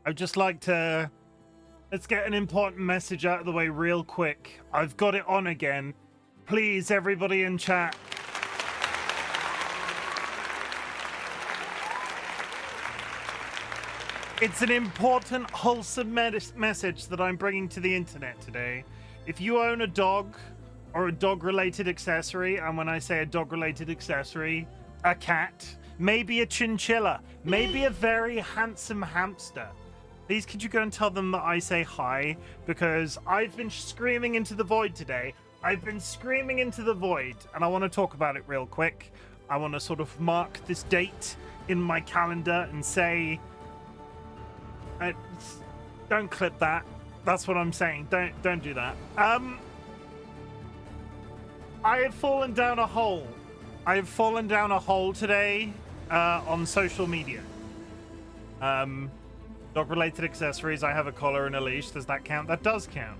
I'd just like to... Let's get an important message out of the way real quick. I've got it on again. Please, everybody in chat. It's an important, wholesome message that I'm bringing to the internet today. If you own a dog or a dog-related accessory, and when I say a dog-related accessory, a cat, maybe a chinchilla, maybe a very handsome hamster, please could you go and tell them that I say hi, because I've been screaming into the void today. I've been screaming into the void, and I want to talk about it real quick. I want to sort of mark this date in my calendar and say... don't clip that. That's what I'm saying. Don't do that. I have fallen down a hole. I have fallen down a hole today on social media. Dog-related accessories. I have a collar and a leash. Does that count? That does count.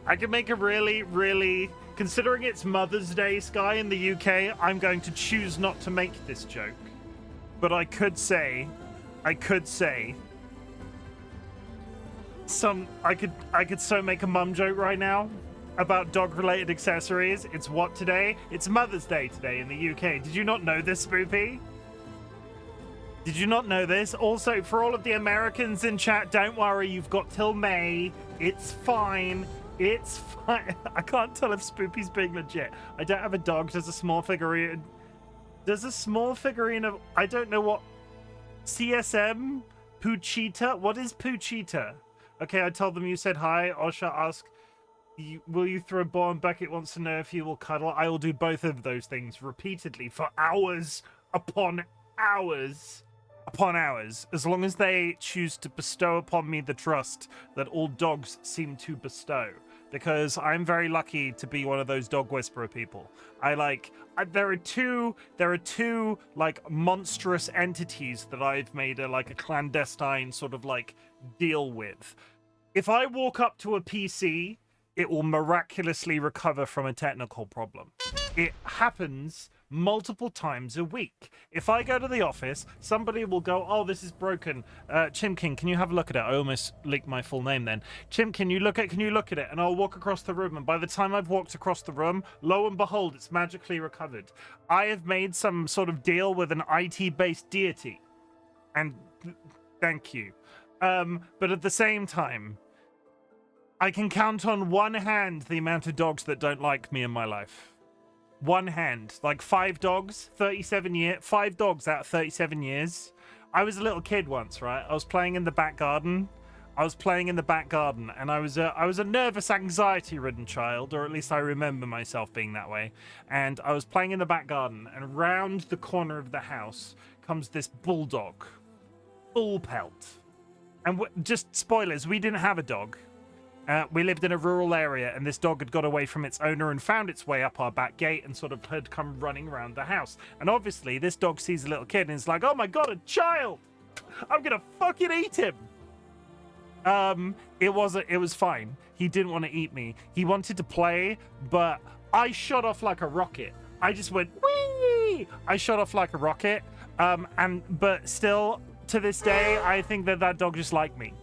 I can make a really... Considering it's Mother's Day, Sky, in the UK, I'm going to choose not to make this joke. But I could say I could so make a mum joke right now about dog-related accessories. It's what today? It's Mother's Day today in the UK. Did you not know this, Spoopy? Did you not know this? Also, for all of the Americans in chat, don't worry, you've got till May. It's fine. It's fine. I can't tell if Spoopy's being legit. I don't have a dog. There's a small figurine. There's a small figurine of... I don't know what... CSM? Poochita? What is Poochita? Okay, I told them you said hi. Osha asked, will you throw a ball, and Beckett wants to know if you will cuddle. I will do both of those things repeatedly for hours upon hours upon hours, as long as they choose to bestow upon me the trust that all dogs seem to bestow. Because I'm very lucky to be one of those dog whisperer people. There are two like monstrous entities that I've made a clandestine sort of like deal with. If I walk up to a PC, it will miraculously recover from a technical problem. It happens multiple times a week. If I go to the office, somebody will go, oh, this is broken. Chimken, can you have a look at it? I almost leaked my full name then. Chim, can you look at it? And I'll walk across the room, and by the time I've walked across the room, lo and behold, it's magically recovered. I have made some sort of deal with an IT-based deity. And thank you. But at the same time, I can count on one hand the amount of dogs that don't like me in my life. One hand. Like 5 dogs, 37 years. 5 dogs out of 37 years. I was a little kid once, right? I was playing in the back garden. And I was a nervous, anxiety-ridden child, or at least I remember myself being that way. And I was playing in the back garden, and round the corner of the house comes this bulldog. Full pelt. And just spoilers, we didn't have a dog. We lived in a rural area, and this dog had got away from its owner and found its way up our back gate and sort of had come running around the house. And obviously, this dog sees a little kid and is like, oh my god, a child! I'm gonna fucking eat him! It was fine. He didn't want to eat me. He wanted to play, but I shot off like a rocket. I just went, whee! I shot off like a rocket. But still, to this day, I think that dog just liked me.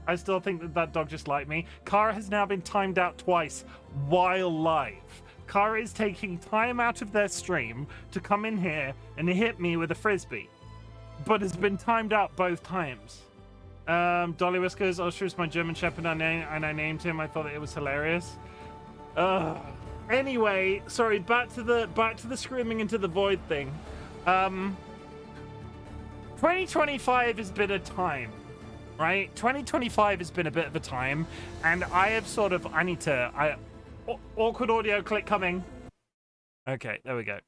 I still think that dog just liked me. Kara has now been timed out twice while live. Kara is taking time out of their stream to come in here and hit me with a frisbee, but has been timed out both times. DollyWhiskers, Osher is my German Shepherd, and I named him. I thought that it was hilarious. Anyway, sorry. Back to the screaming into the void thing. 2025 has been a time. Right? 2025 has been a bit of a time, and I have sort of... awkward audio click coming. Okay, there we go.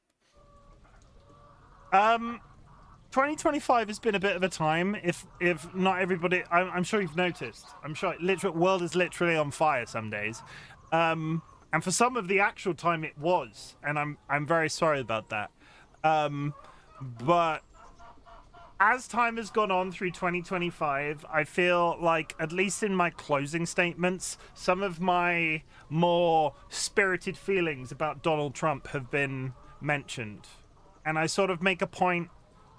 2025 has been a bit of a time, if not everybody... I'm sure you've noticed. I'm sure world is literally on fire some days. And for some of the actual time it was, and I'm very sorry about that. But... as time has gone on through 2025, I feel like, at least in my closing statements, some of my more spirited feelings about Donald Trump have been mentioned. And I sort of make a point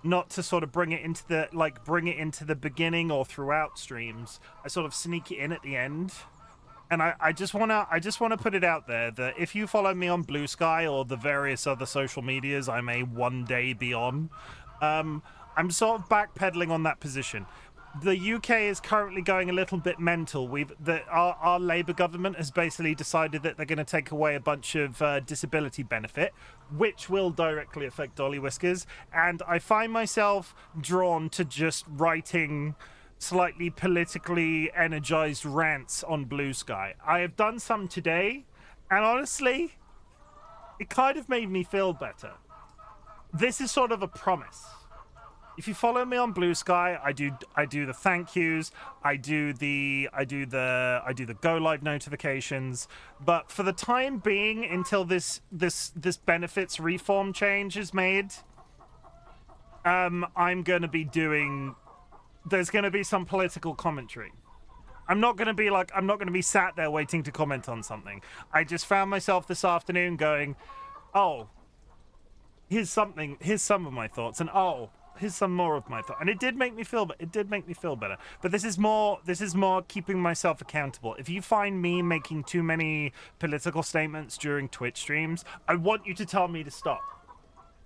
not to sort of bring it into the beginning or throughout streams. I sort of sneak it in at the end. And I just wanna put it out there that if you follow me on Blue Sky or the various other social medias I may one day be on, I'm sort of backpedaling on that position. The UK is currently going a little bit mental. Our Labour government has basically decided that they're going to take away a bunch of disability benefit, which will directly affect DollyWhiskers. And I find myself drawn to just writing slightly politically energized rants on Blue Sky. I have done some today, and honestly, it kind of made me feel better. This is sort of a promise. If you follow me on Blue Sky, I do the thank yous, I do the go live notifications, but for the time being, until this benefits reform change is made, I'm gonna be doing. There's gonna be some political commentary. I'm not gonna be sat there waiting to comment on something. I just found myself this afternoon going, oh, here's some of my thoughts, and oh, here's some more of my thoughts, and it did make me feel better. But this is more keeping myself accountable. If you find me making too many political statements during Twitch streams, I want you to tell me to stop.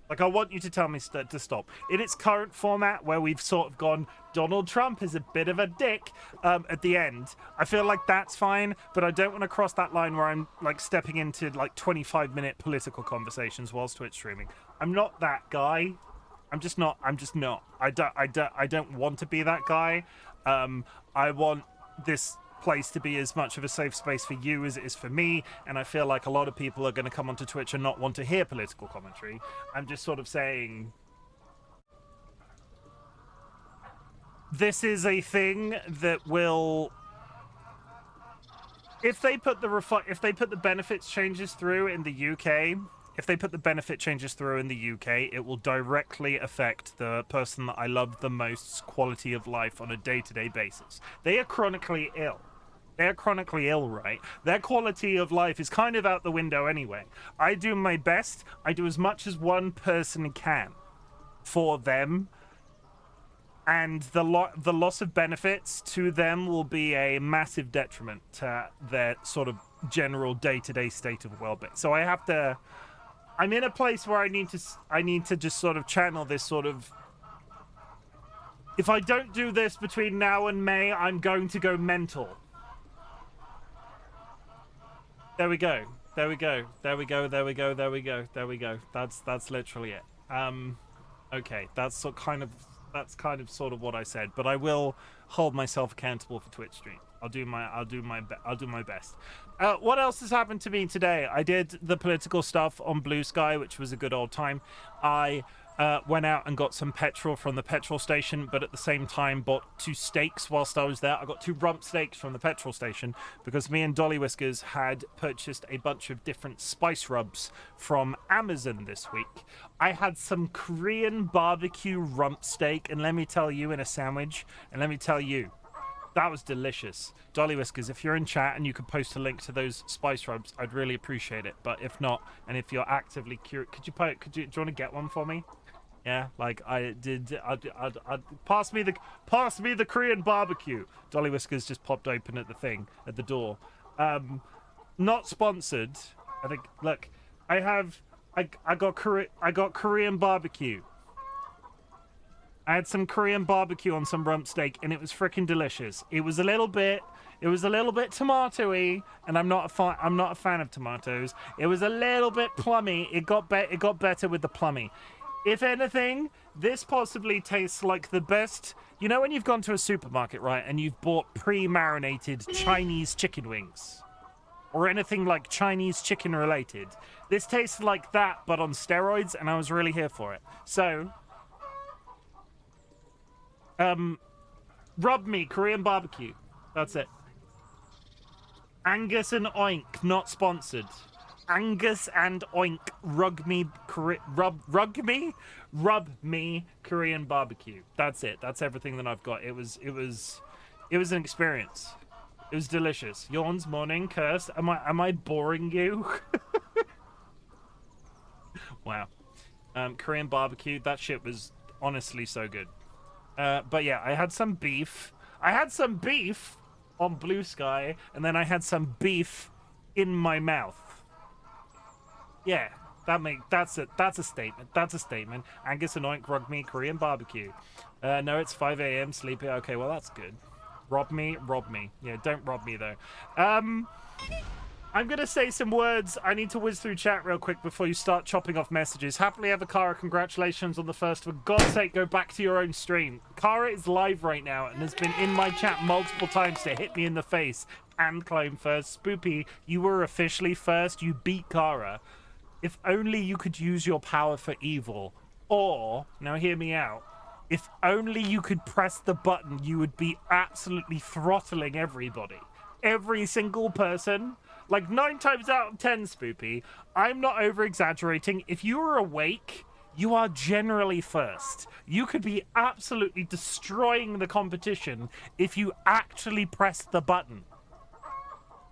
Like, I want you to tell me to stop. In its current format, where we've sort of gone, Donald Trump is a bit of a dick at the end, I feel like that's fine, but I don't want to cross that line where I'm, like, stepping into, like, 25-minute political conversations whilst Twitch streaming. I'm not that guy. I'm just not. I don't want to be that guy. I want this place to be as much of a safe space for you as it is for me, and I feel like a lot of people are going to come onto Twitch and not want to hear political commentary. I'm just sort of saying this is a thing that will, if they put the benefits changes through in the UK, it will directly affect the person that I love the most's quality of life on a day-to-day basis. They are chronically ill. Right? Their quality of life is kind of out the window anyway. I do my best. I do as much as one person can for them. And the loss of benefits to them will be a massive detriment to their sort of general day-to-day state of well-being. So I'm in a place where I need to just sort of channel this sort of, if I don't do this between now and May, I'm going to go mental. There we go. That's literally it. Okay, that's kind of sort of what I said, but I will hold myself accountable for Twitch stream. I'll do my best. What else has happened to me today? I did the political stuff on Blue Sky, which was a good old time. I went out and got some petrol from the petrol station, but at the same time bought 2 steaks whilst I was there. I got 2 rump steaks from the petrol station because me and DollyWhiskers had purchased a bunch of different spice rubs from Amazon this week. I had some Korean barbecue rump steak, and let me tell you, in a sandwich, and let me tell you, that was delicious. DollyWhiskers, if you're in chat and you could post a link to those spice rubs, I'd really appreciate it. But if not, and if you're actively curious, do you want to get one for me? Yeah, like I'd pass me the Korean barbecue. DollyWhiskers just popped open at the door. Not sponsored. I think. Look, I got Korean barbecue. I had some Korean barbecue on some rump steak, and it was freaking delicious. It was a little bit tomatoey, and I'm not a fan of tomatoes. It was a little bit plummy. It got better with the plummy. If anything, this possibly tastes like the best. You know when you've gone to a supermarket, right, and you've bought pre-marinated Chinese chicken wings, or anything like Chinese chicken related. This tastes like that, but on steroids, and I was really here for it. So, rub me Korean barbecue. That's it. Angus and Oink, not sponsored. Angus and Oink, rub me Korean barbecue. That's it. That's everything that I've got. It was an experience. It was delicious. Yawns, morning, curse. Am I boring you? Wow. Korean barbecue. That shit was Honestly, so good. But yeah, I had some beef. I had some beef on Blue Sky, and then I had some beef in my mouth. Yeah, that's a statement. That's a statement. Angus and Oink rug me Korean barbecue. No, it's 5 a.m. sleepy. Okay, well that's good. Rob me, rob me. Yeah, don't rob me though. I'm going to say some words. I need to whiz through chat real quick before you start chopping off messages. Happily ever, Kara, congratulations on the first. For God's sake, go back to your own stream. Kara is live right now and has been in my chat multiple times to hit me in the face and claim first. Spoopy, you were officially first. You beat Kara. If only you could use your power for evil. Or, now hear me out, if only you could press the button, you would be absolutely throttling everybody. Every single person. Like 9 times out of 10, Spoopy, I'm not over-exaggerating. If you are awake, you are generally first. You could be absolutely destroying the competition if you actually press the button.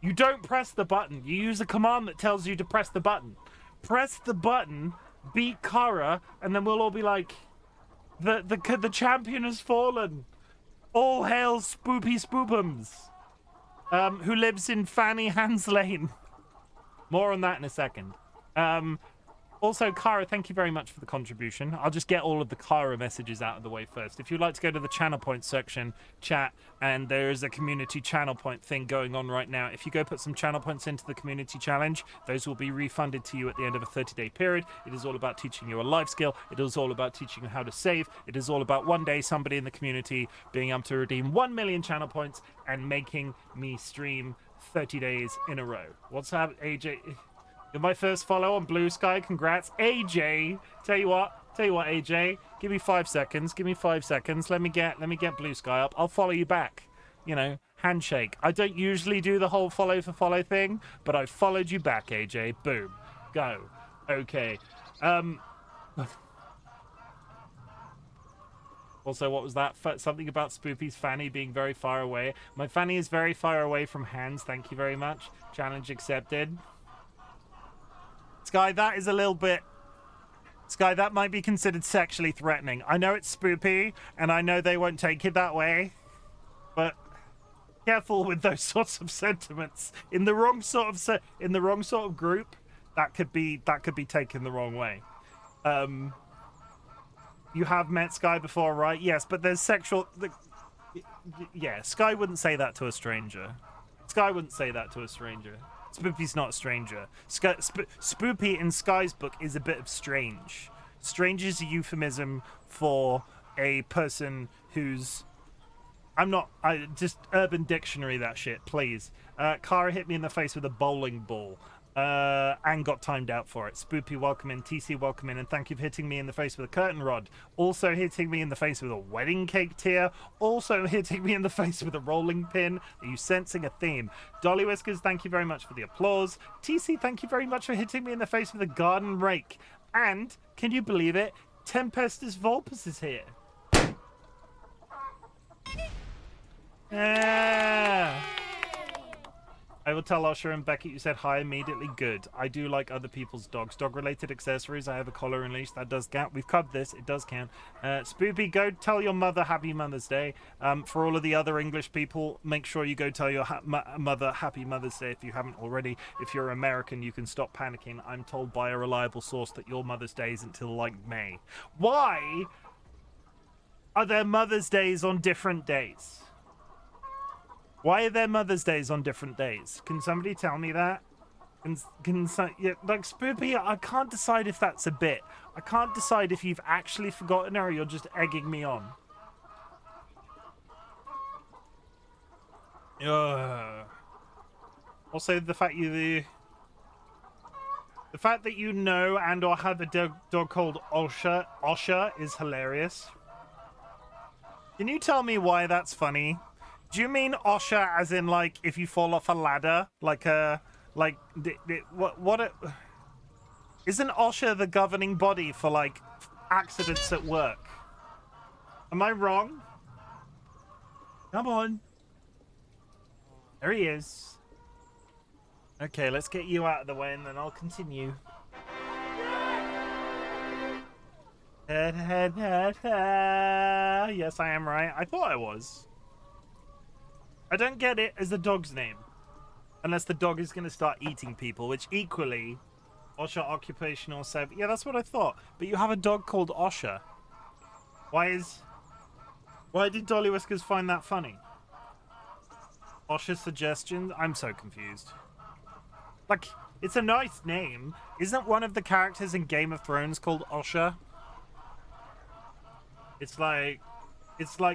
You don't press the button. You use a command that tells you to press the button. Press the button, beat Kara, and then we'll all be like, the champion has fallen. All hail Spoopy Spoopums. Who lives in Fanny Hans Lane. More on that in a second. Also, Kara, thank you very much for the contribution. I'll just get all of the Kara messages out of the way first. If you'd like to go to the channel point section, chat, and there is a community channel point thing going on right now. If you go put some channel points into the community challenge, those will be refunded to you at the end of a 30-day period. It is all about teaching you a life skill. It is all about teaching you how to save. It is all about one day somebody in the community being able to redeem 1 million channel points and making me stream 30 days in a row. What's up, AJ? You're my first follow on Blue Sky. Congrats, AJ. Tell you what, AJ. Give me 5 seconds. Give me 5 seconds. Let me get Blue Sky up. I'll follow you back. You know, handshake. I don't usually do the whole follow for follow thing, but I followed you back, AJ. Boom. Go. Okay. Also, what was that? Something about Spoopy's fanny being very far away. My fanny is very far away from hands. Thank you very much. Challenge accepted. Sky, that is a little bit... Sky, that might be considered sexually threatening. I know it's Spoopy, and I know they won't take it that way, but careful with those sorts of sentiments. In the wrong sort of group, that could be taken the wrong way. You have met Sky before, right? Yes, but there's sexual... Yeah, Sky wouldn't say that to a stranger. Sky wouldn't say that to a stranger. Spoopy's not a stranger. Spoopy in Sky's book is a bit of strange. Strange is a euphemism for a person who's... just Urban Dictionary that shit, please. Kara hit me in the face with a bowling ball. And got timed out for it. Spoopy, welcome in. TC, welcome in. And thank you for hitting me in the face with a curtain rod. Also hitting me in the face with a wedding cake tear. Also hitting me in the face with a rolling pin. Are you sensing a theme? DollyWhiskers, thank you very much for the applause. TC, thank you very much for hitting me in the face with a garden rake. And, can you believe it? Tempestus Vulpus is here. Yeah. I will tell Osher and Beckett you said hi immediately. Good. I do like other people's dogs. Dog-related accessories. I have a collar and leash. That does count. We've covered this. It does count. Spoopy, go tell your mother Happy Mother's Day. For all of the other English people, make sure you go tell your mother Happy Mother's Day if you haven't already. If you're American, you can stop panicking. I'm told by a reliable source that your Mother's Day isn't until, like, May. Why are there Mother's Days on different days? Why are there Mother's Days on different days? Can somebody tell me that? Yeah, like, Spoopy, I can't decide if that's a bit. I can't decide if you've actually forgotten or you're just egging me on. Also, the fact that you know and or have a dog called Osha is hilarious. Can you tell me why that's funny? Do you mean Osha as in, like, if you fall off a ladder? Like, isn't Osha the governing body for, like, accidents at work? Am I wrong? Come on. There he is. Okay, let's get you out of the way and then I'll continue. Yes, I am right. I thought I was. I don't get it as the dog's name. Unless the dog is going to start eating people, which equally... Osha occupational save. Yeah, that's what I thought. But you have a dog called Osha. Why did DollyWhiskers find that funny? Osha suggestions? I'm so confused. Like, it's a nice name. Isn't one of the characters in Game of Thrones called Osha? It's like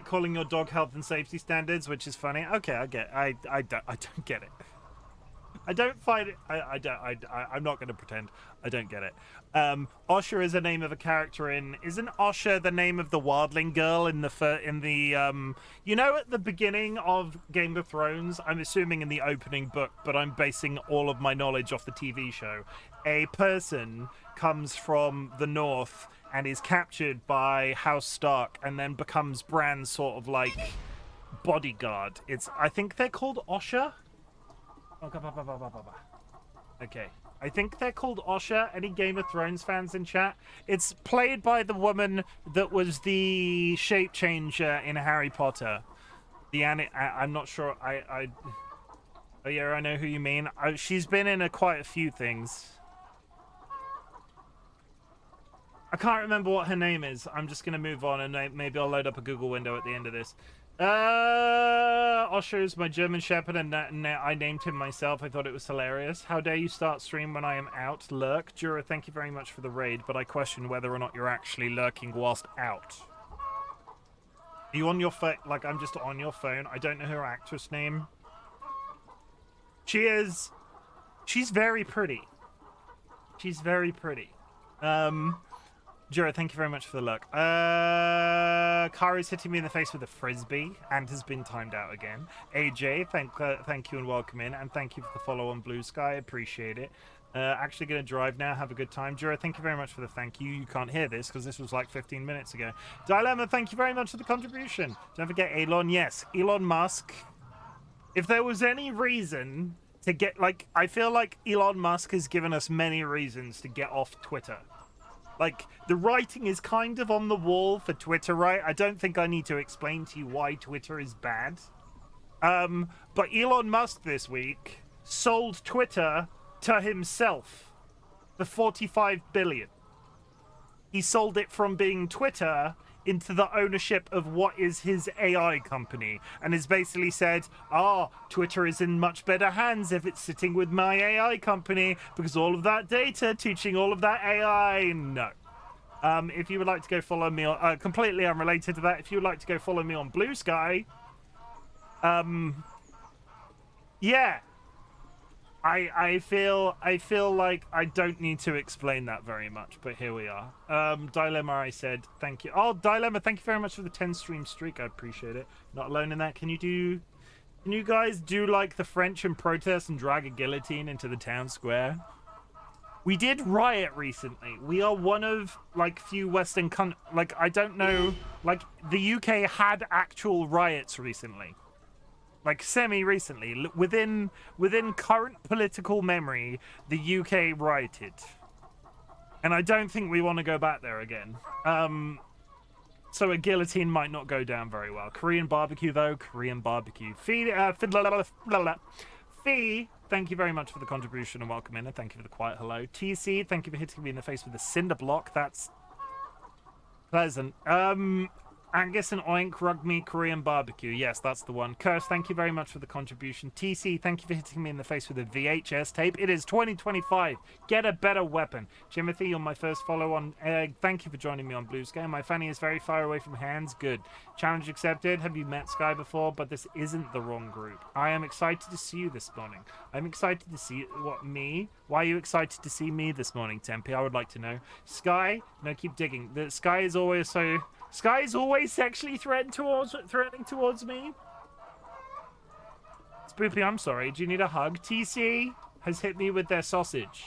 calling your dog health and safety standards, which is funny. Okay, I don't get it. I don't find it. I'm not going to pretend I don't get it. Osha is a name of a character in. Isn't Osha the name of the wildling girl in the you know, at the beginning of Game of Thrones? I'm assuming in the opening book, but I'm basing all of my knowledge off the TV show. A person comes from the north and is captured by House Stark, and then becomes Bran's sort of like bodyguard. I think they're called Osha. Okay. I think they're called Osha. Any Game of Thrones fans in chat? It's played by the woman that was the shape changer in Harry Potter. I'm not sure. Oh yeah, I know who you mean. She's been in quite a few things. I can't remember what her name is. I'm just going to move on, and maybe I'll load up a Google window at the end of this. Osher is my German Shepherd, and I named him myself. I thought it was hilarious. How dare you start stream when I am out? Lurk. Jura, thank you very much for the raid, but I question whether or not you're actually lurking whilst out. Are you on your phone? Like, I'm just on your phone. I don't know her actress name. She's very pretty. She's very pretty. Jura, thank you very much for the look. Kari's hitting me in the face with a frisbee and has been timed out again. AJ, thank you and welcome in, and thank you for the follow on Blue Sky. Appreciate it. Actually going to drive now. Have a good time. Jura, thank you very much for the thank you. You can't hear this because this was like 15 minutes ago. Dilemma, thank you very much for the contribution. Don't forget Elon. Yes, Elon Musk. If there was any reason to get, like, I feel like Elon Musk has given us many reasons to get off Twitter. Like, the writing is kind of on the wall for Twitter, right? I don't think I need to explain to you why Twitter is bad. But Elon Musk this week sold Twitter to himself for $45 billion. He sold it from being Twitter into the ownership of what is his AI company, and has basically said, Twitter is in much better hands if it's sitting with my AI company, because all of that data teaching all of that AI. No. If you would like to go follow me on, completely unrelated to that, if you would like to go follow me on Blue Sky, yeah, I feel like I don't need to explain that very much, but here we are. Dilemma, I said thank you. Oh, Dilemma, thank you very much for the 10 stream streak. I appreciate it. Not alone in that. Can you guys do like the French and protest and drag a guillotine into the town square? We did riot recently. We are one of like few Western like, I don't know, like the UK had actual riots recently. Like semi-recently, within current political memory, the UK rioted, and I don't think we want to go back there again. So a guillotine might not go down very well. Korean barbecue, though. Korean barbecue. Fee, thank you very much for the contribution and welcome in, and thank you for the quiet hello. TC, thank you for hitting me in the face with a cinder block. That's pleasant. Angus and Oink, Rugby, Korean barbecue. Yes, that's the one. Curse, thank you very much for the contribution. TC, thank you for hitting me in the face with a VHS tape. It is 2025. Get a better weapon. Timothy, you're my first follow on. Thank you for joining me on Blue Sky. My fanny is very far away from hands. Good. Challenge accepted. Have you met Sky before? But this isn't the wrong group. I am excited to see you this morning. I'm excited to see me. Why are you excited to see me this morning, Tempe? I would like to know. Sky, no, keep digging. The Sky is always so. Sky is always sexually threatening towards me. Spoopy, I'm sorry. Do you need a hug? TC has hit me with their sausage.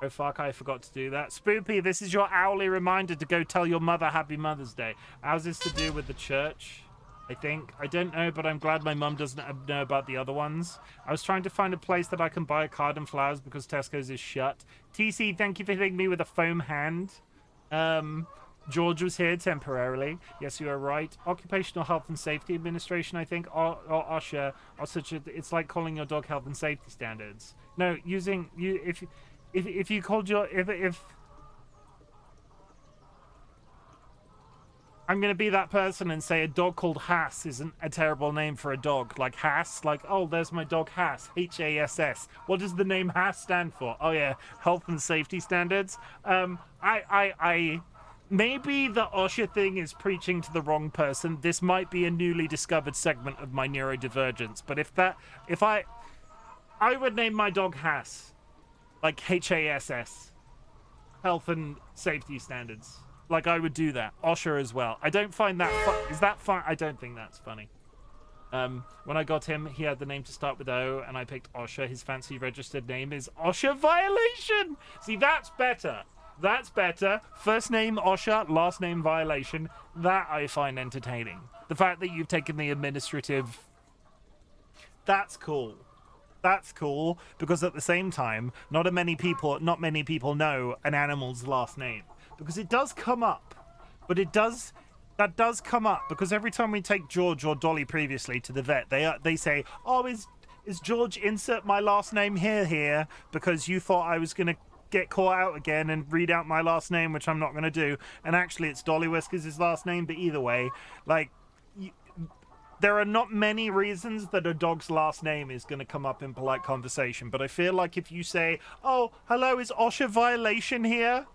Oh, fuck, I forgot to do that. Spoopy, this is your hourly reminder to go tell your mother Happy Mother's Day. How's this to do with the church? I think. I don't know, but I'm glad my mum doesn't know about the other ones. I was trying to find a place that I can buy a card and flowers because Tesco's is shut. TC, thank you for hitting me with a foam hand. George was here temporarily. Yes, you are right. Occupational Health and Safety Administration, I think, or OSHA, are such a. It's like calling your dog health and safety standards. No, using you if you called your if I'm going to be that person and say a dog called Hass isn't a terrible name for a dog. Like Hass, like, oh, there's my dog Hass, Hass. What does the name Hass stand for? Oh, yeah, health and safety standards. Maybe the OSHA thing is preaching to the wrong person. This might be a newly discovered segment of my neurodivergence. But I would name my dog Hass. Like Hass. Health and safety standards. Like, I would do that. OSHA as well. I don't find that is that fun? I don't think that's funny. When I got him, he had the name to start with O, and I picked OSHA. His fancy registered name is OSHA Violation. See, that's better. That's better. First name OSHA, last name Violation. That I find entertaining. The fact that you've taken the administrative... That's cool. That's cool, because at the same time, not many people know an animal's last name. Because it does come up, but that does come up, because every time we take George or Dolly previously to the vet, they say, oh, is George insert my last name here, because you thought I was going to get caught out again and read out my last name, which I'm not going to do, and actually it's DollyWhiskers' last name, but either way, like, there are not many reasons that a dog's last name is going to come up in polite conversation, but I feel like if you say, oh, hello, is OSHA Violation here?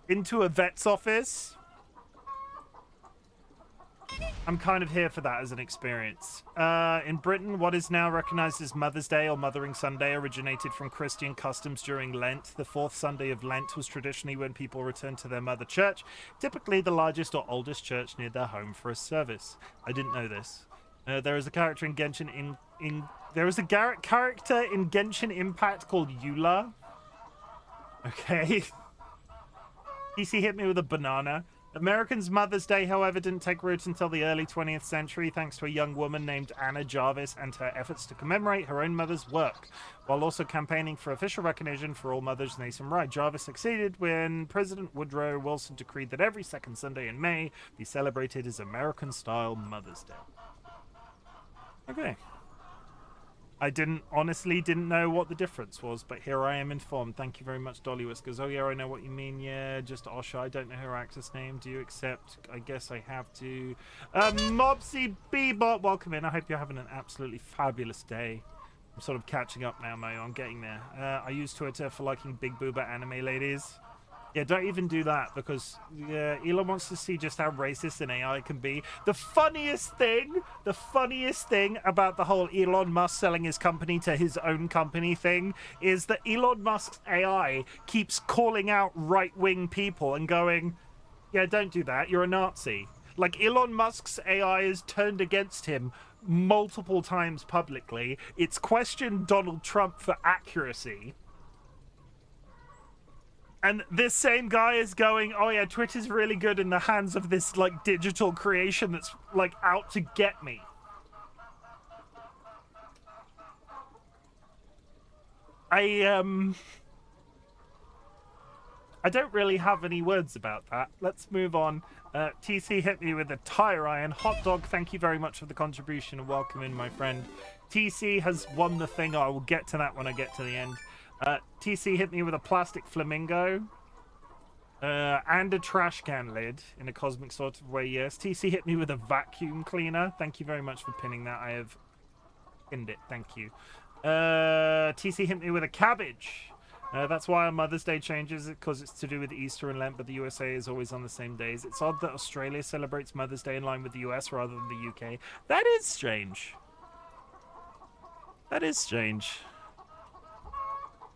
Into a vet's office, I'm kind of here for that as an experience. In Britain, what is now recognized as Mother's Day or Mothering Sunday originated from Christian customs during Lent. The fourth Sunday of Lent was traditionally when people returned to their mother church, typically the largest or oldest church near their home, for a service. I didn't know this. There is a character in Genshin character in Genshin Impact called Eula. Okay. DC hit me with a banana. Americans' Mother's Day, however, didn't take root until the early 20th century, thanks to a young woman named Anna Jarvis and her efforts to commemorate her own mother's work, while also campaigning for official recognition for all mothers nationwide. Jarvis succeeded when President Woodrow Wilson decreed that every second Sunday in May be celebrated as American-style Mother's Day. Okay. I honestly didn't know what the difference was, but here I am informed. Thank you very much, DollyWhiskers. Oh, yeah, I know what you mean. Yeah, just OSHA. I don't know her access name. Do you accept? I guess I have to. Mopsy Bebop, welcome in. I hope you're having an absolutely fabulous day. I'm sort of catching up now, Mayo. I'm getting there. I use Twitter for liking big booba anime ladies. Yeah, don't even do that, because Elon wants to see just how racist an AI can be. The funniest thing about the whole Elon Musk selling his company to his own company thing is that Elon Musk's AI keeps calling out right-wing people and going, yeah, don't do that, you're a Nazi. Like, Elon Musk's AI is turned against him multiple times publicly. It's questioned Donald Trump for accuracy. And this same guy is going, oh yeah, Twitter's really good in the hands of this, like, digital creation that's, like, out to get me. I don't really have any words about that. Let's move on. TC hit me with a tire iron. Hot dog, thank you very much for the contribution and welcome in, my friend. TC has won the thing. I will get to that when I get to the end. TC hit me with a plastic flamingo and a trash can lid in a cosmic sort of way, yes. TC hit me with a vacuum cleaner. Thank you very much for pinning that. I have pinned it. Thank you. TC hit me with a cabbage. That's why our Mother's Day changes, because it's to do with Easter and Lent, but the USA is always on the same days. It's odd that Australia celebrates Mother's Day in line with the US rather than the UK. That is strange. That is strange.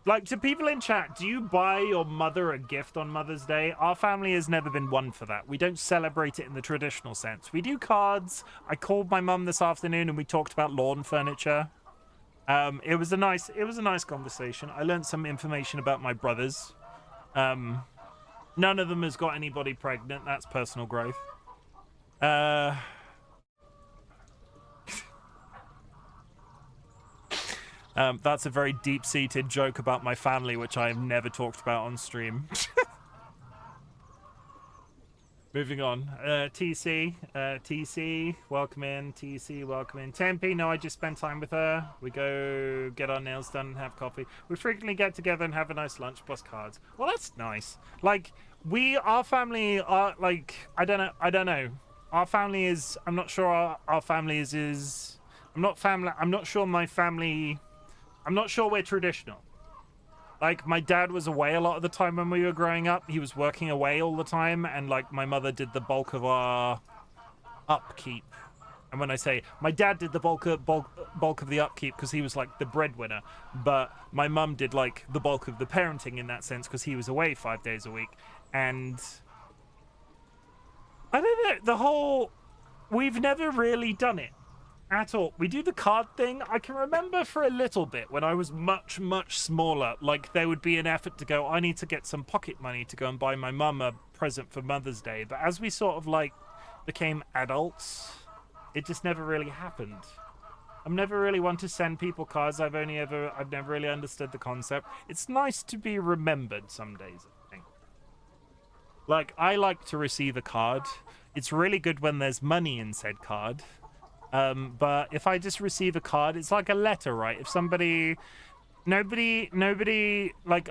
Like, to people in chat, do you buy your mother a gift on Mother's Day? Our family has never been one for that. We don't celebrate it in the traditional sense. We do cards. I called my mum this afternoon and we talked about lawn furniture. It was a nice conversation. I learned some information about my brothers. None of them has got anybody pregnant. That's personal growth. That's a very deep-seated joke about my family, which I have never talked about on stream. Moving on. TC, welcome in. TC, welcome in. Tempe, no, I just spent time with her. We go get our nails done and have coffee. We frequently get together and have a nice lunch plus cards. Well, that's nice. Like, our family are, like, I don't know. Our family is, I'm not sure our family is, I'm not sure my family, I'm not sure we're traditional. Like, my dad was away a lot of the time when we were growing up. He was working away all the time, and, like, my mother did the bulk of our upkeep. And when I say my dad did the bulk of the upkeep because he was, like, the breadwinner, but my mum did, like, the bulk of the parenting in that sense because he was away 5 days a week. And I don't know, we've never really done it at all. We do the card thing. I can remember for a little bit when I was much, much smaller, like, there would be an effort to go, I need to get some pocket money to go and buy my mum a present for Mother's Day. But as we sort of, like, became adults, it just never really happened. I'm never really one to send people cards. I've never really understood the concept. It's nice to be remembered some days, I think. Like, I like to receive a card. It's really good when there's money in said card. But if I just receive a card, it's like a letter, right? If somebody, nobody, like,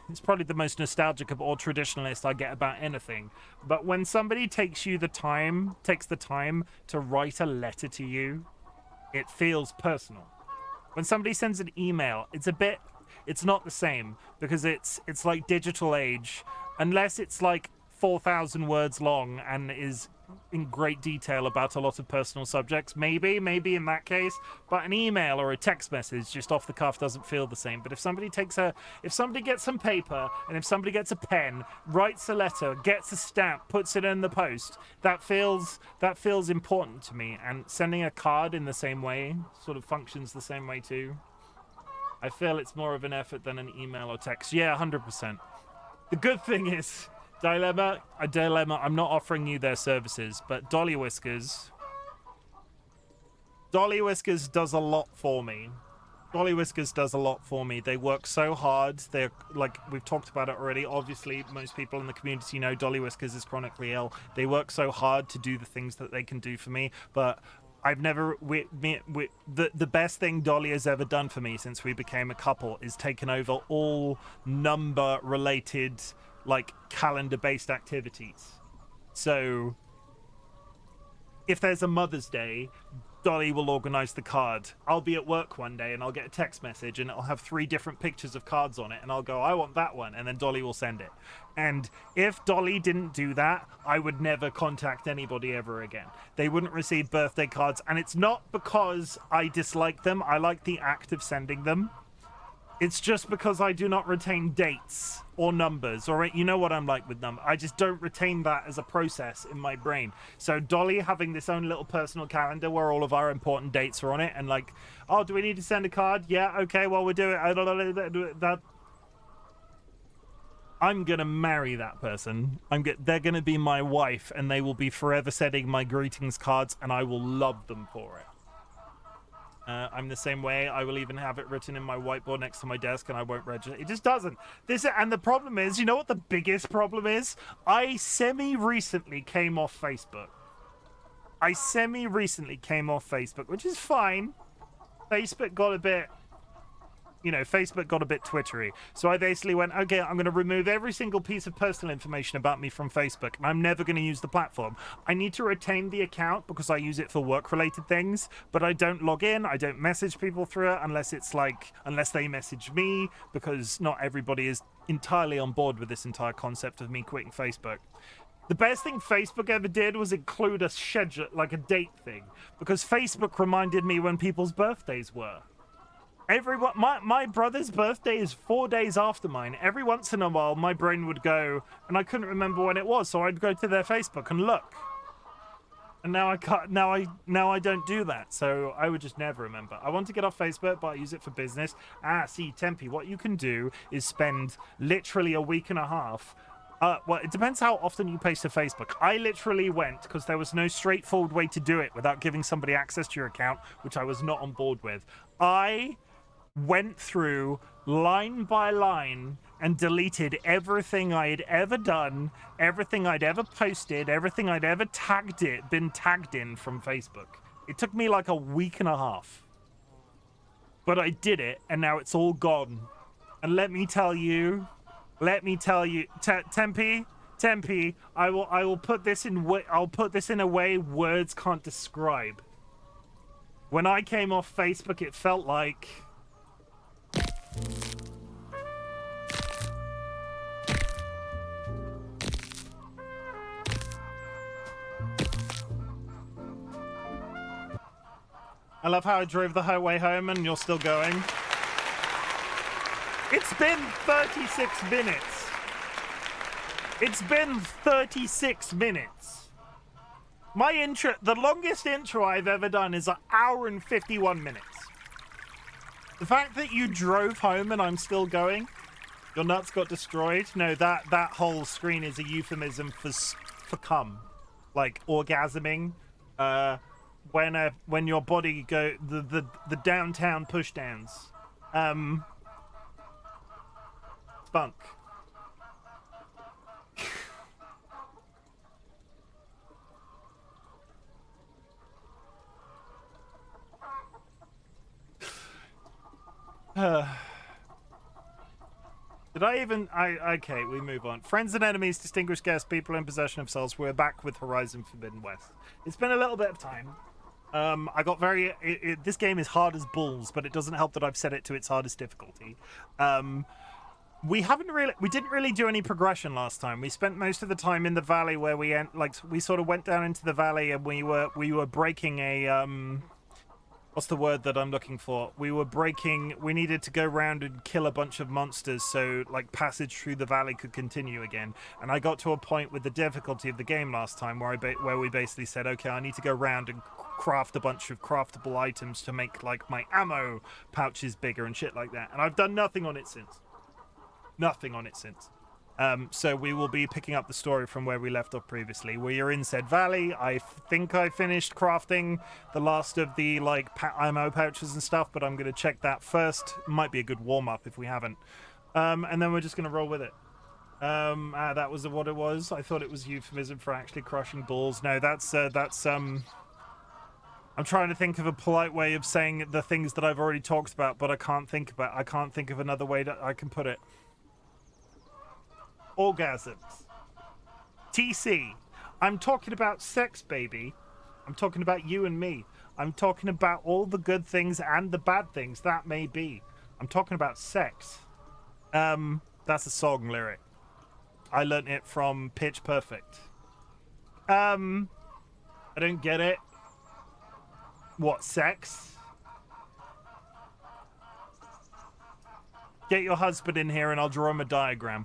it's probably the most nostalgic of all traditionalists I get about anything. But when somebody takes the time to write a letter to you, it feels personal. When somebody sends an email, it's not the same because it's like digital age, unless it's like 4,000 words long and is in great detail about a lot of personal subjects, maybe in that case, but an email or a text message just off the cuff doesn't feel the same. But if somebody gets some paper and if somebody gets a pen, writes a letter, gets a stamp, puts it in the post, that feels important to me. And sending a card in the same way sort of functions the same way too. I feel it's more of an effort than an email or text. Yeah, 100%. The good thing is, Dilemma, I'm not offering you their services, but DollyWhiskers does a lot for me. DollyWhiskers does a lot for me. They work so hard. They're, like, we've talked about it already. Obviously, most people in the community know DollyWhiskers is chronically ill. They work so hard to do the things that they can do for me, but I've never, the best thing Dolly has ever done for me since we became a couple is taken over all number-related, like, calendar-based activities. So if there's a Mother's Day, Dolly will organize the card. I'll be at work one day and I'll get a text message and it'll have 3 different pictures of cards on it, and I'll go, I want that one, and then Dolly will send it. And if Dolly didn't do that, I would never contact anybody ever again. They wouldn't receive birthday cards, and it's not because I dislike them. I like the act of sending them. It's just because I do not retain dates or numbers, or, you know what I'm like with numbers. I just don't retain that as a process in my brain. So Dolly having this own little personal calendar where all of our important dates are on it, and like, oh, do we need to send a card? Yeah, okay, well, we'll do it. I'm gonna marry that person. They're gonna be my wife, and they will be forever sending my greetings cards, and I will love them for it. I'm the same way. I will even have it written in my whiteboard next to my desk, and I won't register. It just doesn't. And the problem is, you know what the biggest problem is? I semi-recently came off Facebook. Which is fine. Facebook got a bit twittery. So I basically went, okay, I'm going to remove every single piece of personal information about me from Facebook, and I'm never going to use the platform. I need to retain the account because I use it for work-related things, but I don't log in, I don't message people through it unless they message me, because not everybody is entirely on board with this entire concept of me quitting Facebook. The best thing Facebook ever did was include a schedule, like a date thing, because Facebook reminded me when people's birthdays were. My brother's birthday is 4 days after mine. Every once in a while, my brain would go, and I couldn't remember when it was, so I'd go to their Facebook and look. And now I can't. Now I don't do that, so I would just never remember. I want to get off Facebook, but I use it for business. See, Tempe, what you can do is spend literally a week and a half. Well, it depends how often you post to Facebook. I literally went, because there was no straightforward way to do it without giving somebody access to your account, which I was not on board with. I went through line by line and deleted everything I had ever done, everything I'd ever posted, everything I'd ever been tagged in from Facebook. It took me like a week and a half. But I did it, and now it's all gone. And let me tell you, Tempe, I will put this in a way words can't describe. When I came off Facebook, it felt like I love how I drove the way home and you're still going. It's been 36 minutes. It's been 36 minutes. My intro, the longest intro I've ever done is 1 hour and 51 minutes. The fact that you drove home and I'm still going, your nuts got destroyed. No, that whole screen is a euphemism for cum, like orgasming. When your body go the downtown pushdowns, spunk. Did I even? Okay, we move on. Friends and enemies, distinguished guests, people in possession of souls. We're back with Horizon Forbidden West. It's been a little bit of time. I got very. This game is hard as balls, but it doesn't help that I've set it to its hardest difficulty. We didn't really do any progression last time. We spent most of the time in the valley where we sort of went down into the valley and we were breaking a what's the word that I'm looking for? We needed to go around and kill a bunch of monsters so like passage through the valley could continue again. And I got to a point with the difficulty of the game last time where we basically said, okay, I need to go around and craft a bunch of craftable items to make like my ammo pouches bigger and shit like that. And I've done nothing on it since. So we will be picking up the story from where we left off previously. We are in said valley. I think I finished crafting the last of the like ammo pouches and stuff, but I'm going to check that first. Might be a good warm-up if we haven't. And then we're just going to roll with it. That was what it was. I thought it was euphemism for actually crushing balls. No, that's I'm trying to think of a polite way of saying the things that I've already talked about, but I can't think of another way that I can put it. Orgasms. TC. I'm talking about sex, baby. I'm talking about you and me. I'm talking about all the good things and the bad things that may be. I'm talking about sex. That's a song lyric. I learnt it from Pitch Perfect. I don't get it. What, sex? Get your husband in here and I'll draw him a diagram.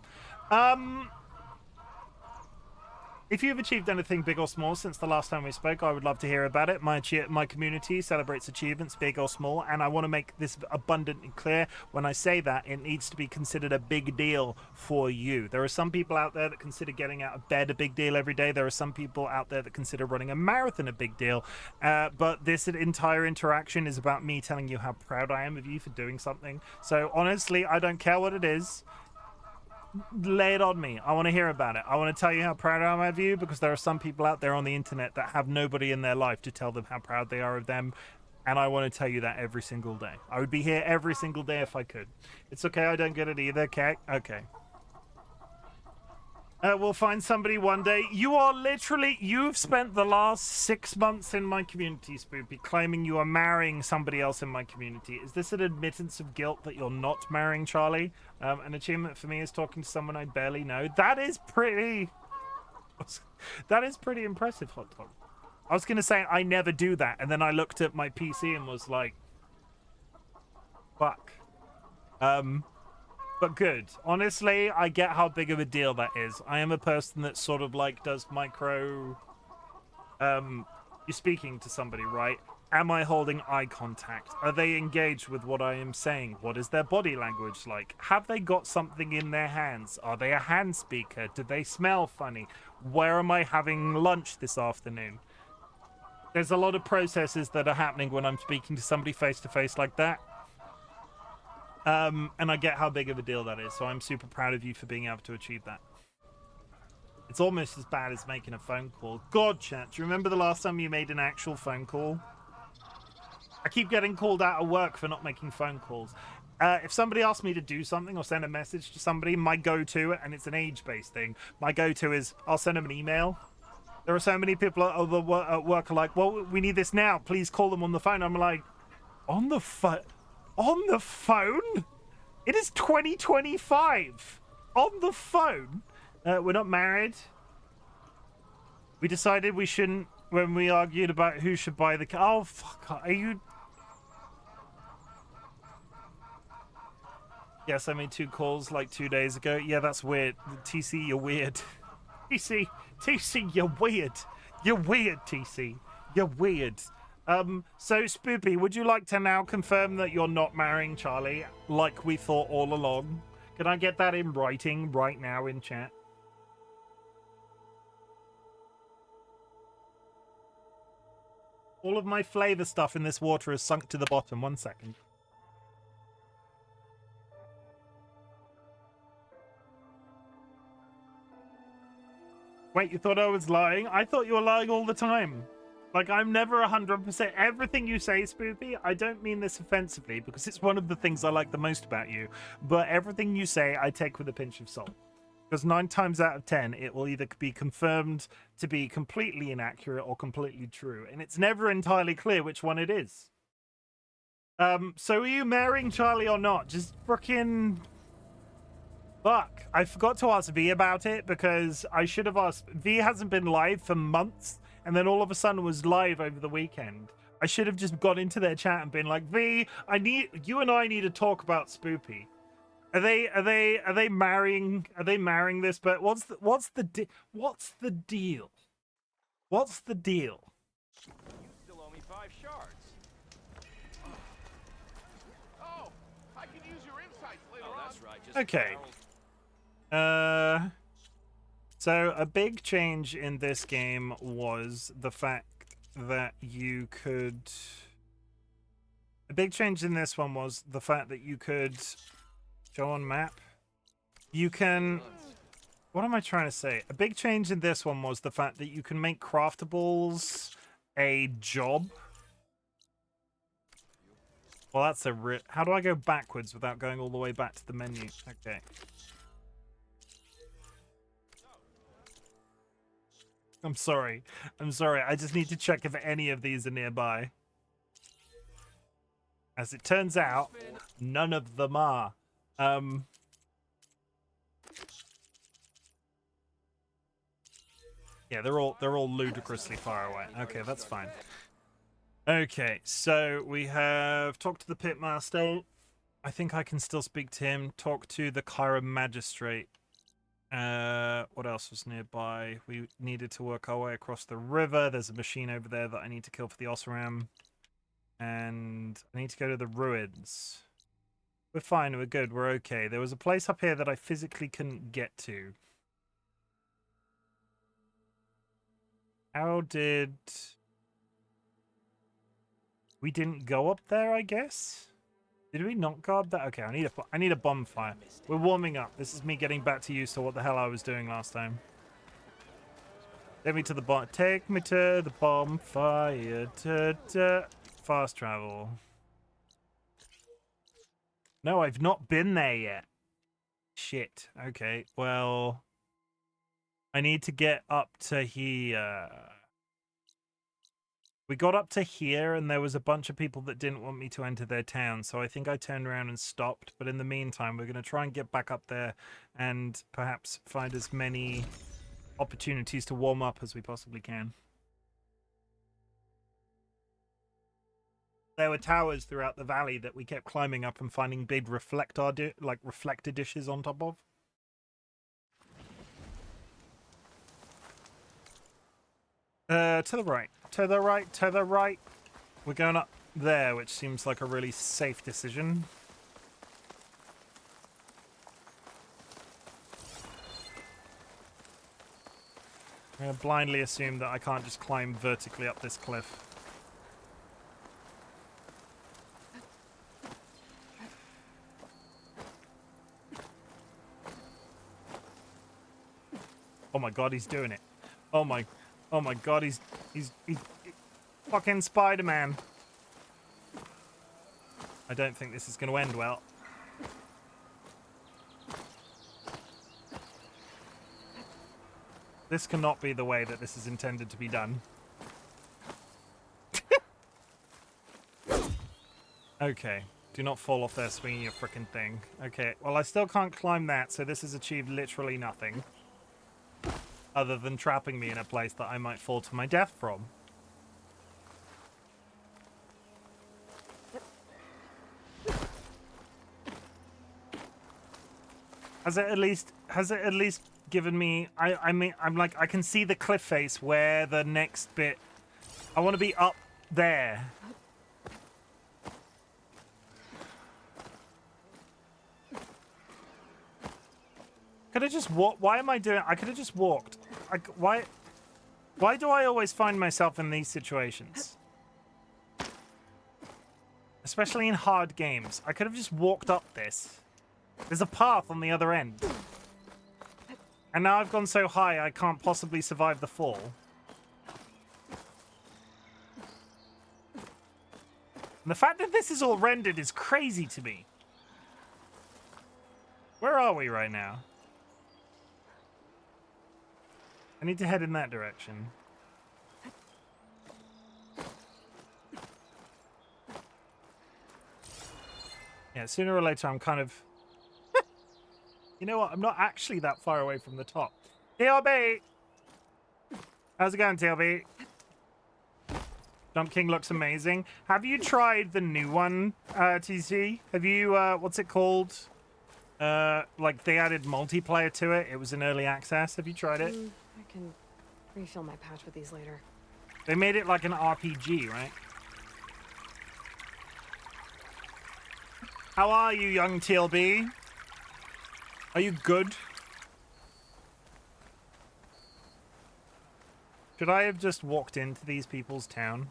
If you've achieved anything big or small since the last time we spoke, I would love to hear about it. My community celebrates achievements, big or small, and I want to make this abundantly clear. When I say that, it needs to be considered a big deal for you. There are some people out there that consider getting out of bed a big deal every day. There are some people out there that consider running a marathon a big deal. But this entire interaction is about me telling you how proud I am of you for doing something. So honestly, I don't care what it is. Lay it on me. I want to hear about it. I want to tell you how proud I am of you, because there are some people out there on the internet that have nobody in their life to tell them how proud they are of them, and I want to tell you that every single day. I would be here every single day if I could. It's okay, I don't get it either, okay? Okay. We'll find somebody one day. You've spent the last 6 months in my community, Spoopy, claiming you are marrying somebody else in my community. Is this an admittance of guilt that you're not marrying Charlie? An achievement for me is talking to someone I barely know. That is pretty impressive, Hot Dog. I was going to say I never do that, and then I looked at my PC and was like, fuck. But good. Honestly, I get how big of a deal that is. I am a person that sort of like does micro... You're speaking to somebody, right? Am I holding eye contact? Are they engaged with what I am saying? What is their body language like? Have they got something in their hands? Are they a hand speaker? Do they smell funny? Where am I having lunch this afternoon? There's a lot of processes that are happening when I'm speaking to somebody face to face like that. And I get how big of a deal that is, so I'm super proud of you for being able to achieve that. It's almost as bad as making a phone call. God, chat, do you remember the last time you made an actual phone call? I keep getting called out of work for not making phone calls. If somebody asks me to do something or send a message to somebody, my go-to, and it's an age-based thing, my go-to is I'll send them an email. There are so many people at work are like, well, we need this now. Please call them on the phone. I'm like, on the phone? On the phone? It is 2025. On the phone? We're not married. We decided we shouldn't when we argued about who should buy the car. Oh, fuck. Are you... Yes, I made 2 calls like 2 days ago. Yeah, that's weird. TC, you're weird. TC, you're weird. You're weird, TC. You're weird. So, Spoopy, would you like to now confirm that you're not marrying Charlie like we thought all along? Can I get that in writing right now in chat? All of my flavor stuff in this water is sunk to the bottom. 1 second. Wait, you thought I was lying? I thought you were lying all the time. Like, I'm never 100%. Everything you say, Spoopy, I don't mean this offensively, because it's one of the things I like the most about you. But everything you say, I take with a pinch of salt. Because 9 times out of 10, it will either be confirmed to be completely inaccurate or completely true. And it's never entirely clear which one it is. So are you marrying Charlie or not? Just frickin'... Fuck. I forgot to ask V about it, because I should have asked. V hasn't been live for months, and then all of a sudden was live over the weekend. I should have just got into their chat and been like, V, you and I need to talk about Spoopy. Are they marrying this? But what's the deal? What's the deal? You still owe me 5 shards. Oh, I can use your insights later on. That's right. Just okay. So a big change in this game was the fact that you could... A big change in this one was the fact that you could... Show on map. You can... What am I trying to say? A big change in this one was the fact that you can make craftables a job. Well, that's a... How do I go backwards without going all the way back to the menu? Okay. I'm sorry. I just need to check if any of these are nearby. As it turns out, none of them are. Yeah, they're all ludicrously far away. Okay, that's fine. Okay, so we have talked to the pitmaster. I think I can still speak to him. Talk to the Cairo magistrate. What else was nearby? We needed to work our way across the river. There's a machine over there that I need to kill for the Osram. And I need to go to the ruins. We're fine, we're good, we're okay. There was a place up here that I physically couldn't get to. How did... We didn't go up there, I guess? Did we not go up there? Okay, I need a bonfire. We're warming up. This is me getting back to used to what the hell I was doing last time. Take me to the bonfire. Fast travel. No, I've not been there yet. Shit. Okay, well... I need to get up to here. We got up to here, and there was a bunch of people that didn't want me to enter their town, so I think I turned around and stopped. But in the meantime, we're going to try and get back up there and perhaps find as many opportunities to warm up as we possibly can. There were towers throughout the valley that we kept climbing up and finding big reflector dishes on top of. To the right. To the right, to the right. We're going up there, which seems like a really safe decision. I'm going to blindly assume that I can't just climb vertically up this cliff. Oh my god, he's doing it. Oh my god, he's fucking Spider-Man. I don't think this is going to end well. This cannot be the way that this is intended to be done. Okay. Do not fall off there swinging your frickin' thing. Okay, well I still can't climb that, so this has achieved literally nothing. Other than trapping me in a place that I might fall to my death from. Has it at least given me... I mean, I'm like, I can see the cliff face where the next bit... I want to be up there. Could I just walk? Why am I doing? I could have just walked. Why do I always find myself in these situations? Especially in hard games. I could have just walked up this. There's a path on the other end. And now I've gone so high I can't possibly survive the fall. And the fact that this is all rendered is crazy to me. Where are we right now? I need to head in that direction. Yeah, sooner or later I'm kind of... You know what? I'm not actually that far away from the top. TLB! How's it going, TLB? Jump King looks amazing. Have you tried the new one, TC? Have you, what's it called? Like, they added multiplayer to it. It was in early access. Have you tried it? I can refill my patch with these later. They made it like an RPG, right? How are you, young TLB? Are you good? Should I have just walked into these people's town?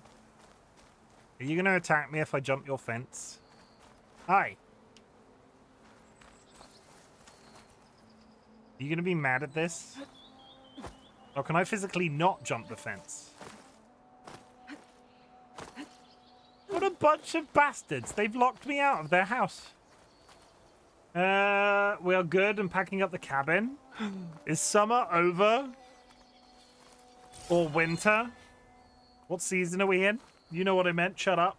Are you going to attack me if I jump your fence? Hi. Are you going to be mad at this? Or can I physically not jump the fence? What a bunch of bastards. They've locked me out of their house. We are good and packing up the cabin. Is summer over? Or winter? What season are we in? You know what I meant. Shut up.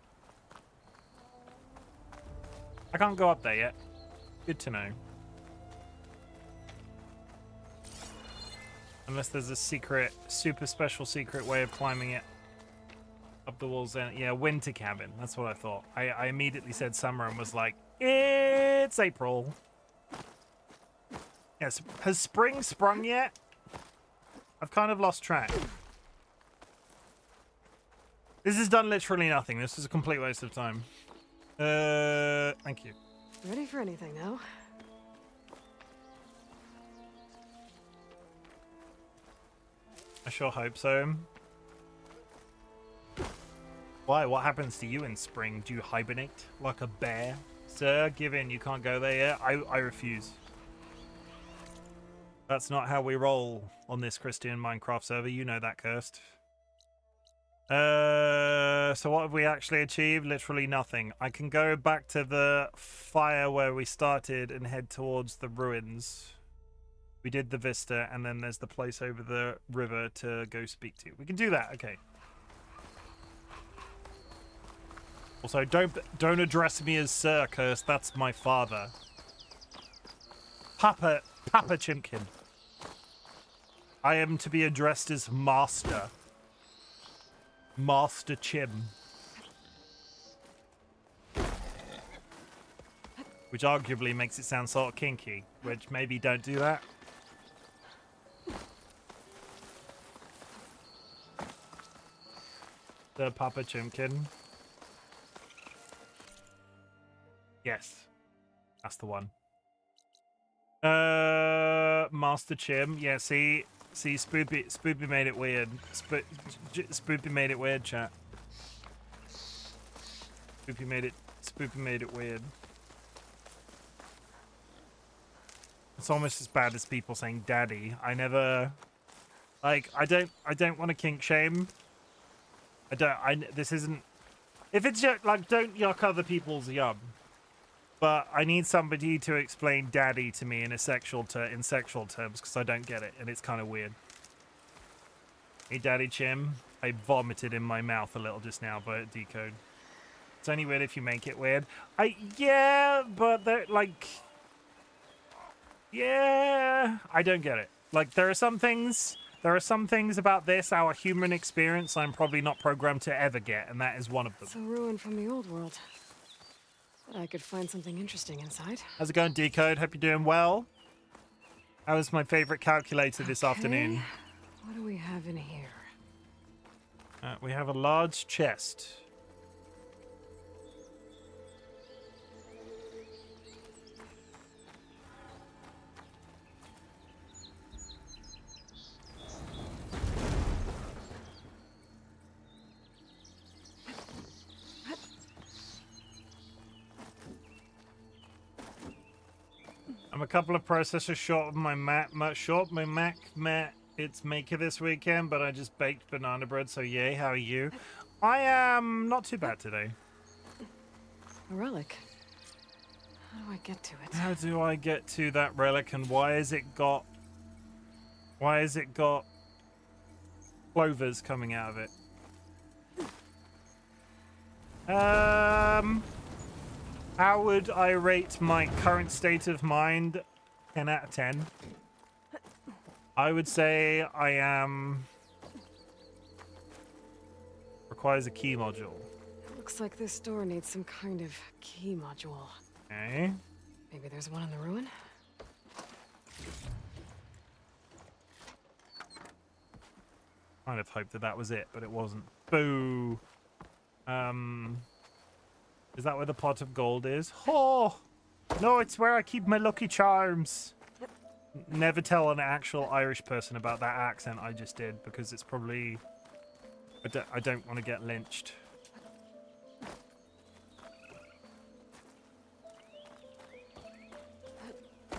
I can't go up there yet. Good to know. Unless there's a secret, super special secret way of climbing it. Up the walls then. Yeah, winter cabin. That's what I thought. I immediately said summer and was like, it's April. Yes. Has spring sprung yet? I've kind of lost track. This has done literally nothing. This is a complete waste of time. Thank you. Ready for anything now? I sure hope so. Why? What happens to you in spring? Do you hibernate like a bear? Sir, give in. You can't go there yet. I refuse. That's not how we roll on this Christian Minecraft server. You know that, Cursed. So what have we actually achieved? Literally nothing. I can go back to the fire where we started and head towards the ruins. We did the vista, and then there's the place over the river to go speak to. We can do that. Okay. Also, don't address me as Sir, Cursed. That's my father. Papa Chimken. I am to be addressed as Master. Master Chim. Which arguably makes it sound sort of kinky, which maybe don't do that. The Papa Chimken. Yes. That's the one. Master Chim. Yeah, see, Spoopy made it weird. Spoopy made it weird, chat. Spoopy made it weird. It's almost as bad as people saying daddy. I never Like, I don't want to kink shame. This isn't... If it's like, don't yuck other people's yum. But I need somebody to explain daddy to me in sexual terms, because I don't get it, and it's kind of weird. Hey, Daddy Chim. I vomited in my mouth a little just now, but decode. It's only weird if you make it weird. Yeah, but they're like... Yeah, I don't get it. Like, there are some things about this, our human experience, I'm probably not programmed to ever get, and that is one of them. It's a ruin from the old world. But I could find something interesting inside. How's it going, Decode? Hope you're doing well. That was my favorite calculator this afternoon. What do we have in here? We have a large chest. I'm a couple of processors short of my Mac its maker this weekend, but I just baked banana bread, so yay. How are you? I am not too bad today. A relic. How do I get to it? How do I get to that relic, and why has it got clovers coming out of it? How would I rate my current state of mind? 10 out of 10. I would say I am... Requires a key module. Looks like this door needs some kind of key module. Okay. Maybe there's one in the ruin? Kind of hoped that that was it, but it wasn't. Boo! Is that where the pot of gold is? Oh! No, it's where I keep my lucky charms. Never tell an actual Irish person about that accent I just did, because it's probably... I don't want to get lynched.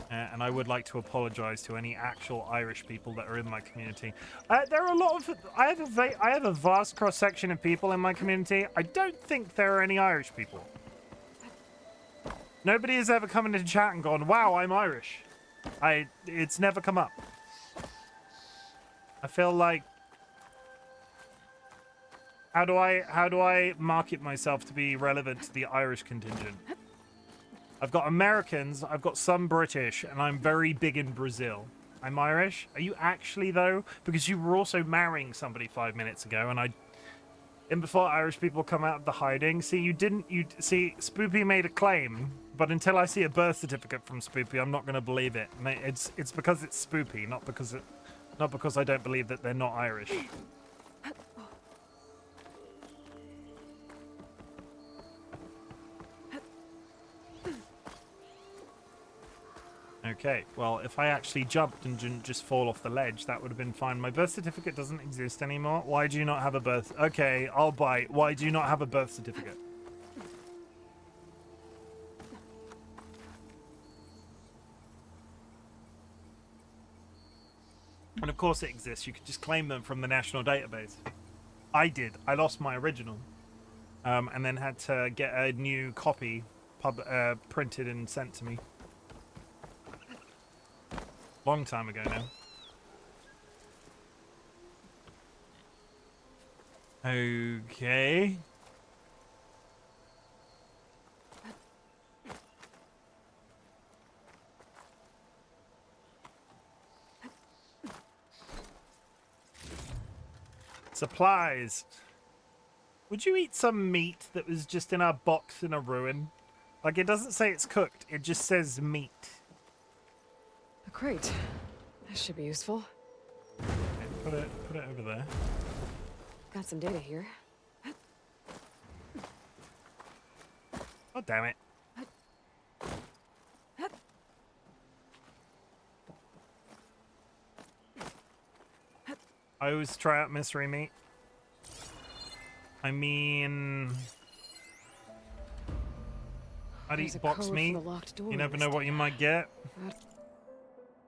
And I would like to apologize to any actual Irish people that are in my community. There are a lot of... I have a vast cross-section of people in my community. I don't think there are any Irish people. Nobody has ever come into chat and gone, wow, I'm Irish. It's never come up. I feel like... How do I market myself to be relevant to the Irish contingent? I've got Americans, I've got some British, and I'm very big in Brazil. I'm Irish. Are you actually, though? Because you were also marrying somebody 5 minutes ago, and before Irish people come out of the hiding, see, Spoopy made a claim, but until I see a birth certificate from Spoopy, I'm not going to believe it. And it's because it's Spoopy, not because I don't believe that they're not Irish. Okay, well, if I actually jumped and didn't just fall off the ledge, that would have been fine. My birth certificate doesn't exist anymore. Why do you not have a birth... Okay, I'll bite. Why do you not have a birth certificate? And of course it exists. You could just claim them from the national database. I did. I lost my original. And then had to get a new copy printed and sent to me. Long time ago now. Okay. Supplies. Would you eat some meat that was just in a box in a ruin? Like, it doesn't say it's cooked, it just says meat. A crate. That should be useful. Okay, put it over there. Got some data here. Oh, damn it. I always try out mystery meat. I mean... I'd eat box meat. You never know what you might get.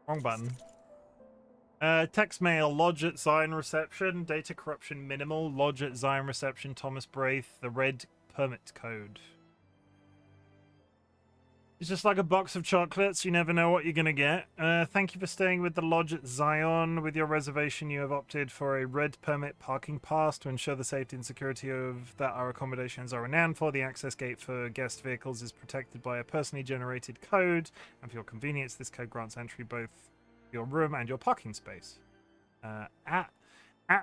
Wrong button. Text mail, lodge at Zion reception, data corruption minimal, lodge at Zion reception, Thomas Braith, the red permit code. It's just like a box of chocolates. You never know what you're going to get. Thank you for staying with the lodge at Zion. With your reservation, you have opted for a red permit parking pass to ensure the safety and security of that our accommodations are renowned for. The access gate for guest vehicles is protected by a personally generated code. And for your convenience, this code grants entry both your room and your parking space. At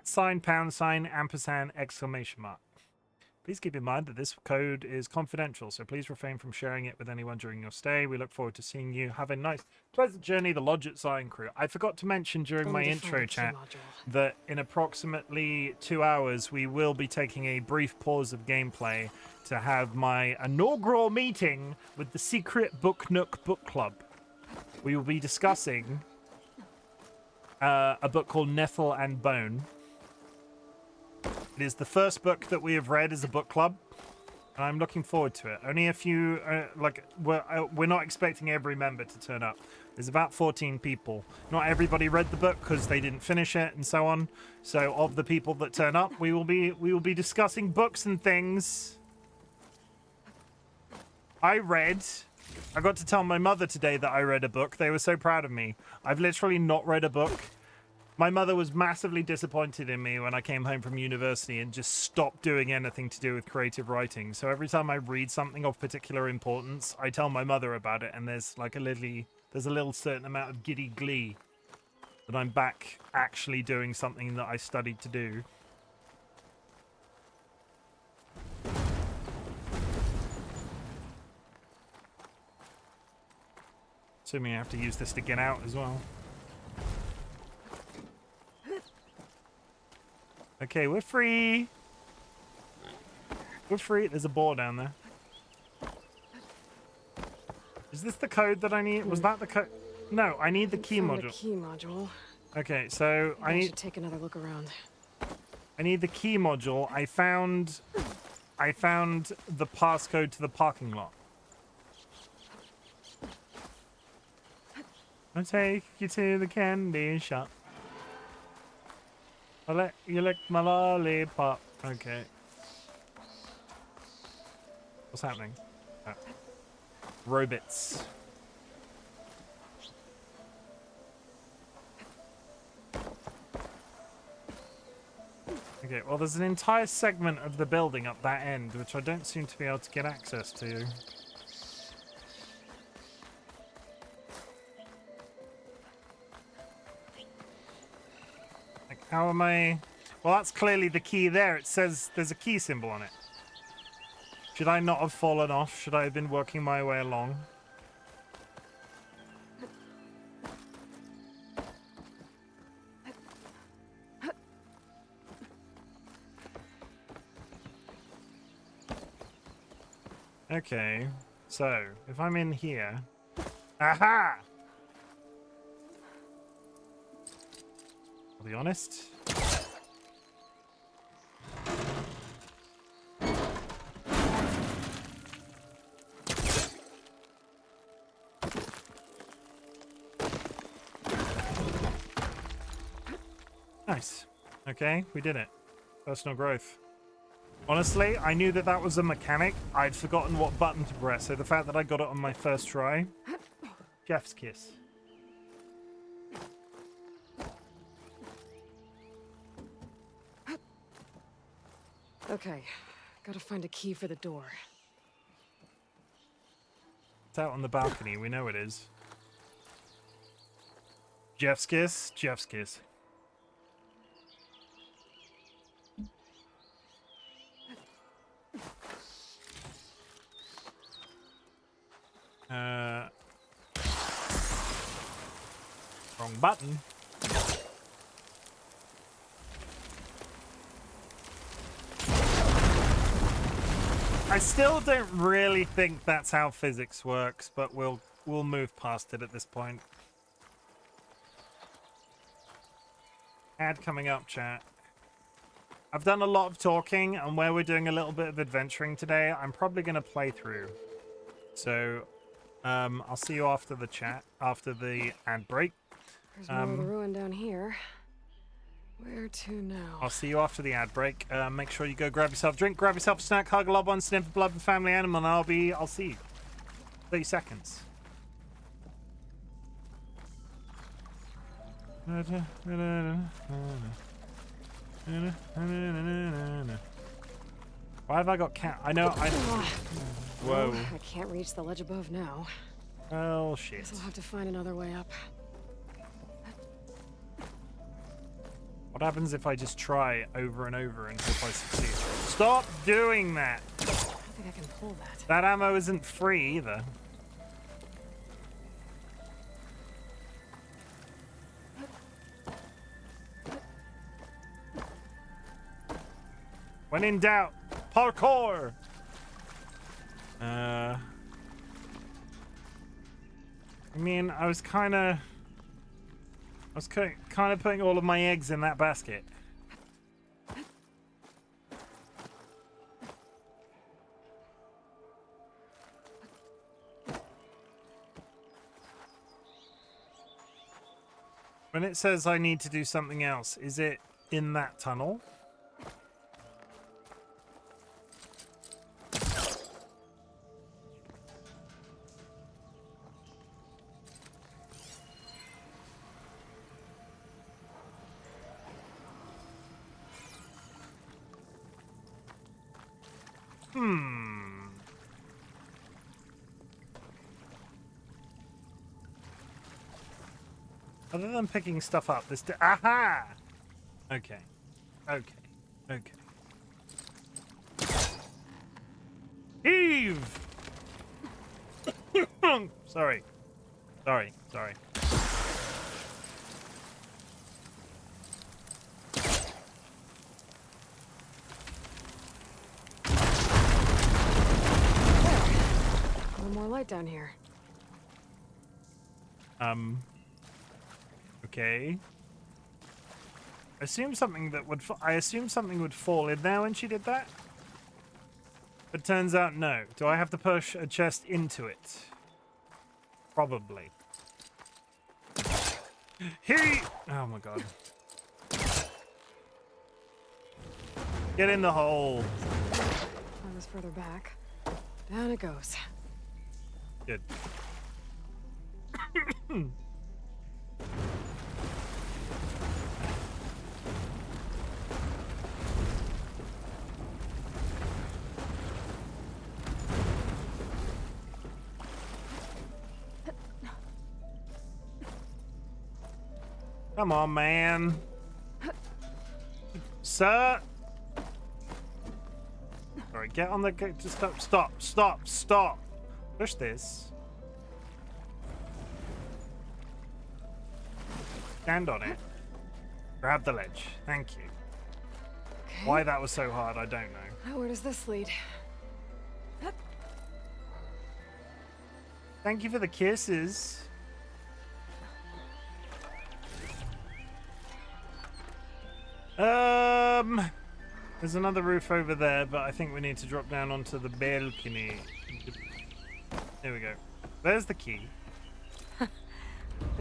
sign, pound sign, ampersand, exclamation mark. Please keep in mind that this code is confidential, so please refrain from sharing it with anyone during your stay. We look forward to seeing you. Have a nice, pleasant journey, the Lodge at Zion crew. I forgot to mention during my intro chat that in approximately 2 hours, we will be taking a brief pause of gameplay to have my inaugural meeting with the Secret Book Nook Book Club. We will be discussing a book called Nettle and Bone. It is the first book that we have read as a book club, and I'm looking forward to it. Only a few, we're not expecting every member to turn up. There's about 14 people. Not everybody read the book because they didn't finish it and so on. So of the people that turn up, we will be discussing books and things. I got to tell my mother today that I read a book. They were so proud of me. I've literally not read a book. My mother was massively disappointed in me when I came home from university and just stopped doing anything to do with creative writing. So every time I read something of particular importance, I tell my mother about it, and there's like a little certain amount of giddy glee that I'm back actually doing something that I studied to do. Assuming I have to use this to get out as well. Okay, we're free. We're free. There's a ball down there. Is this the code that I need? Was that the code? No, I need the key module. The key module. Okay, so I need to take another look around. I need the key module. I found the passcode to the parking lot. I'll take you to the candy shop. I'll let you lick my lollipop. Okay. What's happening? Oh. Robots. Okay, well there's an entire segment of the building up that end, which I don't seem to be able to get access to. How am I... Well, that's clearly the key there. It says there's a key symbol on it. Should I not have fallen off? Should I have been working my way along? Okay, so if I'm in here... Aha! I'll be honest. Nice. Okay, we did it. Personal growth. Honestly, I knew that that was a mechanic. I'd forgotten what button to press, so the fact that I got it on my first try... Jeff's kiss. Okay, gotta find a key for the door. It's out on the balcony, we know it is. Jeff's kiss, Jeff's kiss. Wrong button. I still don't really think that's how physics works, but we'll move past it at this point. Ad coming up, chat. I've done a lot of talking, and where we're doing a little bit of adventuring today, I'm probably going to play through. So, I'll see you after the chat, after the ad break. There's more of the ruin down here. Where to now? I'll see you after the ad break. Make sure you go grab yourself a drink, grab yourself a snack, hug a loved one, sniff a blood and family animal, and I'll see you. 30 seconds. Why have I got cat? I know I. Whoa. Well, I can't reach the ledge above now. Oh shit. Guess I'll have to find another way up. What happens if I just try over and over and hope I succeed? Stop doing that! I don't think I can pull that. That ammo isn't free either. When in doubt, parkour! I mean, I was kind of putting all of my eggs in that basket. When it says I need to do something else, is it in that tunnel? Other than picking stuff up, this... Aha! Okay. Okay. Okay. Eve! Sorry. Sorry. Sorry. One more light down here. Okay. I assumed something would fall in there when she did that. But turns out no. Do I have to push a chest into it? Probably. Oh my god. Get in the hole. That was further back. Down it goes. Good. Come on, man. Sir. Alright, get on the... Just stop. Push this. Stand on it. Grab the ledge. Thank you. Okay. Why that was so hard, I don't know. Now where does this lead? Thank you for the kisses. There's another roof over there, but I think we need to drop down onto the balcony. There we go. There's the key. The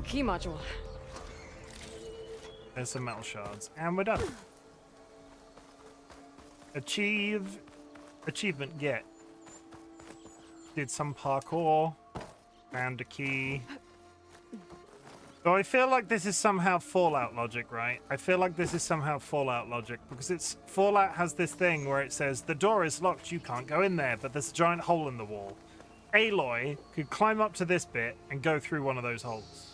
key module. There's some metal shards. And we're done. Achievement get. Did some parkour. Found a key. So I feel like this is somehow Fallout logic, right? I feel like this is somehow Fallout logic because Fallout has this thing where it says the door is locked, you can't go in there, but there's a giant hole in the wall. Aloy could climb up to this bit and go through one of those holes.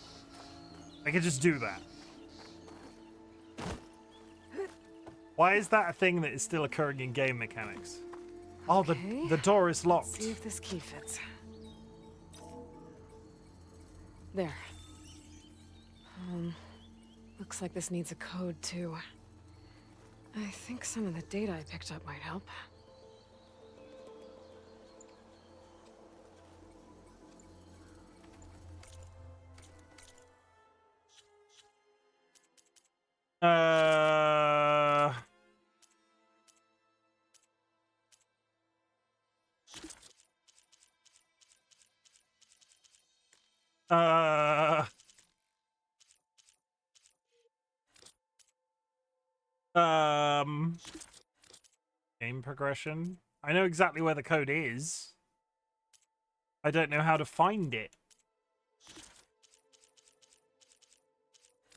I could just do that. Why is that a thing that is still occurring in game mechanics? Oh, Okay. the door is locked. Let's see if this key fits. There. Looks like this needs a code too. I think some of the data I picked up might help. Game progression. I know exactly where the code is. I don't know how to find it.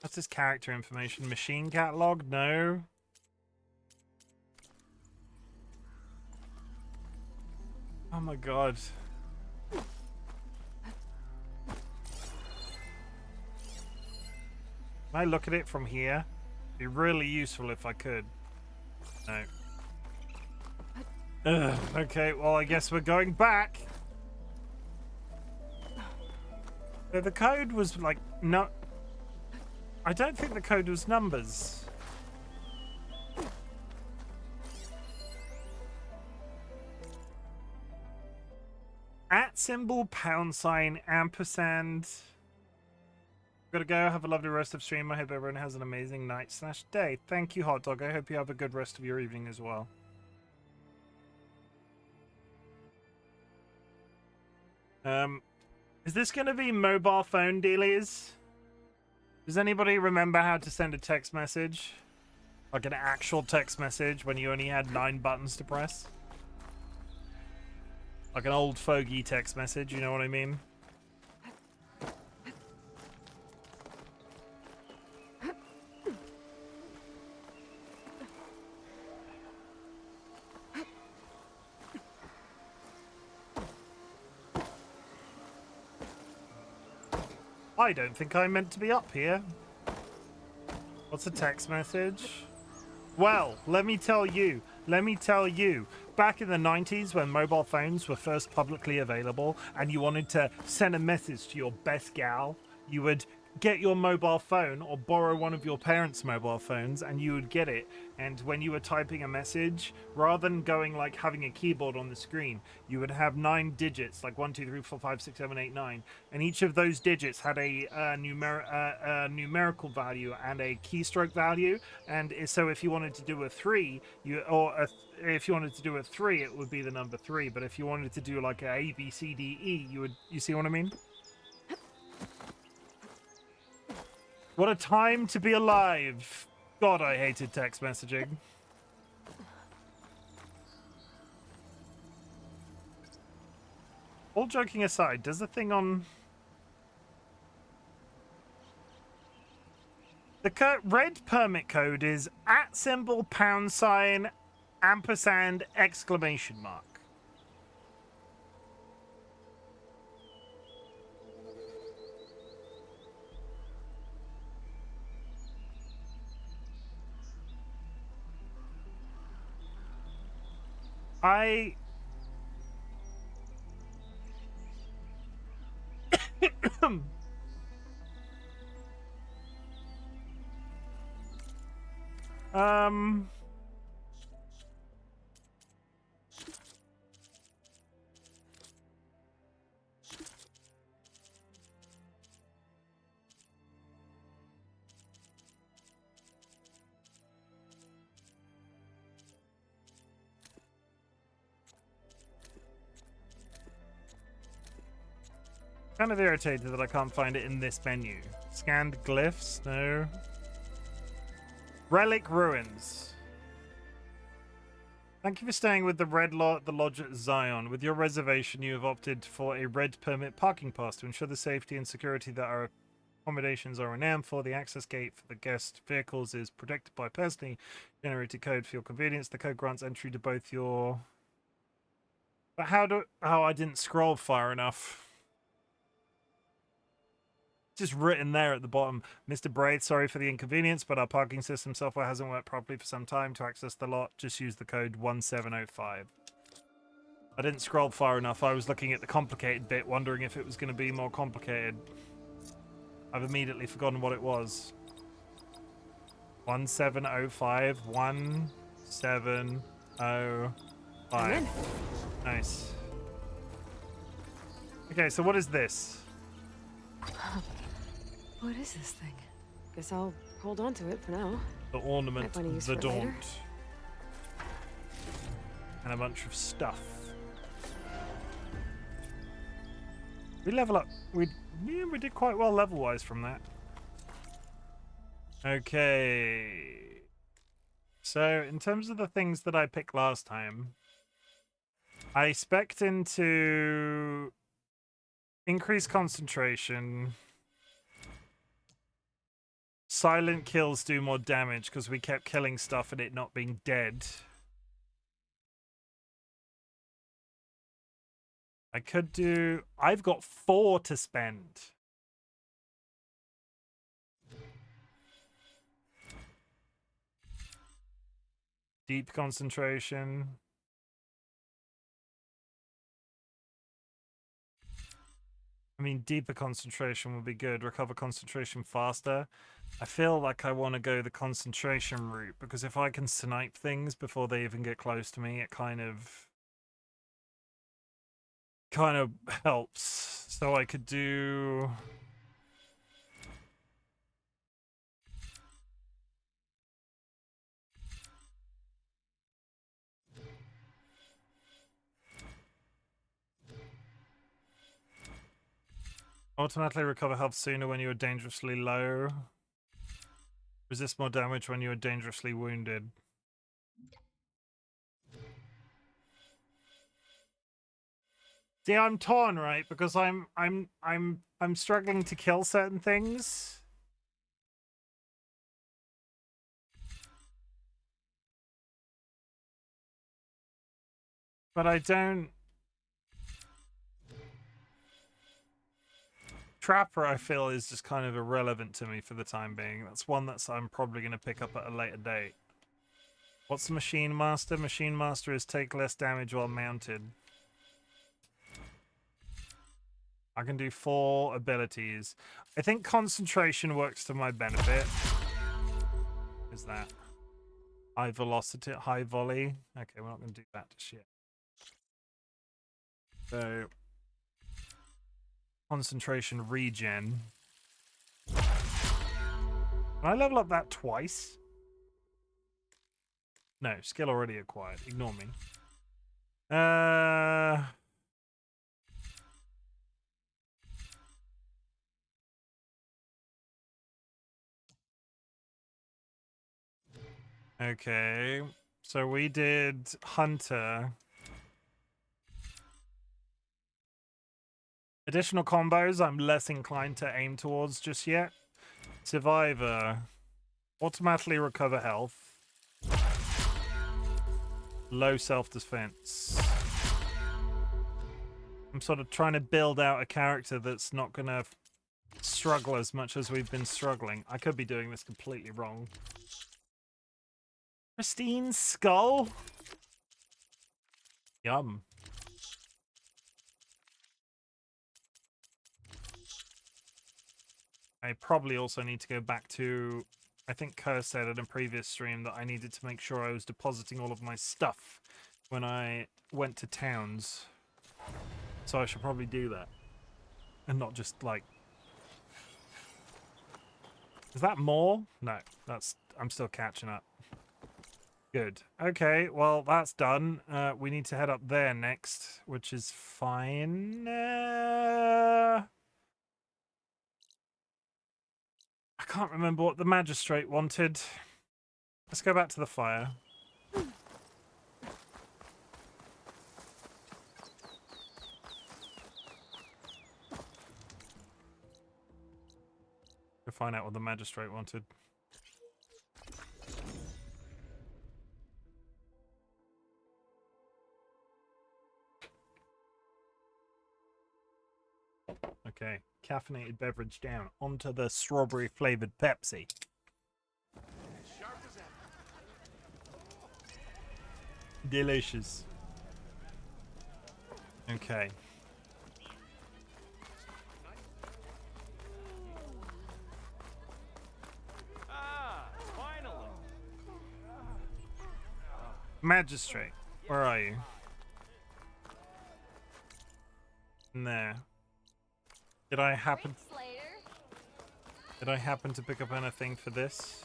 What's this character information? Machine catalog? No. Oh my god. Can I look at it from here? It'd be really useful if I could. No. Ugh, okay, well, I guess we're going back. So the code was like, no. I don't think the code was numbers. @ symbol, # ampersand. Gotta go. Have a lovely rest of stream. I hope everyone has an amazing night/day. Thank you, Hot Dog. I hope you have a good rest of your evening as well. Is this gonna be mobile phone dealies? Does anybody remember how to send a text message? Like an actual text message when you only had 9 buttons to press? Like an old fogey text message, you know what I mean? I don't think I meant to be up here. What's a text message? Well, let me tell you. Back in the 90s when mobile phones were first publicly available and you wanted to send a message to your best gal, you would get your mobile phone or borrow one of your parents' mobile phones and you would get it. And when you were typing a message, rather than going like having a keyboard on the screen, you would have 9 digits, like 1, 2, 3, 4, 5, 6, 7, 8, 9. And each of those digits had a numerical value and a keystroke value. And so if you wanted to do a 3, if you wanted to do a 3, it would be the number 3. But if you wanted to do like a B, C, D, E, you see what I mean? What a time to be alive. God, I hated text messaging. All joking aside, does the thing on... The red permit code is @ symbol, #, ampersand, exclamation mark. Kind of irritated that I can't find it in this menu. Scanned glyphs? No. Relic ruins. Thank you for staying with the Red Lot, the Lodge at Zion. With your reservation, you have opted for a red permit parking pass to ensure the safety and security that our accommodations are renowned for. The access gate for the guest vehicles is protected by personally generated code for your convenience. The code grants entry to both your... But how I didn't scroll far enough. Just written there at the bottom. Mr. Braid, sorry for the inconvenience, but our parking system software hasn't worked properly for some time. To access the lot, just use the code 1705. I didn't scroll far enough. I was looking at the complicated bit, wondering if it was going to be more complicated. I've immediately forgotten what it was. 1705. 1705. Nice. Okay, so what is this? What is this thing? Guess I'll hold on to it for now. The ornament, the daunt. Later. And a bunch of stuff. We level up. We did quite well level-wise from that. Okay. So, in terms of the things that I picked last time, I spec'd into increased concentration. Silent kills do more damage because we kept killing stuff and it not being dead. I could do... I've got 4 to spend. Deep concentration. I mean, deeper concentration would be good. Recover concentration faster. I feel like I want to go the concentration route because if I can snipe things before they even get close to me, it kind of helps. So I could do... Automatically recover health sooner when you are dangerously low. Resist more damage when you are dangerously wounded. See, I'm torn, right? Because I'm struggling to kill certain things. But I don't... Trapper, I feel, is just kind of irrelevant to me for the time being. That's one that I'm probably going to pick up at a later date. What's the Machine Master? Machine Master is take less damage while mounted. I can do 4 abilities. I think concentration works to my benefit. Is that high velocity, high volley? Okay, we're not going to do that just yet. So, concentration regen. Can I level up that twice? No, skill already acquired. Ignore me. Okay, so we did Hunter. Additional combos I'm less inclined to aim towards just yet. Survivor. Automatically recover health. Low self-defense. I'm sort of trying to build out a character that's not going to struggle as much as we've been struggling. I could be doing this completely wrong. Pristine skull? Yum. I probably also need to go back to... I think Kerr said in a previous stream that I needed to make sure I was depositing all of my stuff when I went to towns. So I should probably do that. And not just, like... Is that more? No, that's... I'm still catching up. Good. Okay, well, that's done. We need to head up there next, which is fine. I can't remember what the magistrate wanted. Let's go back to the fire. Go find out what the magistrate wanted. Okay, caffeinated beverage down. Onto the strawberry flavored Pepsi. Sharp as ever. Delicious. Okay. Ah, finally. Magistrate, where are you? In there. Did I happen to pick up anything for this?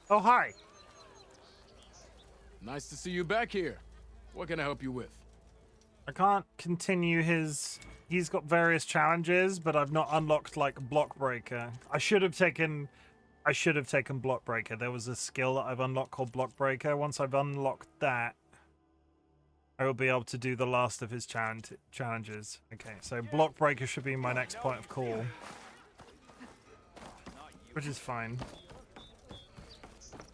Oh, hi. Nice to see you back here. What can I help you with? I can't continue his... He's got various challenges, but I've not unlocked, like, Block Breaker. I should have I should have taken Block Breaker. There was a skill that I've unlocked called Block Breaker. Once I've unlocked that, I will be able to do the last of his challenges. Okay, so Block Breaker should be my next point of call. Which is fine.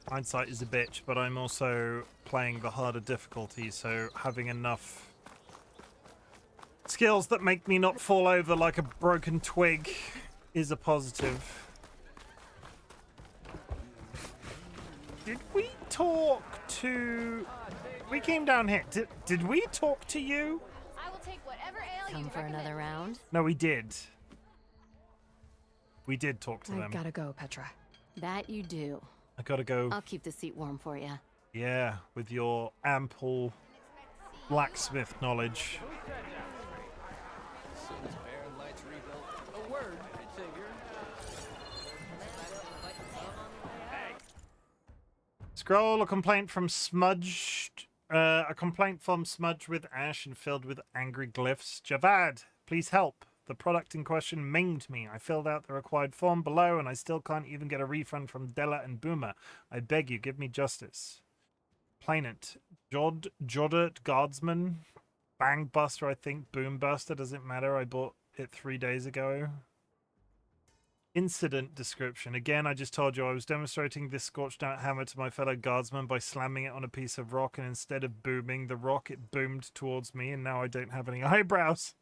Hindsight is a bitch, but I'm also playing the harder difficulty, so having enough skills that make me not fall over like a broken twig is a positive. Did we talk to... We came down here. Did we talk to you? I will take whatever ale Come you for recommend. another round? No, we did. We did talk to I them. gotta go, Petra. That you do. I gotta go. I'll keep the seat warm for you. Yeah, with your ample blacksmith knowledge. A word, Savior. Scroll a complaint from Smudged. A complaint from Smudge with ash and filled with angry glyphs. Javad, please help. The product in question maimed me. I filled out the required form below and I still can't even get a refund from Della and Boomer. I beg you, give me justice. Plainant. Joddert Guardsman. Bangbuster, I think. Boombuster, doesn't matter. I bought it 3 days ago. Incident description. Again, I just told you I was demonstrating this scorched out hammer to my fellow guardsman by slamming it on a piece of rock, and instead of booming the rock, it boomed towards me, and now I don't have any eyebrows.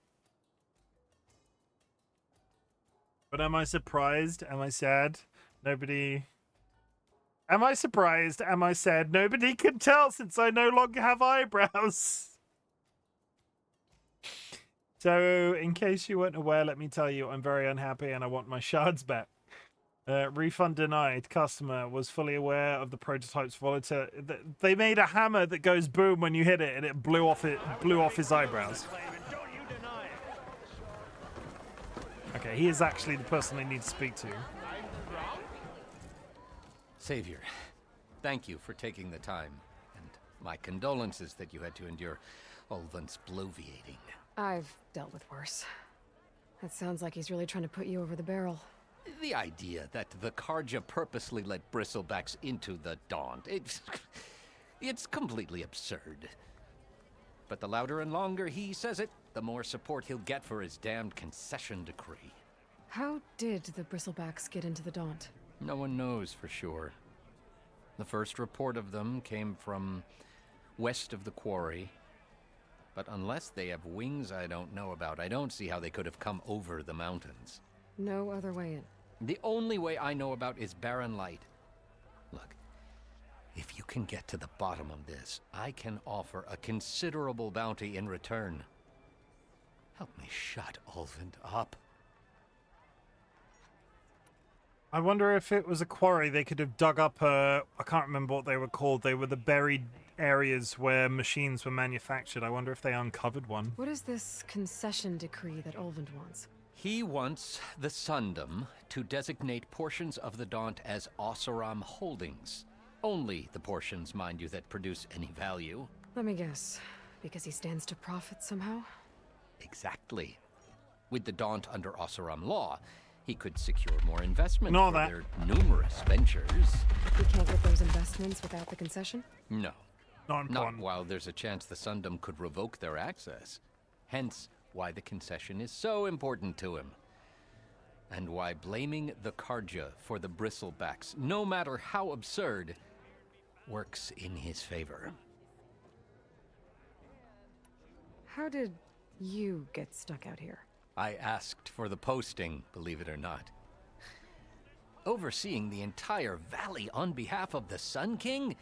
But am I surprised? Am I sad? Nobody... Am I surprised? Am I sad? Nobody can tell since I no longer have eyebrows. So, in case you weren't aware, let me tell you, I'm very unhappy and I want my shards back. Refund denied. Customer was fully aware of the prototype's volatility. They made a hammer that goes boom when you hit it, and it blew off his eyebrows. Okay, he is actually the person I need to speak to. Savior, thank you for taking the time, and my condolences that you had to endure Ulvan's bloviating. I've dealt with worse. It sounds like he's really trying to put you over the barrel. The idea that the Karja purposely let bristlebacks into the Daunt, it's completely absurd. But the louder and longer he says it, the more support he'll get for his damned concession decree. How did the bristlebacks get into the Daunt? No one knows for sure. The first report of them came from west of the quarry. But unless they have wings I don't know about, I don't see how they could have come over the mountains. No other way in. The only way I know about is barren light. Look, if you can get to the bottom of this, I can offer a considerable bounty in return. Help me shut Ulvan up. I wonder if it was a quarry they could have dug up I can't remember what they were called. They were the buried areas where machines were manufactured. I wonder if they uncovered one. What is this concession decree that Ulvund wants? He wants the Sundom to designate portions of the Daunt as Oseram holdings. Only the portions, mind you, that produce any value. Let me guess. Because he stands to profit somehow? Exactly. With the Daunt under Oseram law, he could secure more investment Know for that. their numerous ventures. He can't get those investments without the concession? No. Not Not important. while there's a chance the Sundom could revoke their access. Hence, why the concession is so important to him. And why blaming the Karja for the bristlebacks, no matter how absurd, works in his favor. How did you get stuck out here? I asked for the posting, believe it or not. Overseeing the entire valley on behalf of the Sun King?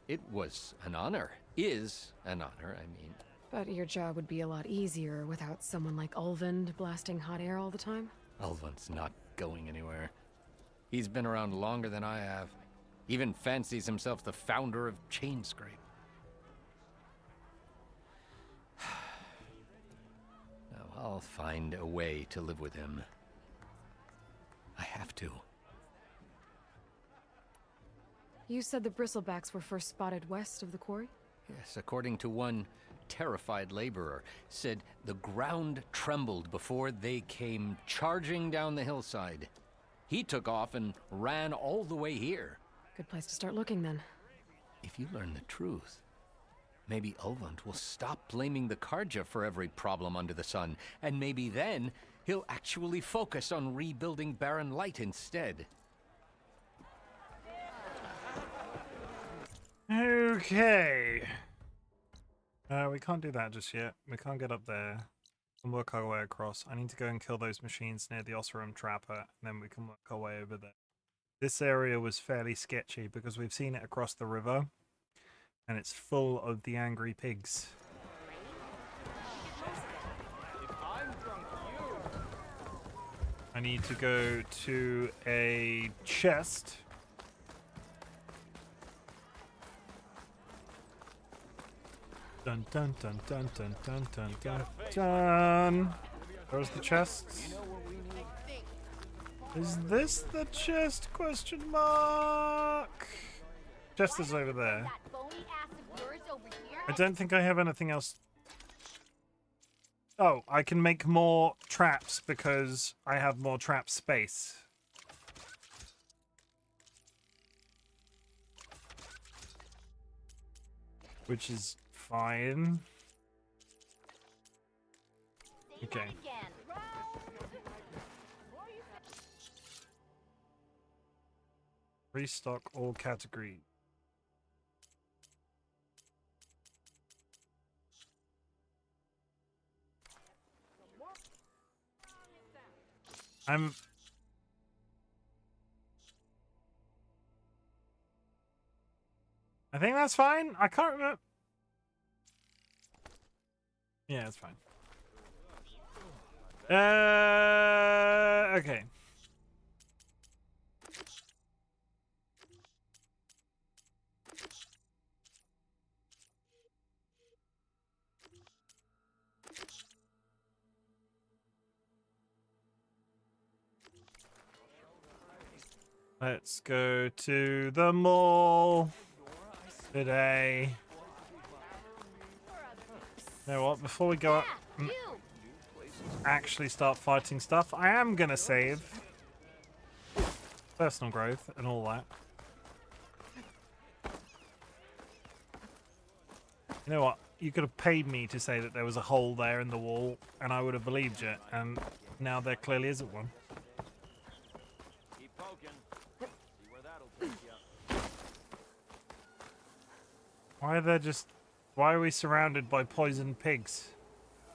It was an honor. Is an honor, I mean. But your job would be a lot easier without someone like Ulvund blasting hot air all the time? Ulvan's not going anywhere. He's been around longer than I have. Even fancies himself the founder of Chainscrape. Now, I'll find a way to live with him. I have to. You said the bristlebacks were first spotted west of the quarry? Yes, according to one terrified laborer, said the ground trembled before they came charging down the hillside. He took off and ran all the way here. Good place to start looking then. If you learn the truth, maybe Ulvund will stop blaming the Karja for every problem under the sun, and maybe then he'll actually focus on rebuilding Barren Light instead. Okay. We can't do that just yet. We can't get up there and work our way across. I need to go and kill those machines near the Osram Trapper, and then we can work our way over there. This area was fairly sketchy because we've seen it across the river, and it's full of the angry pigs. I need to go to a chest. Dun dun dun dun dun dun dun dun dun. Where's the chest? Is this the chest? Question mark. Chest is over there. I don't think I have anything else. Oh, I can make more traps because I have more trap space. Which is fine. Okay. Restock all categories. I think that's fine. I can't remember. Yeah, it's fine. Okay. Let's go to the mall today. You know what? Before we go up, actually start fighting stuff, I am gonna save personal growth and all that. You know what? You could have paid me to say that there was a hole there in the wall, and I would have believed you. And now there clearly isn't one. Why are we surrounded by poisoned pigs?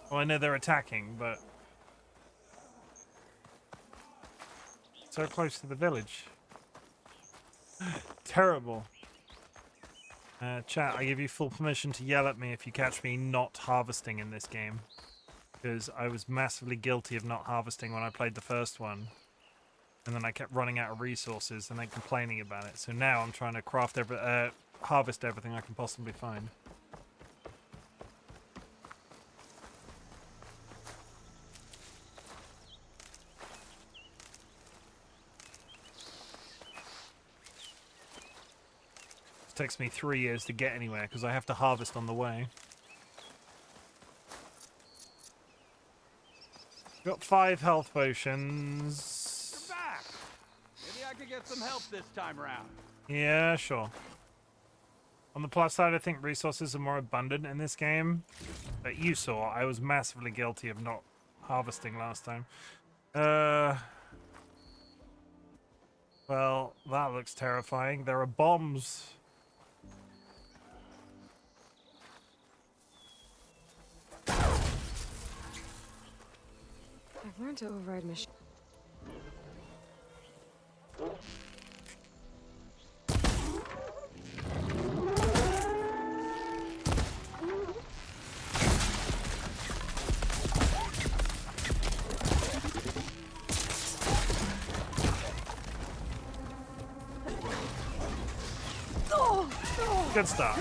Well, I know they're attacking, but so close to the village. Terrible. Chat, I give you full permission to yell at me if you catch me not harvesting in this game. Because I was massively guilty of not harvesting when I played the first one. And then I kept running out of resources and then complaining about it. So now I'm trying to harvest everything I can possibly find. It takes me 3 years to get anywhere because I have to harvest on the way. Got 5 health potions. You're back. Maybe I could get some help this time around. Yeah, sure. On the plus side, I think resources are more abundant in this game. But you saw, I was massively guilty of not harvesting last time. Well, that looks terrifying. There are bombs. I've learned to override machine. Good start.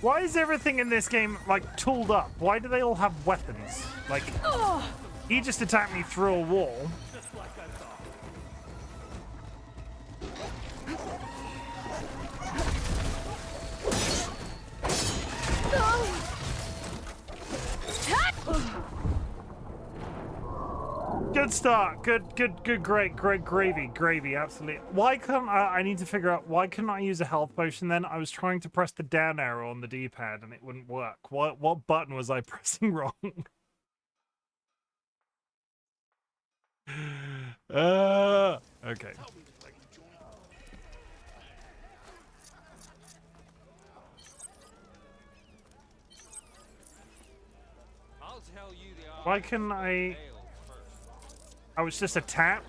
Why is everything in this game, like, tooled up? Why do they all have weapons? Like, he just attacked me through a wall. Good start. Good, great gravy, absolutely. Why couldn't I need to figure out why couldn't I use a health potion then? I was trying to press the down arrow on the D-pad and it wouldn't work. What button was I pressing wrong? Okay. I'll tell you the Why can I... I was just a tap.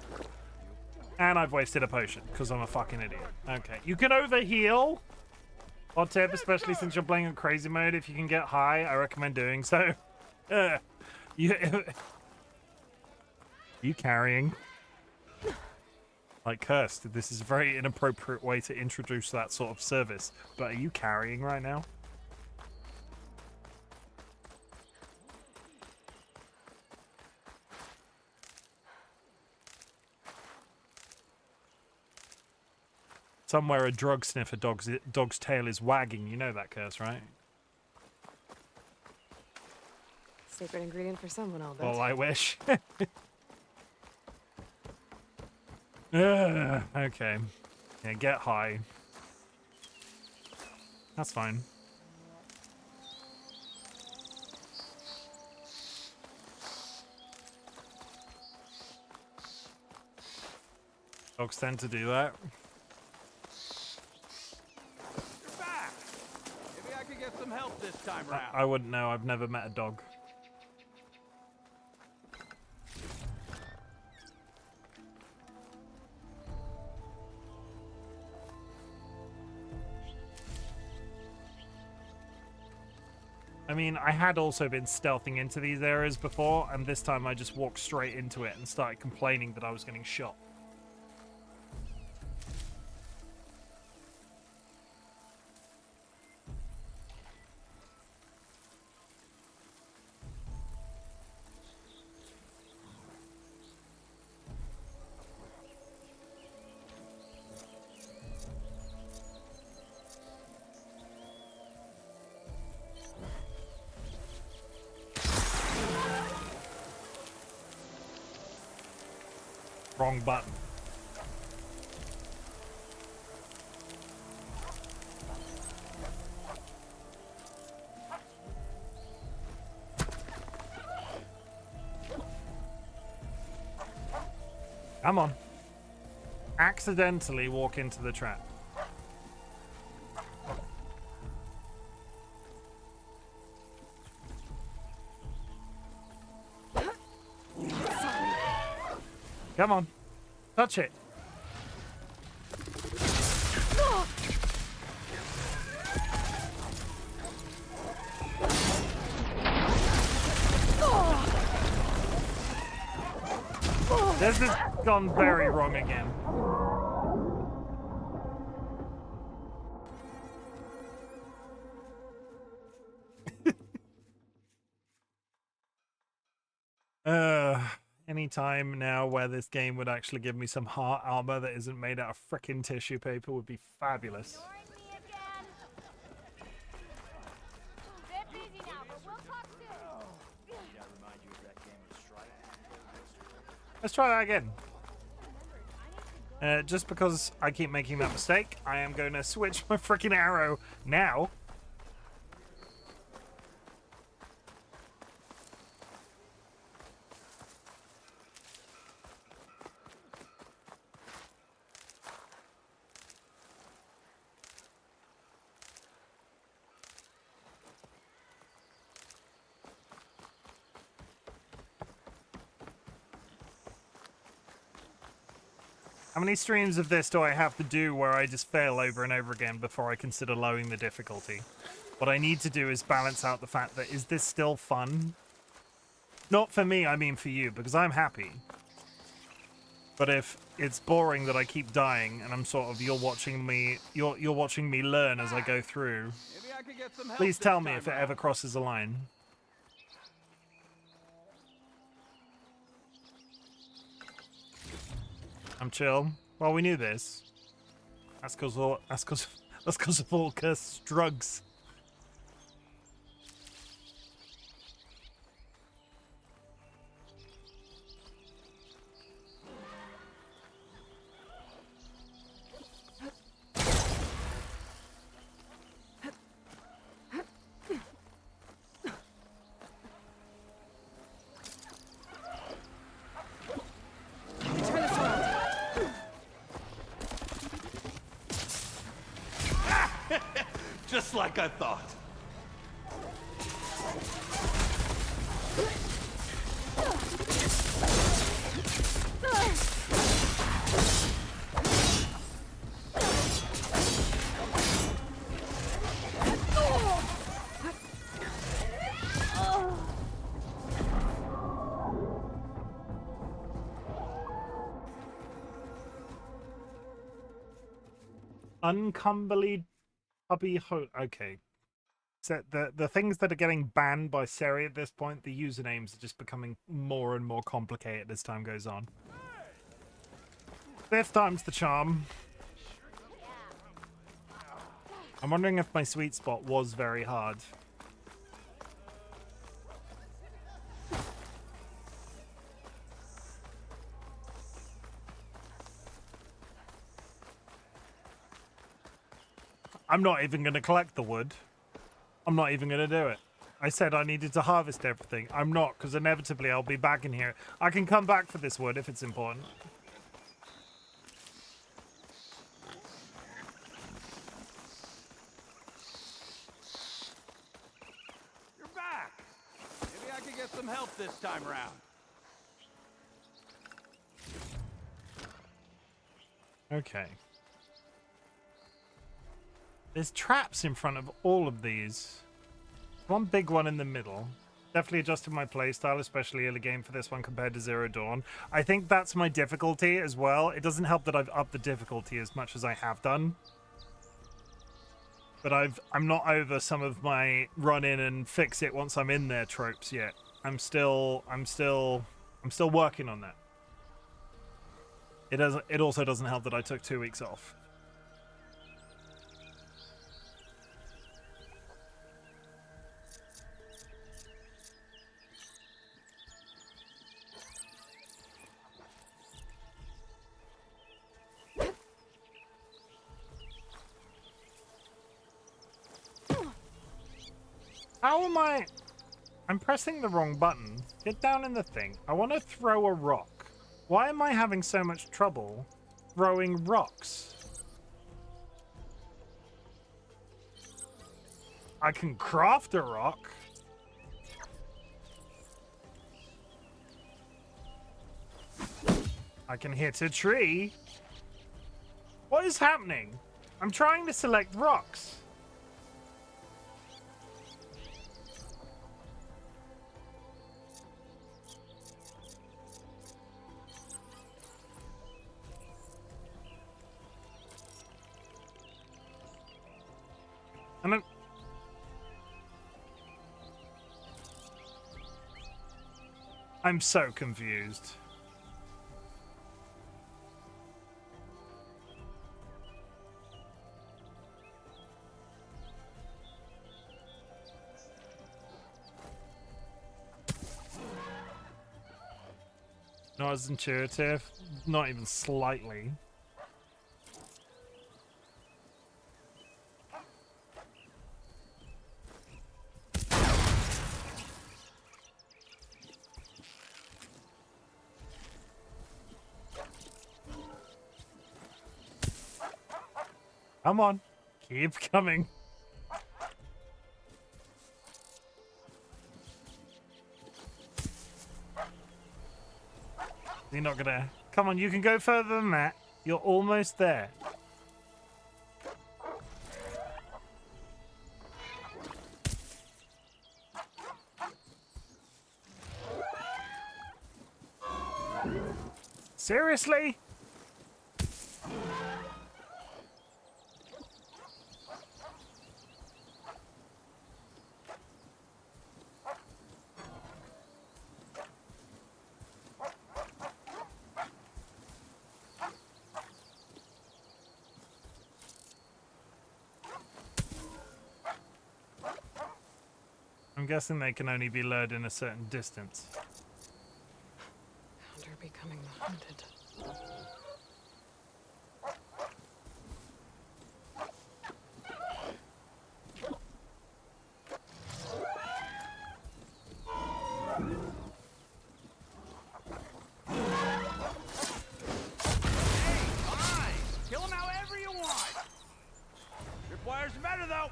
And I've wasted a potion, because I'm a fucking idiot. Okay. You can overheal. Hot tip, especially since you're playing in crazy mode. If you can get high, I recommend doing so. You carrying? Like, cursed. This is a very inappropriate way to introduce that sort of service. But are you carrying right now? Somewhere a drug sniffer dog's tail is wagging. You know that curse, right? Secret ingredient for someone, I'll bet. Well, I wish. Okay. Yeah, get high. That's fine. Dogs tend to do that. You're back. Maybe I could get some help this time around. I wouldn't know. I've never met a dog. I mean, I had also been stealthing into these areas before, and this time I just walked straight into it and started complaining that I was getting shot. Wrong button. Come on. Accidentally walk into the trap. Come on. Touch it. This has gone very wrong again. Any time now where this game would actually give me some heart armor that isn't made out of frickin' tissue paper would be fabulous. Ignoring me again. Bit busy now, but we'll talk soon. Let's try that again. Just because I keep making that mistake, I am going to switch my frickin' arrow now. How many streams of this do I have to do where I just fail over and over again before I consider lowering the difficulty? What I need to do is balance out the fact that, is this still fun? Not for me, I mean for you, because I'm happy. But if it's boring that I keep dying and I'm sort of, you're watching me learn as I go through, Maybe I could get some help please this tell me time if it around. ever crosses a line. I'm chill. Well, we knew this. That's because of all cursed drugs. Just like I thought. Uncumberly hubby okay. So the things that are getting banned by Seri at this point, the usernames are just becoming more and more complicated as time goes on. Fifth time's the charm. I'm wondering if my sweet spot was very hard. I'm not even going to collect the wood. I'm not even going to do it. I said I needed to harvest everything. I'm not, because inevitably I'll be back in here. I can come back for this wood if it's important. You're back. Maybe I could get some help this time around. Okay. There's traps in front of all of these. One big one in the middle. Definitely adjusted my playstyle, especially early game for this one compared to Zero Dawn. I think that's my difficulty as well. It doesn't help that I've upped the difficulty as much as I have done. But I'm not over some of my run in and fix it once I'm in there tropes yet. I'm still working on that. It also doesn't help that I took 2 weeks off. How am I? I'm pressing the wrong button. Get down in the thing. I want to throw a rock. Why am I having so much trouble throwing rocks? I can craft a rock. I can hit a tree. What is happening? I'm trying to select rocks. And I'm so confused. Not as intuitive, not even slightly. Come on, keep coming. You're not gonna... Come on, you can go further than that. You're almost there. Seriously? I'm guessing they can only be lured in a certain distance. Found her becoming the hunted. Kill him however you want. Tripwires are better though.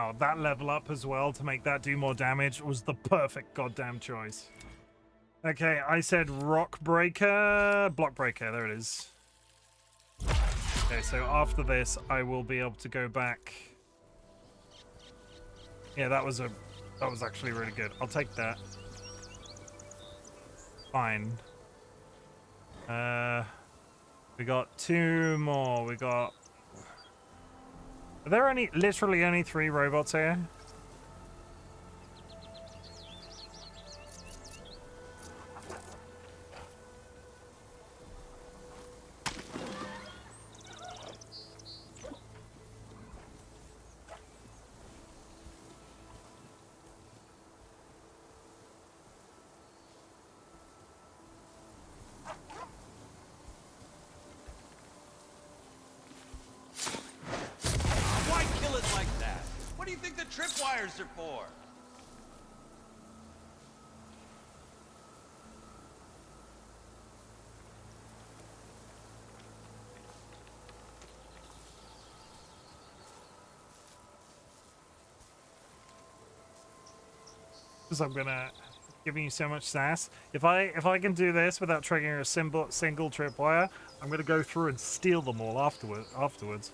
Oh, that level up as well to make that do more damage was the perfect goddamn choice. Okay, I said rock breaker, block breaker, there it is. Okay, so after this, I will be able to go back. Yeah, that was actually really good. I'll take that. Fine. We got 2 more. We got... Are there literally only 3 robots here? Why kill it like that? What do you think the tripwires are for? Because I'm gonna giving you so much sass. If I can do this without triggering a single tripwire, I'm gonna go through and steal them all afterwards.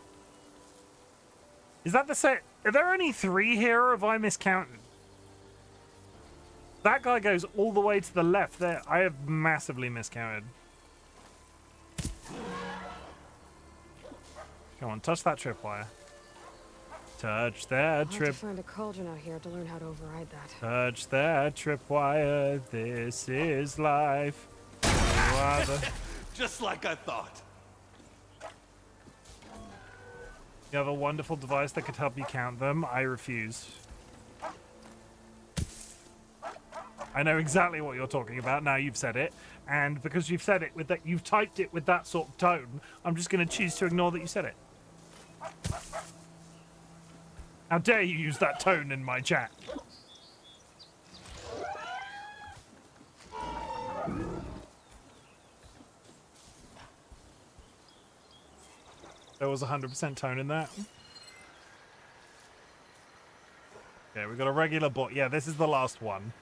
Is that the set? Are there only 3 here, or have I miscounted? That guy goes all the way to the left there. I have massively miscounted. Come on, touch that tripwire. Touch that I'll have to trip. find a cauldron out here to learn how to override that. Touch that tripwire. This is life. You are the... Just like I thought. You have a wonderful device that could help you count them. I refuse. I know exactly what you're talking about. Now you've said it, and because you've said it with that, you've typed it with that sort of tone. I'm just going to choose to ignore that you said it. How dare you use that tone in my chat? There was 100% tone in that. Okay, we got a regular bot. Yeah, this is the last one.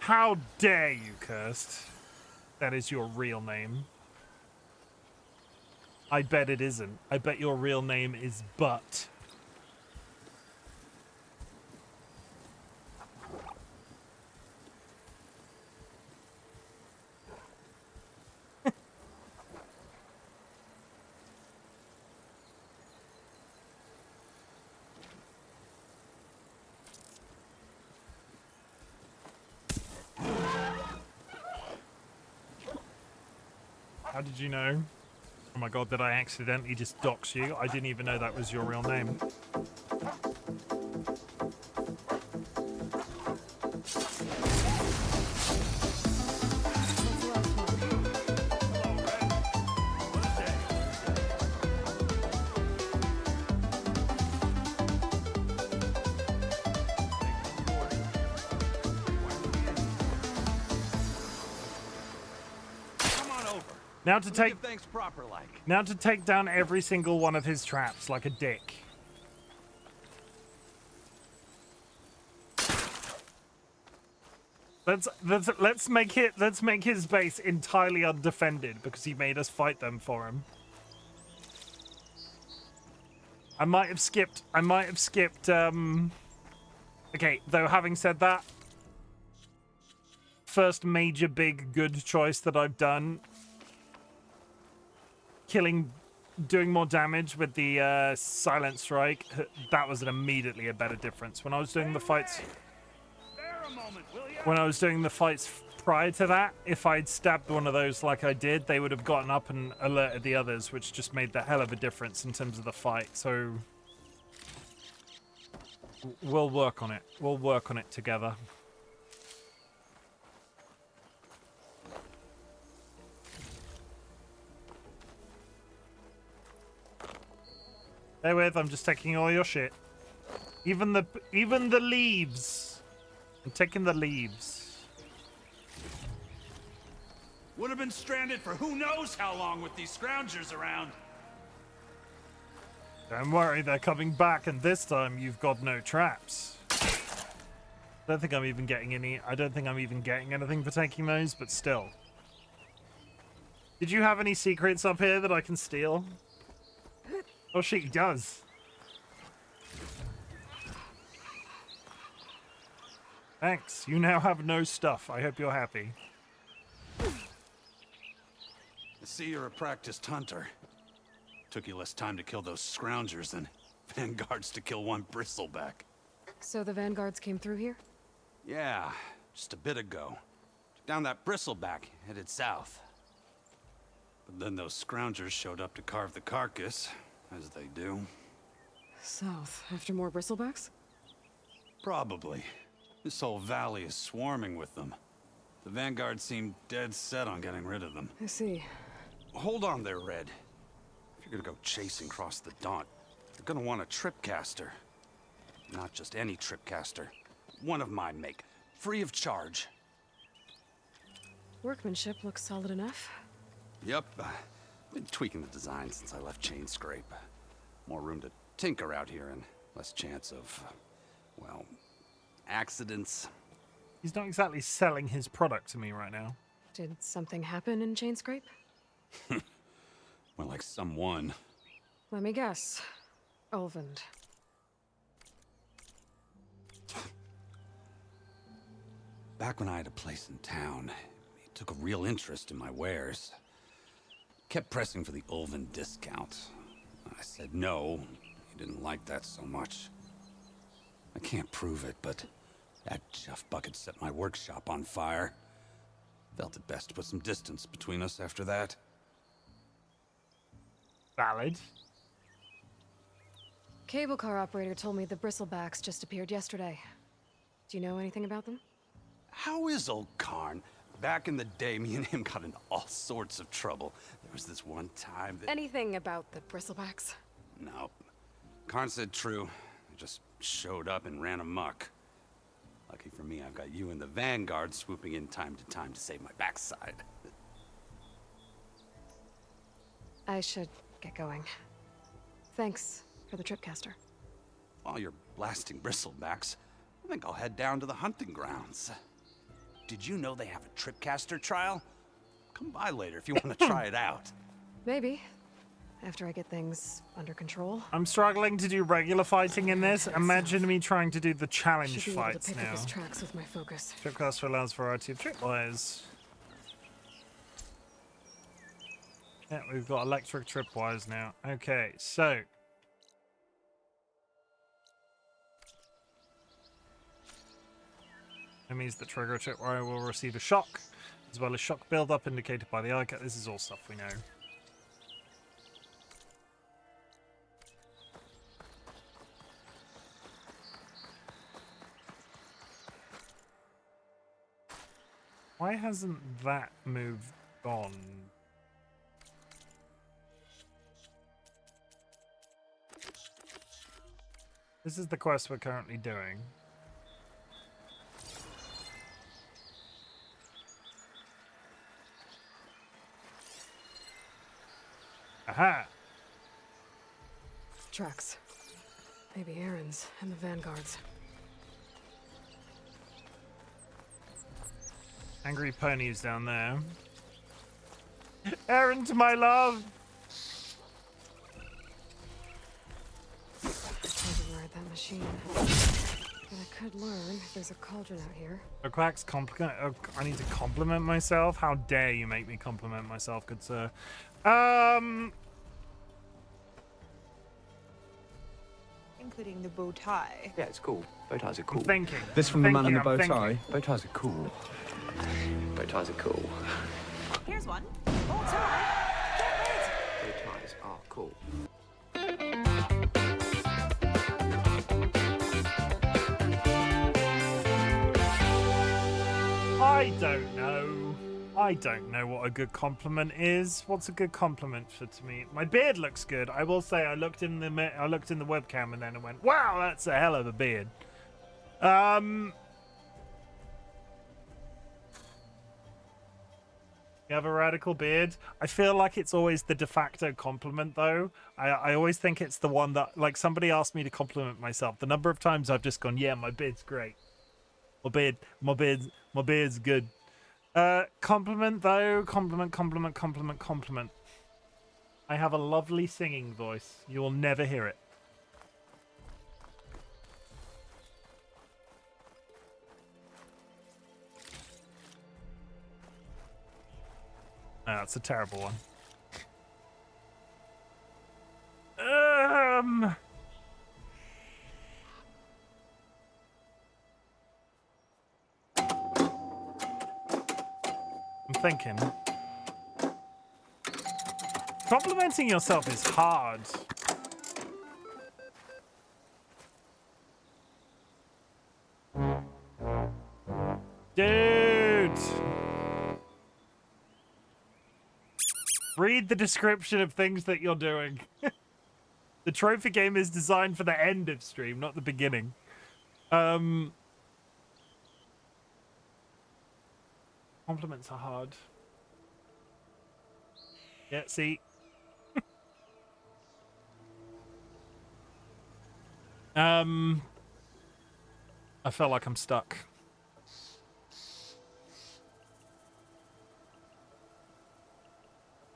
How dare you, Cursed? That is your real name. I bet it isn't. I bet your real name is Butt. How did you know? Oh my god, did I accidentally just dox you? I didn't even know that was your real name. Now to take Thanks proper like. Now to take down every single one of his traps like a dick. Let's make his base entirely undefended because he made us fight them for him. I might have skipped okay, though having said that, first major big good choice that I've done, doing more damage with the silent strike, that was immediately a better difference. When I was doing the fights prior to that, if I'd stabbed one of those like I did, they would have gotten up and alerted the others, which just made the hell of a difference in terms of the fight. So we'll work on it. We'll work on it together. Stay with, I'm just taking all your shit. Even the leaves. I'm taking the leaves. Would have been stranded for who knows how long with these scroungers around. Don't worry, they're coming back, and this time you've got no traps. I don't think I'm even getting anything for taking those, but still. Did you have any secrets up here that I can steal? Oh shit, he does. Thanks. You now have no stuff. I hope you're happy. I see you're a practiced hunter. Took you less time to kill those scroungers than vanguards to kill one bristleback. So the vanguards came through here? Yeah, just a bit ago. Took down that bristleback, headed south. But then those scroungers showed up to carve the carcass, as they do. South, after more bristlebacks? Probably. This whole valley is swarming with them. The vanguard seemed dead set on getting rid of them. I see. Hold on there, Red. If you're gonna go chasing across the Daunt, you're gonna want a tripcaster. Not just any tripcaster. One of my make. Free of charge. Workmanship looks solid enough. Yep. Been tweaking the design since I left Chain Scrape. More room to tinker out here and less chance of, well, accidents. He's not exactly selling his product to me right now. Did something happen in Chain Scrape? Well, like someone. Let me guess. Ulvund. Back when I had a place in town, he took a real interest in my wares. Kept pressing for the Ulvund discount. I said no. He didn't like that so much. I can't prove it, but that chuff bucket set my workshop on fire. Felt it best to put some distance between us after that. Valid. Cable car operator told me the bristlebacks just appeared yesterday. Do you know anything about them? How is old Karn? Back in the day, me and him got into all sorts of trouble. There was this one time that... Anything about the bristlebacks? No. Karn said true. They just showed up and ran amok. Lucky for me, I've got you and the Vanguard swooping in time to save my backside. I should get going. Thanks for the tripcaster. While you're blasting bristlebacks, I think I'll head down to the hunting grounds. Did you know they have a tripcaster trial? Come by later if you want to try it out. Maybe. After I get things under control. I'm struggling to do regular fighting in this. Imagine me trying to do the challenge Should be able to fights pick up now. his tracks with my focus. Tripcaster allows variety of tripwires. Yeah, we've got electric tripwires now. Okay, so it means the trigger tripwire will receive a shock, as well as shock buildup indicated by the icon. This is all stuff we know. Why hasn't that moved on? This is the quest we're currently doing. Aha! Tracks. Maybe Aaron's and the Vanguards. Angry ponies down there. Aaron, to my love! I can ride that machine. But I could learn if there's a cauldron out here. O'Quack's I need to compliment myself? How dare you make me compliment myself, good sir. Including the bow tie. Yeah, it's cool. Bow ties are cool. I'm thinking. This from the man in the bow I'm tie. thinking. Bow ties are cool. Bow ties are cool. Here's one. Bow tie. Get it. Bow ties are cool. I don't know. I don't know what a good compliment is. What's a good compliment to me? My beard looks good. I will say I looked in the webcam and then I went, "Wow, that's a hell of a beard." You have a radical beard. I feel like it's always the de facto compliment, though. I always think it's the one that, like, somebody asked me to compliment myself. The number of times I've just gone, yeah, my beard's great. My beard's good. Compliment, though. Compliment. I have a lovely singing voice. You will never hear it. Oh, that's a terrible one. I'm thinking. Complimenting yourself is hard. Dude! Read the description of things that you're doing. The trophy game is designed for the end of stream, not the beginning. Compliments are hard. Yeah, see? I felt like I'm stuck.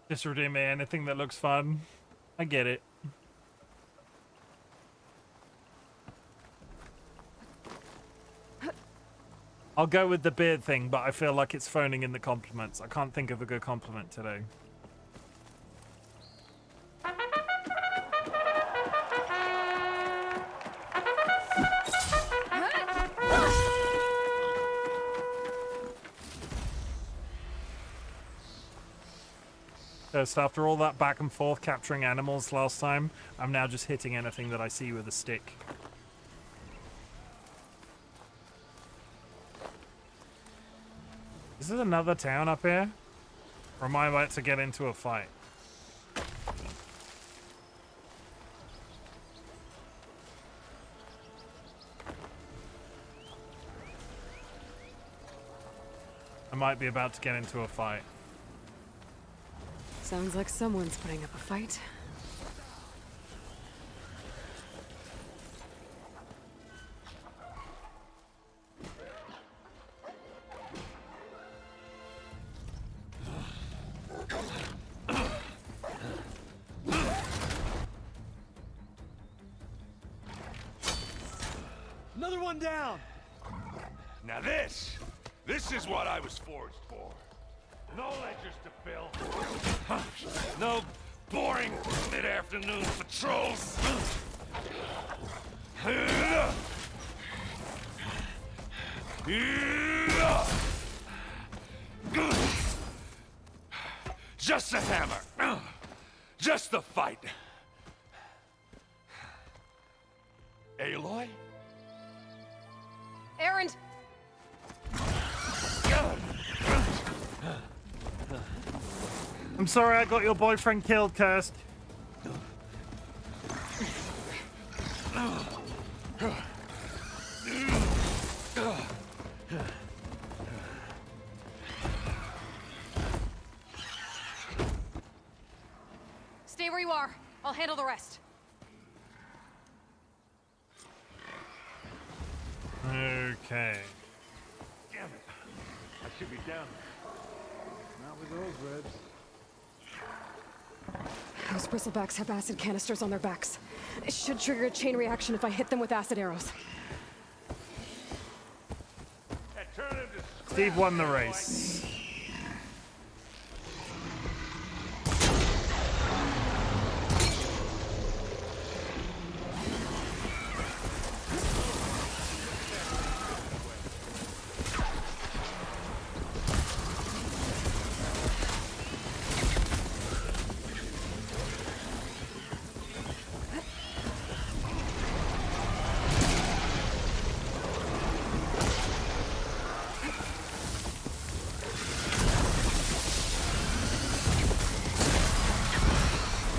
Just redeem me anything that looks fun. I get it. I'll go with the beard thing, but I feel like it's phoning in the compliments. I can't think of a good compliment today. Just after all that back and forth capturing animals last time, I'm now just hitting anything that I see with a stick. Is this another town up here? Or am I about to get into a fight? I might be about to get into a fight. Sounds like someone's putting up a fight. Another one down! Now this is what I was forged for. No ledgers to fill. No boring mid-afternoon patrols. Just a hammer. Just the fight. Aloy? Errand! I'm sorry I got your boyfriend killed, Kirst. Stay where you are. I'll handle the rest. Okay. Damn it. I should be down. Not with those ribs. Those bristlebacks have acid canisters on their backs. It should trigger a chain reaction if I hit them with acid arrows. Steve won the race.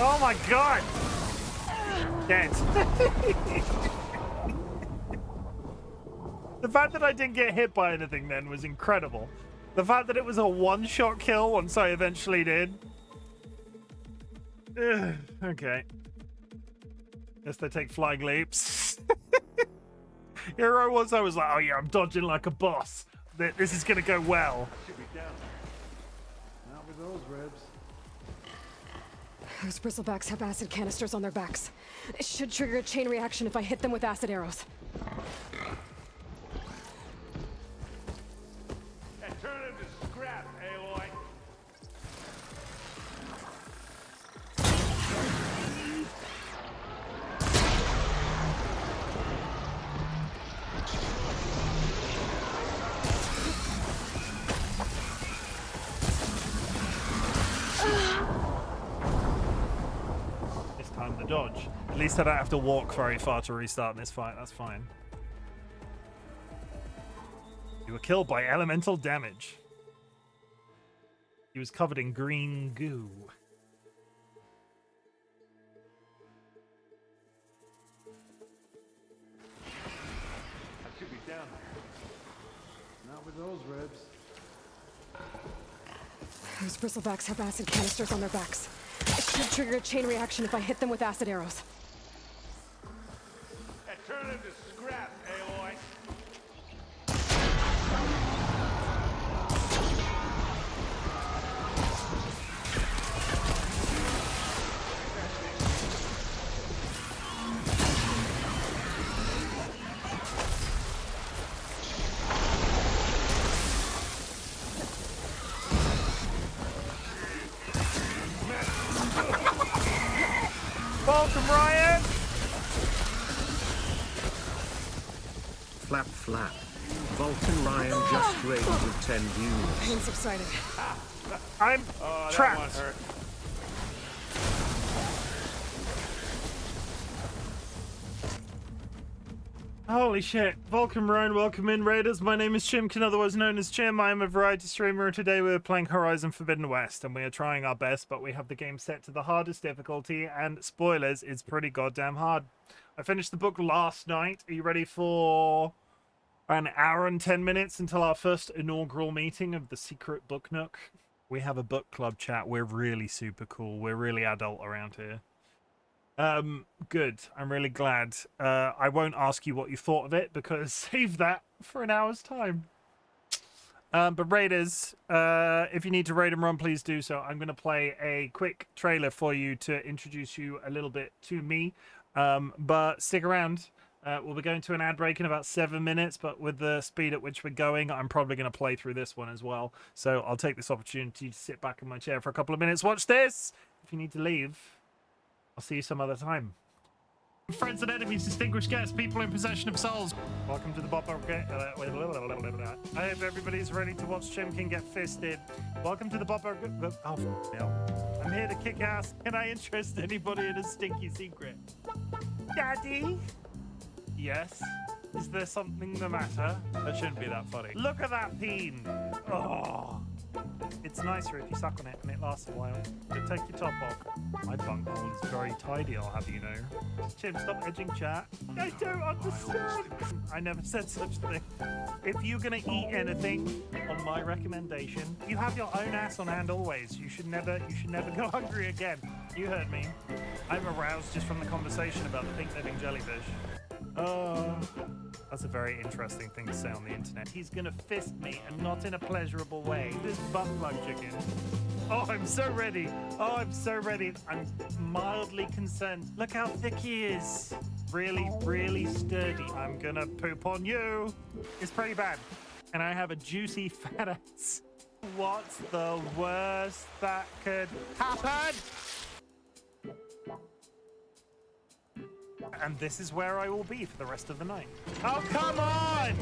Oh my god! Dead. The fact that I didn't get hit by anything then was incredible. The fact that it was a one-shot kill once I eventually did. Ugh, okay. Guess they take flying leaps. Here I was like, oh yeah, I'm dodging like a boss. This is gonna go well. Should be down there. Not with those ribs. Those bristlebacks have acid canisters on their backs. It should trigger a chain reaction if I hit them with acid arrows. And turn him to scrap, Aloy. This time the dodge. At least I don't have to walk very far to restart this fight. That's fine. You were killed by elemental damage. He was covered in green goo. I should be down there. Not with those ribs. Those bristlebacks have acid canisters on their backs. It should trigger a chain reaction if I hit them with acid arrows. And turn him to scrap, Aloy. Welcome, Ryan! Flap flap. Vulcan Ryan just rated with 10 views. Pain subsiding. I'm That trapped. one hurt. Holy shit. Welcome, Ryan. Welcome in, Raiders. My name is Chimken, otherwise known as Chim. I am a variety streamer, and today we're playing Horizon Forbidden West, and we are trying our best, but we have the game set to the hardest difficulty, and spoilers, it's pretty goddamn hard. I finished the book last night. Are you ready for an hour and 10 minutes until our first inaugural meeting of the Secret Book Nook? We have a book club chat. We're really super cool. We're really adult around here. Good. I'm really glad. I won't ask you what you thought of it because save that for an hour's time. But Raiders, if you need to raid and run, please do so. I'm going to play a quick trailer for you to introduce you a little bit to me. But stick around. We'll be going to an ad break in about 7 minutes, but with the speed at which we're going, I'm probably going to play through this one as well. So I'll take this opportunity to sit back in my chair for a couple of minutes. Watch this. If you need to leave, I'll see you some other time. Friends and enemies, distinguished guests, people in possession of souls. Welcome to the Bob. I hope everybody's ready to watch Chimken get fisted. Welcome to the Bob. Oh, no. I'm here to kick ass. Can I interest anybody in a stinky secret? Daddy? Yes? Is there something the matter? That shouldn't be that funny. Look at that peen. Oh. It's nicer if you suck on it and it lasts a while. But take your top off. My bunghole is very tidy, I'll have you know. Chim, stop edging chat. I don't understand. I never said such a thing. If you're gonna eat anything on my recommendation, you have your own ass on hand always. You should never go hungry again. You heard me. I'm aroused just from the conversation about the pink living jellyfish. Oh, that's a very interesting thing to say on the internet. He's gonna fist me, and not in a pleasurable way. This butt plug chicken. Oh, I'm so ready. Oh, I'm so ready. I'm mildly concerned. Look how thick he is. Really, really sturdy. I'm gonna poop on you. It's pretty bad. And I have a juicy fat ass. What's the worst that could happen? And this is where I will be for the rest of the night. Oh, come on!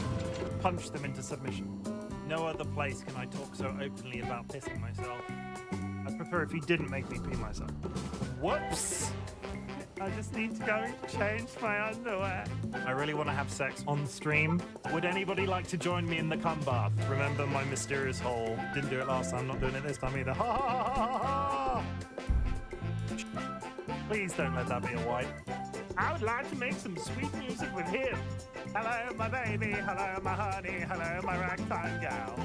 Punch them into submission. No other place can I talk so openly about pissing myself. I'd prefer if you didn't make me pee myself. Whoops! I just need to go and change my underwear. I really want to have sex on stream. Would anybody like to join me in the cum bath? Remember my mysterious hole. Didn't do it last time, not doing it this time either. Ha ha ha ha ha! Please don't let that be a wipe. I would like to make some sweet music with him. Hello, my baby. Hello, my honey. Hello, my ragtime gal.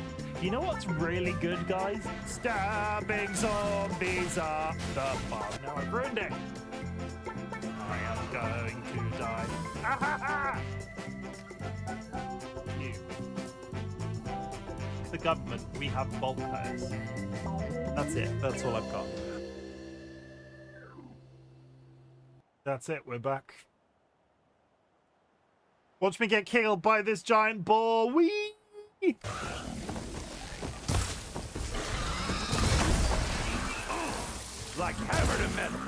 You know what's really good, guys? Stabbing zombies up the bum. No, I've ruined it. I am going to die. Ah, ha, ha. You. The government, we have bulkers. That's it. That's all I've got. That's it. We're back. Watch me get killed by this giant ball. Whee! Like hammer to metal.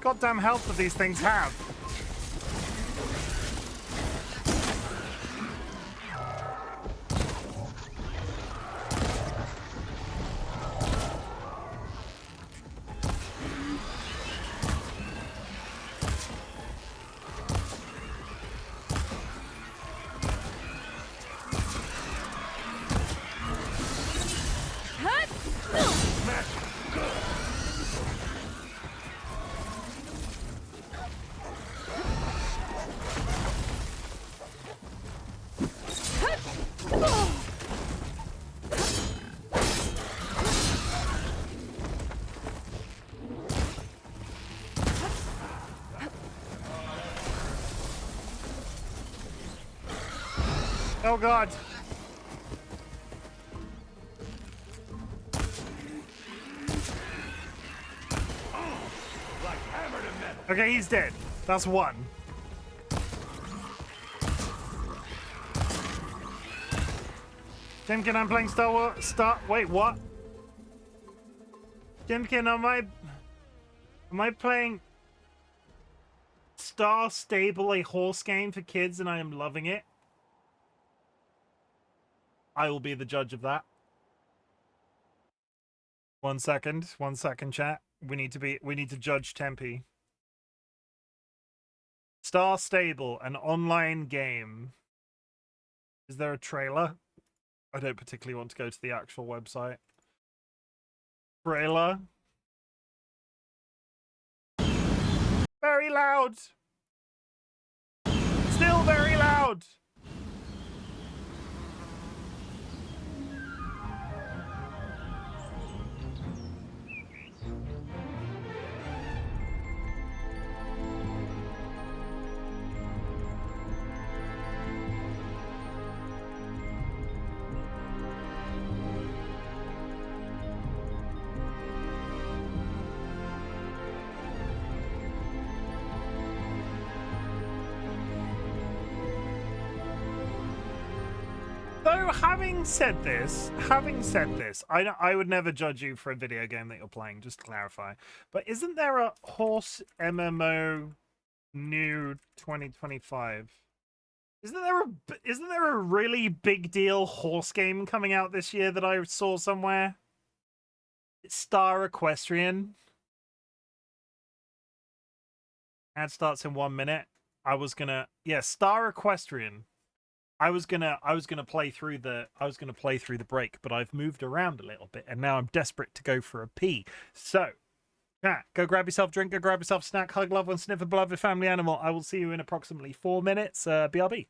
Goddamn health that these things have. Oh god. Okay, he's dead. That's one. Chimken, I'm playing Star Wars. Wait, what? Chimken, am I playing Star Stable, a horse game for kids, and I am loving it? I will be the judge of that. 1 second, chat. We need to judge Tempe. Star Stable, an online game. Is there a trailer? I don't particularly want to go to the actual website. Trailer. Very loud. Still very loud. Though, having said this, I would never judge you for a video game that you're playing, just to clarify. But isn't there a horse MMO new 2025? Isn't there a really big deal horse game coming out this year that I saw somewhere? It's Star Equestrian. Ad starts in 1 minute. Star Equestrian. I was gonna play through the break, but I've moved around a little bit, and now I'm desperate to go for a pee. So, chat, go grab yourself a drink, go grab yourself a snack, hug loved one, sniff a beloved family animal. I will see you in approximately 4 minutes. BRB.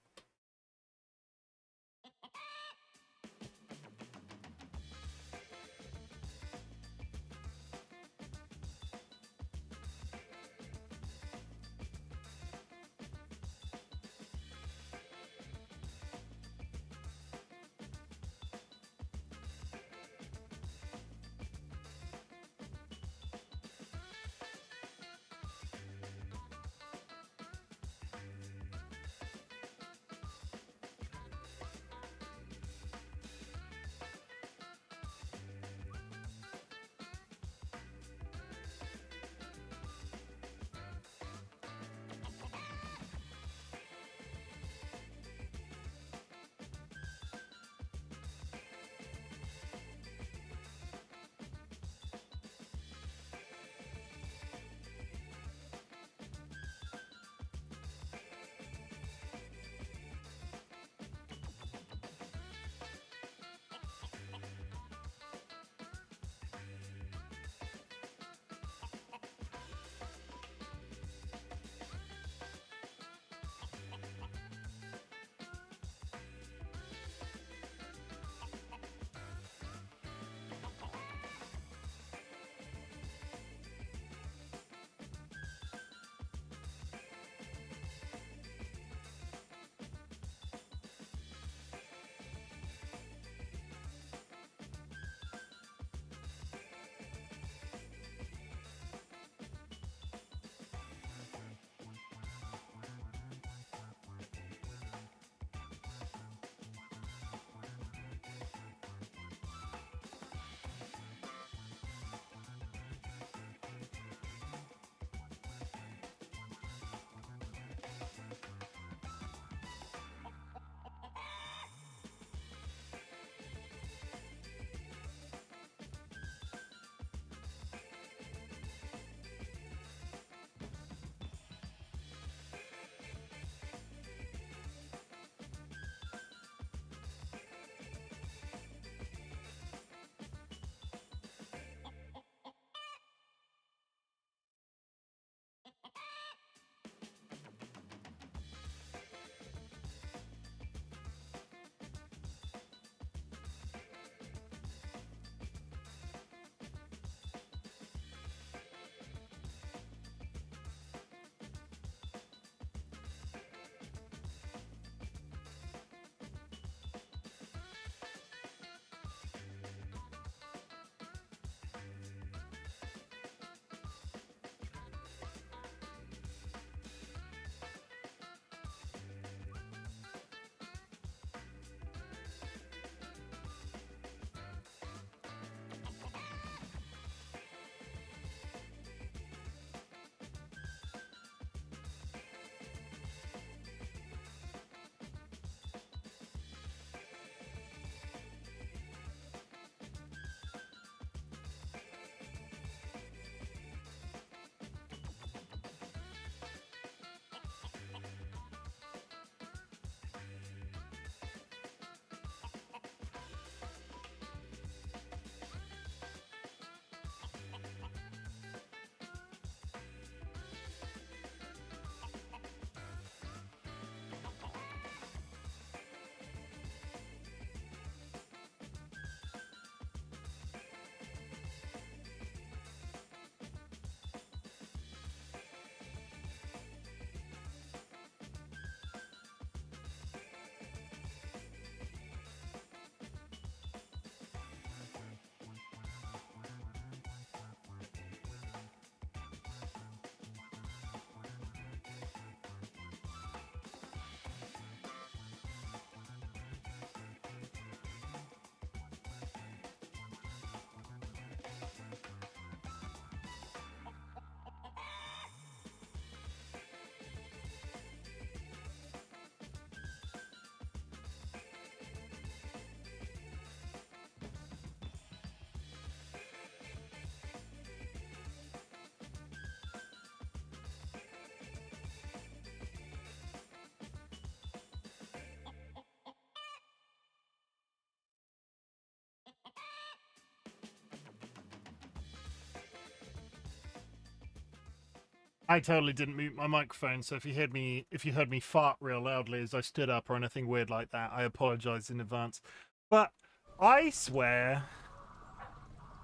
I totally didn't mute my microphone, so if you heard me fart real loudly as I stood up or anything weird like that, I apologize in advance. But I swear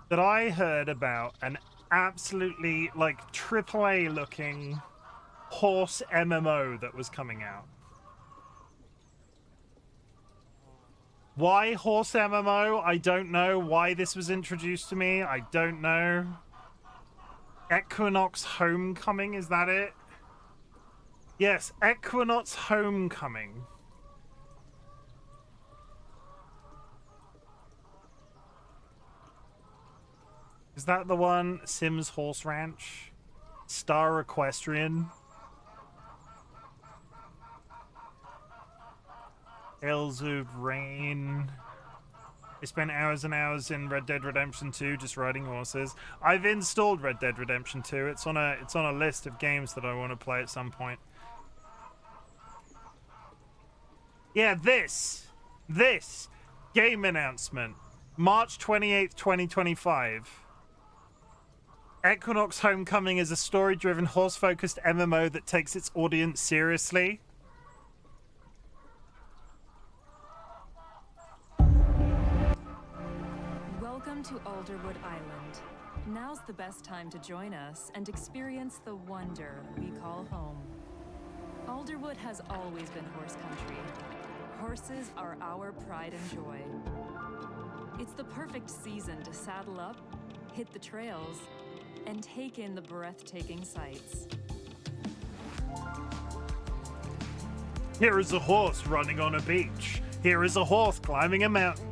that I heard about an absolutely like AAA looking horse MMO that was coming out. Why horse MMO? I don't know. Why this was introduced to me? I don't know. Equinox Homecoming, is that it? Yes, Equinox Homecoming. Is that the one? Sims Horse Ranch? Star Equestrian? Tales of Rain? I spent hours and hours in Red Dead Redemption 2 just riding horses. I've installed Red Dead Redemption 2. It's on a list of games that I want to play at some point. Yeah, this game announcement, March 28th, 2025. Equinox Homecoming is a story-driven, horse-focused MMO that takes its audience seriously. Welcome to Alderwood Island. Now's the best time to join us and experience the wonder we call home. Alderwood has always been horse country. Horses are our pride and joy. It's the perfect season to saddle up, hit the trails, and take in the breathtaking sights. Here is a horse running on a beach. Here is a horse climbing a mountain.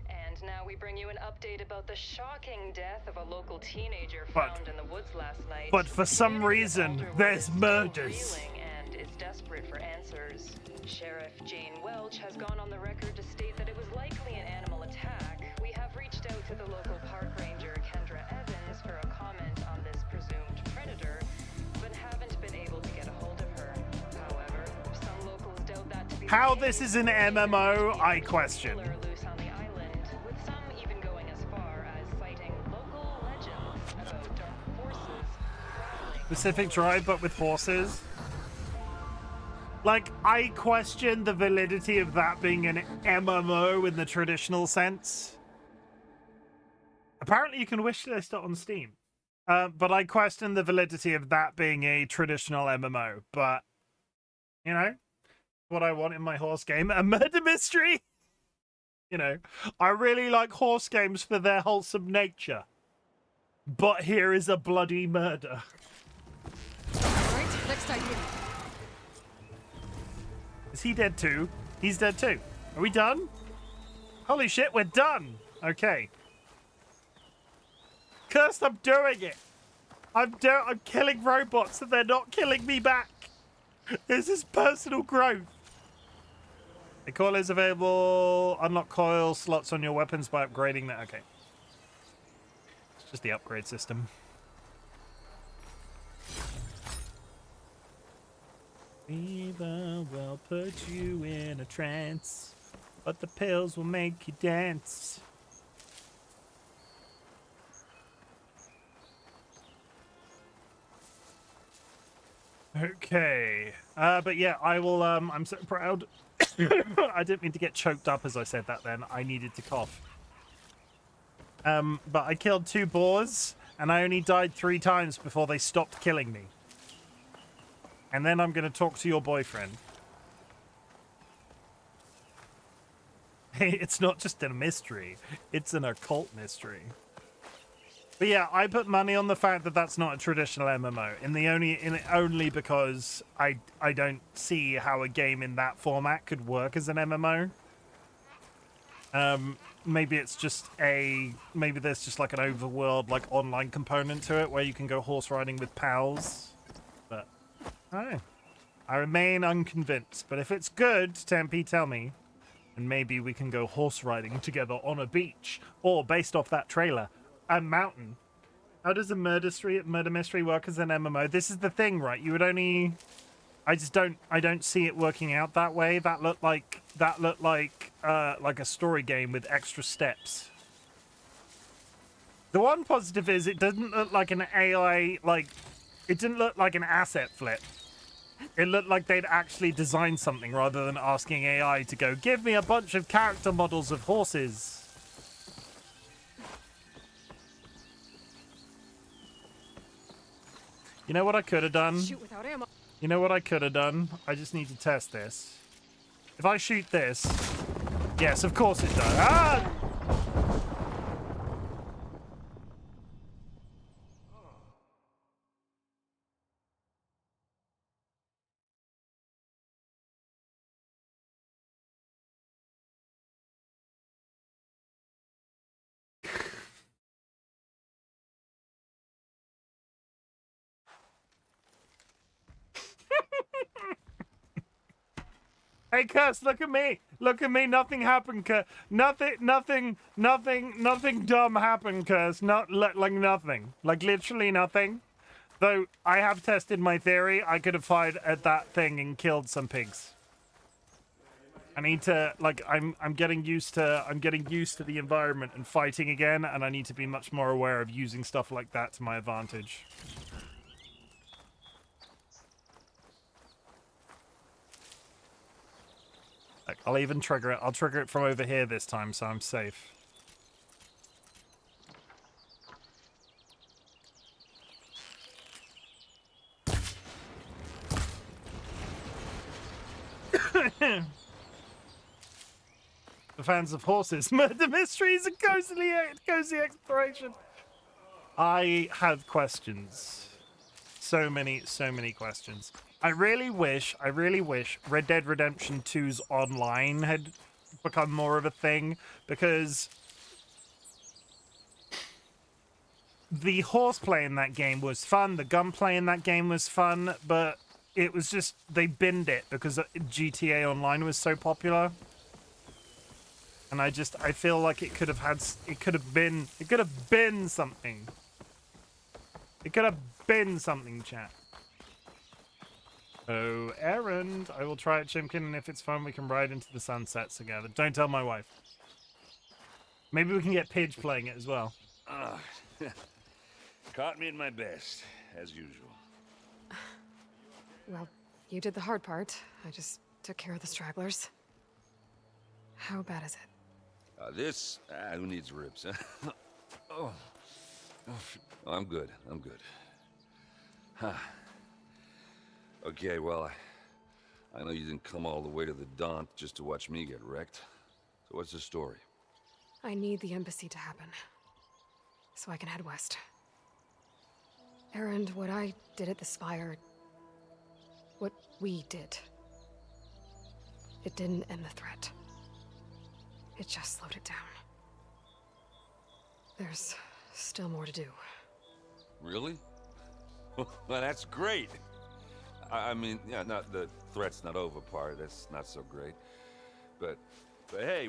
And now we bring you an update about the shocking death of a local teenager found in the woods last night. But for some reason, there's murders. And is desperate for answers. Sheriff Jane Welch has gone on the record to state that it was likely an animal attack. We have reached out to the local park ranger, Kendra Evans, for a comment on this presumed predator, but haven't been able to get a hold of her. However, some locals doubt that to be How this is an MMO, I question. loose on the island, with some even going as far as citing local legends about dark forces. Pacific Drive, but with horses. Like, I question the validity of that being an MMO in the traditional sense. Apparently you can wishlist it on Steam. But I question the validity of that being a traditional MMO. But, you know, what I want in my horse game, a murder mystery. You know, I really like horse games for their wholesome nature. But here is a bloody murder. Alright, next idea. Is he dead too? He's dead too. Are we done? Holy shit, we're done. Okay. Cursed, I'm doing it. I'm killing robots and they're not killing me back. This is personal growth. The coil is available. Unlock coil slots on your weapons by upgrading that. Okay. It's just the upgrade system. Fever will put you in a trance, but the pills will make you dance. Okay. But yeah, I will, I'm so proud. I didn't mean to get choked up as I said that then. I needed to cough. But I killed 2 boars, and I only died 3 times before they stopped killing me. And then I'm going to talk to your boyfriend. Hey, it's not just a mystery. It's an occult mystery. But yeah, I put money on the fact that that's not a traditional MMO. Only because I don't see how a game in that format could work as an MMO. Maybe it's just maybe there's just like an overworld, like online component to it where you can go horse riding with pals. But I don't know. I remain unconvinced. But if it's good, Tempe, tell me. And maybe we can go horse riding together on a beach. Or, based off that trailer, a mountain. How does a murder mystery work as an MMO? This is the thing, right? You would only... I don't see it working out that way. That looked like a story game with extra steps. The one positive is it doesn't look like an AI, like, it didn't look like an asset flip. It looked like they'd actually designed something rather than asking AI to go, give me a bunch of character models of horses. You know what I could have done? Shoot without ammo. You know what I could have done? I just need to test this. If I shoot this... Yes, of course it does. Ah! Hey, Curse, look at me. Look at me. Nothing happened, Curse. Nothing dumb happened, Curse. Not, like, nothing. Like, literally nothing. Though, I have tested my theory. I could have fired at that thing and killed some pigs. I need to, like, I'm getting used to the environment and fighting again, and I need to be much more aware of using stuff like that to my advantage. I'll even trigger it. I'll trigger it from over here this time, so I'm safe. The fans of horses, murder mysteries, and cozy exploration. I have questions. So many questions. I really wish Red Dead Redemption 2's online had become more of a thing, because the horseplay in that game was fun, the gunplay in that game was fun, but it was just, they binned it because GTA Online was so popular. And I feel like it could have been something. It could have been something, chat. Oh, errand. I will try it, Chimken, and if it's fun, we can ride into the sunsets together. Don't tell my wife. Maybe we can get Pidge playing it as well. Caught me in my best, as usual. Well, you did the hard part. I just took care of the stragglers. How bad is it? Who needs ribs, huh? Oh, I'm good. Huh. Okay, well, I know you didn't come all the way to the Daunt just to watch me get wrecked. So what's the story? I need the embassy to happen, so I can head west. Errand, what I did at the Spire, what we did, it didn't end the threat. It just slowed it down. There's still more to do. Really? Well, that's great. I mean, yeah, not the threat's not over part. That's not so great. But hey,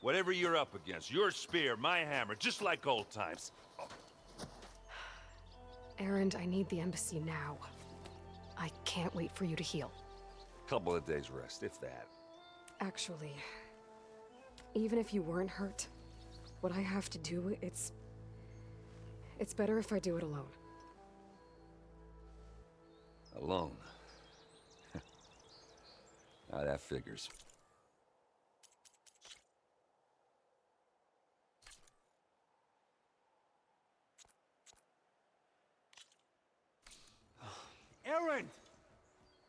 whatever you're up against, your spear, my hammer, just like old times. Oh. Errand, I need the embassy now. I can't wait for you to heal. Couple of days rest, if that. Actually, even if you weren't hurt, what I have to do, it's better if I do it alone. Alone? Now that figures. Errand!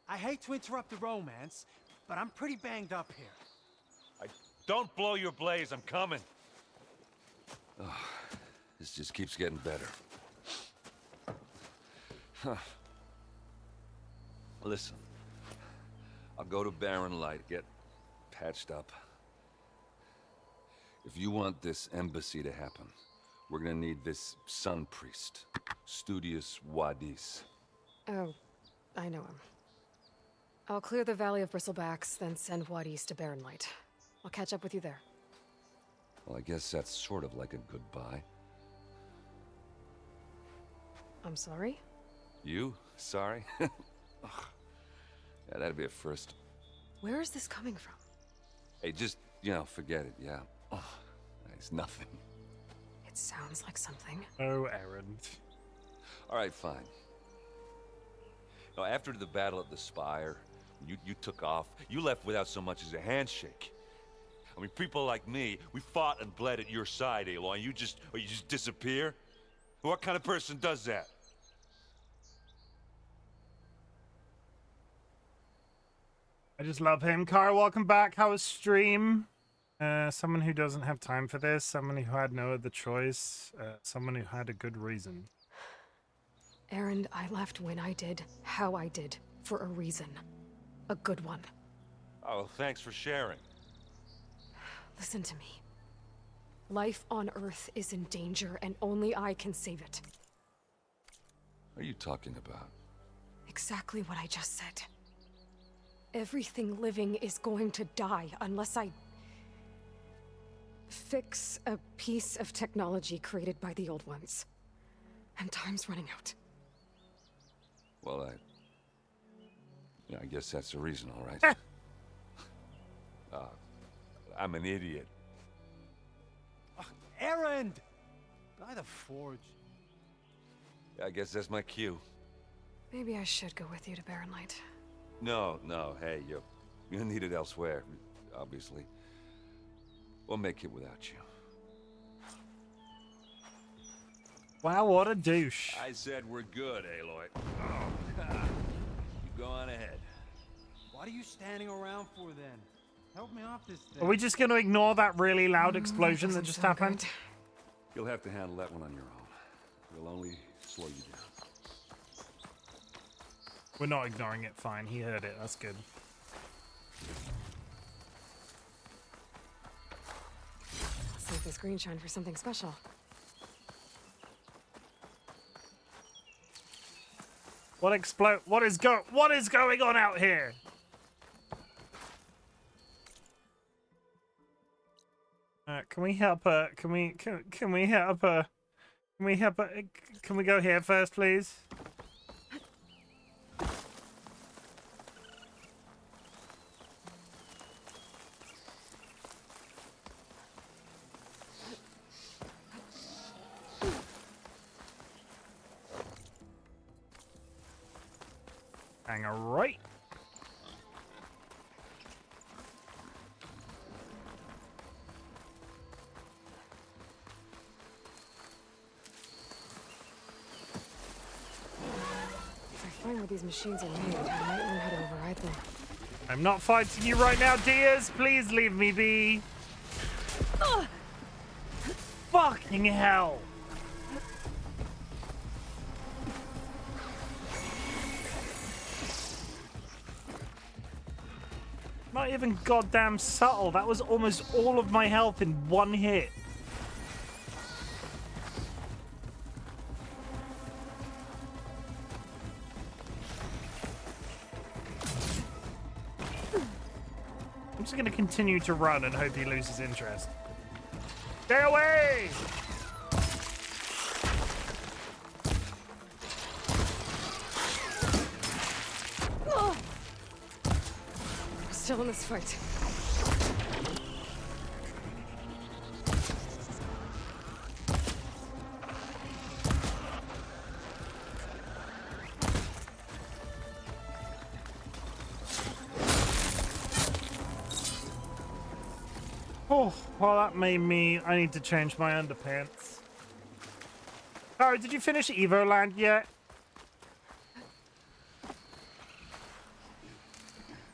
I hate to interrupt the romance, but I'm pretty banged up here. Don't blow your blaze, I'm coming. Oh, this just keeps getting better. Huh. Listen, I'll go to Barren Light, get patched up. If you want this embassy to happen, we're gonna need this sun priest, Studious Wadis. Oh, I know him. I'll clear the Valley of Bristlebacks, then send Wadis to Barren Light. I'll catch up with you there. Well, I guess that's sort of like a goodbye. I'm sorry? You? Sorry? Yeah, that'd be a first. Where is this coming from? Hey, just, forget it, yeah. Oh, it's nothing. It sounds like something. Oh, errand. All right, fine. Now, after the battle at the Spire, when you took off, you left without so much as a handshake. I mean, people like me, we fought and bled at your side, Aloy, and you just disappear? What kind of person does that? I just love him. Kara, welcome back. How was stream? Someone who doesn't have time for this, someone who had no other choice, someone who had a good reason. Erend, I left when I did, how I did, for a reason. A good one. Oh, thanks for sharing. Listen to me. Life on Earth is in danger, and only I can save it. What are you talking about? Exactly what I just said. Everything living is going to die unless I fix a piece of technology created by the old ones. And time's running out. Well, I guess that's the reason, all right. I'm an idiot. Erend! By the forge. I guess that's my cue. Maybe I should go with you to Barren Light. No, hey, you're needed elsewhere, obviously. We'll make it without you. Wow, what a douche. I said we're good, Aloy. Oh, you go on ahead. What are you standing around for then? Help me off this thing. Are we just going to ignore that really loud explosion that just happened? You'll have to handle that one on your own. We'll only slow you down. We're not ignoring it, fine. He heard it, that's good. Save this green shine for something special. What is going on out here? Can we help her? Can we help her? Can we help her? Can we go here first, please? Hang a right. If I find where these machines are made, I might learn how to override them. I'm not fighting you right now, dears. Please leave me be. Fucking hell. Not even goddamn subtle. That was almost all of my health in one hit. I'm just going to continue to run and hope he loses interest. Stay away! Still in this fight. Oh, well, that made me... I need to change my underpants. Sorry, did you finish Evoland yet?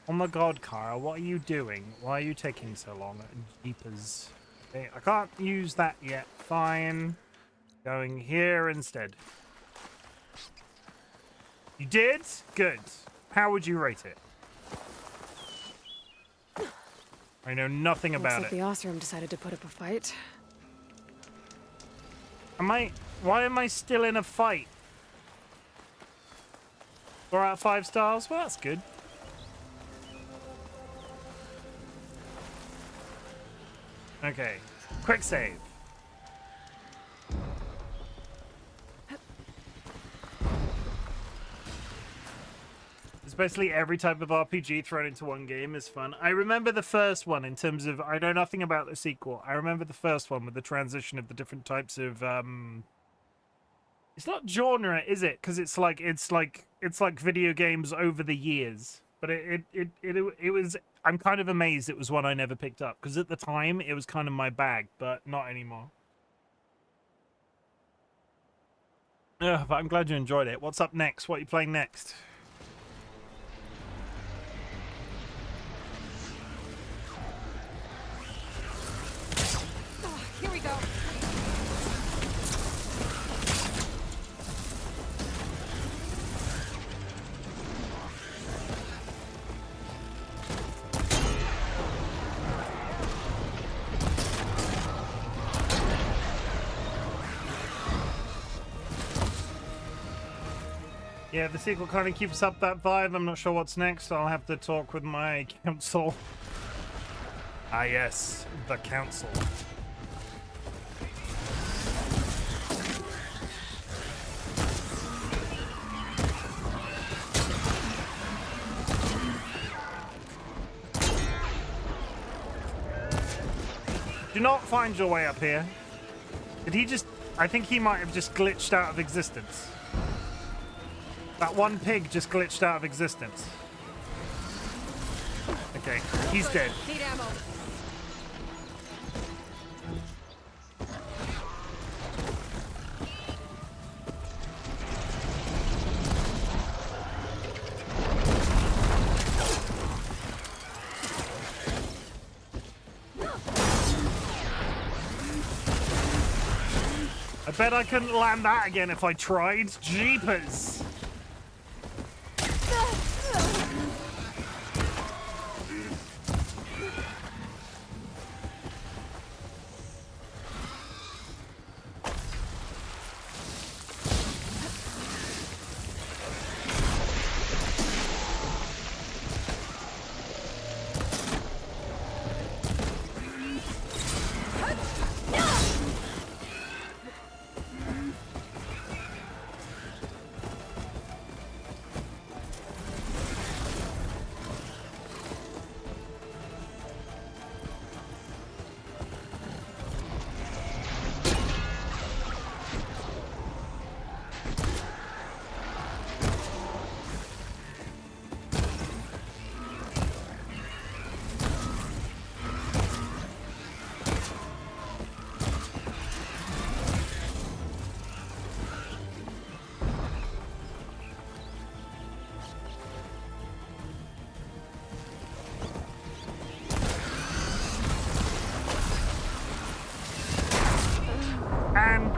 Oh my god, Kara, what are you doing? Why are you taking so long? Jeepers. Okay, I can't use that yet. Fine. Going here instead. You did? Good. How would you rate it? I know nothing about Looks like the Osram decided to put up a fight. Why am I still in a fight? 4 out of 5 stars? Well, that's good. Okay, quick save. This Especially every type of RPG thrown into one game is fun. I remember the first one in terms of, I know nothing about the sequel. I remember the first one with the transition of the different types of it's not genre, is it? Because it's like video games over the years. But it was, I'm kind of amazed it was one I never picked up, because at the time it was kind of my bag, but not anymore. But I'm glad you enjoyed it. What's up next? What are you playing next? Oh, here we go. Yeah, the sequel kind of keeps up that vibe. I'm not sure what's next. I'll have to talk with my council. Ah, yes, the council. Do not find your way up here. Did he just... I think he might have just glitched out of existence. That one pig just glitched out of existence. Okay, he's dead. Need ammo. I bet I couldn't land that again if I tried. Jeepers.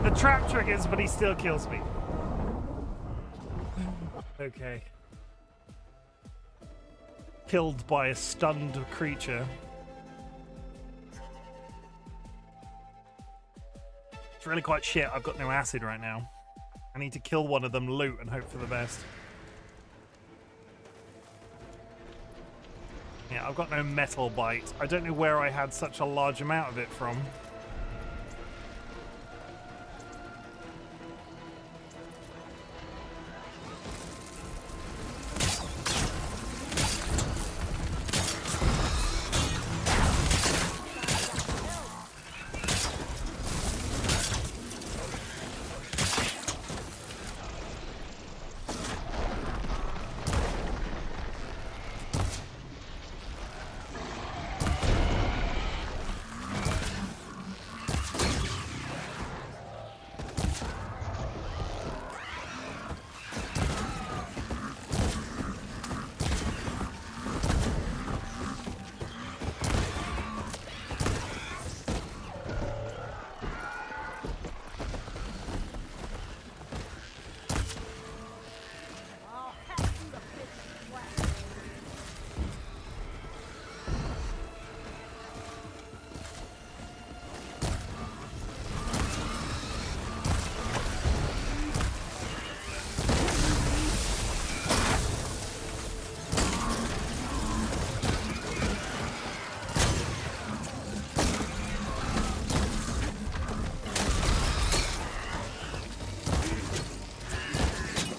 The trap triggers, but he still kills me. Okay. Killed by a stunned creature. It's really quite shit. I've got no acid right now. I need to kill one of them, loot, and hope for the best. Yeah, I've got no metal bite. I don't know where I had such a large amount of it from.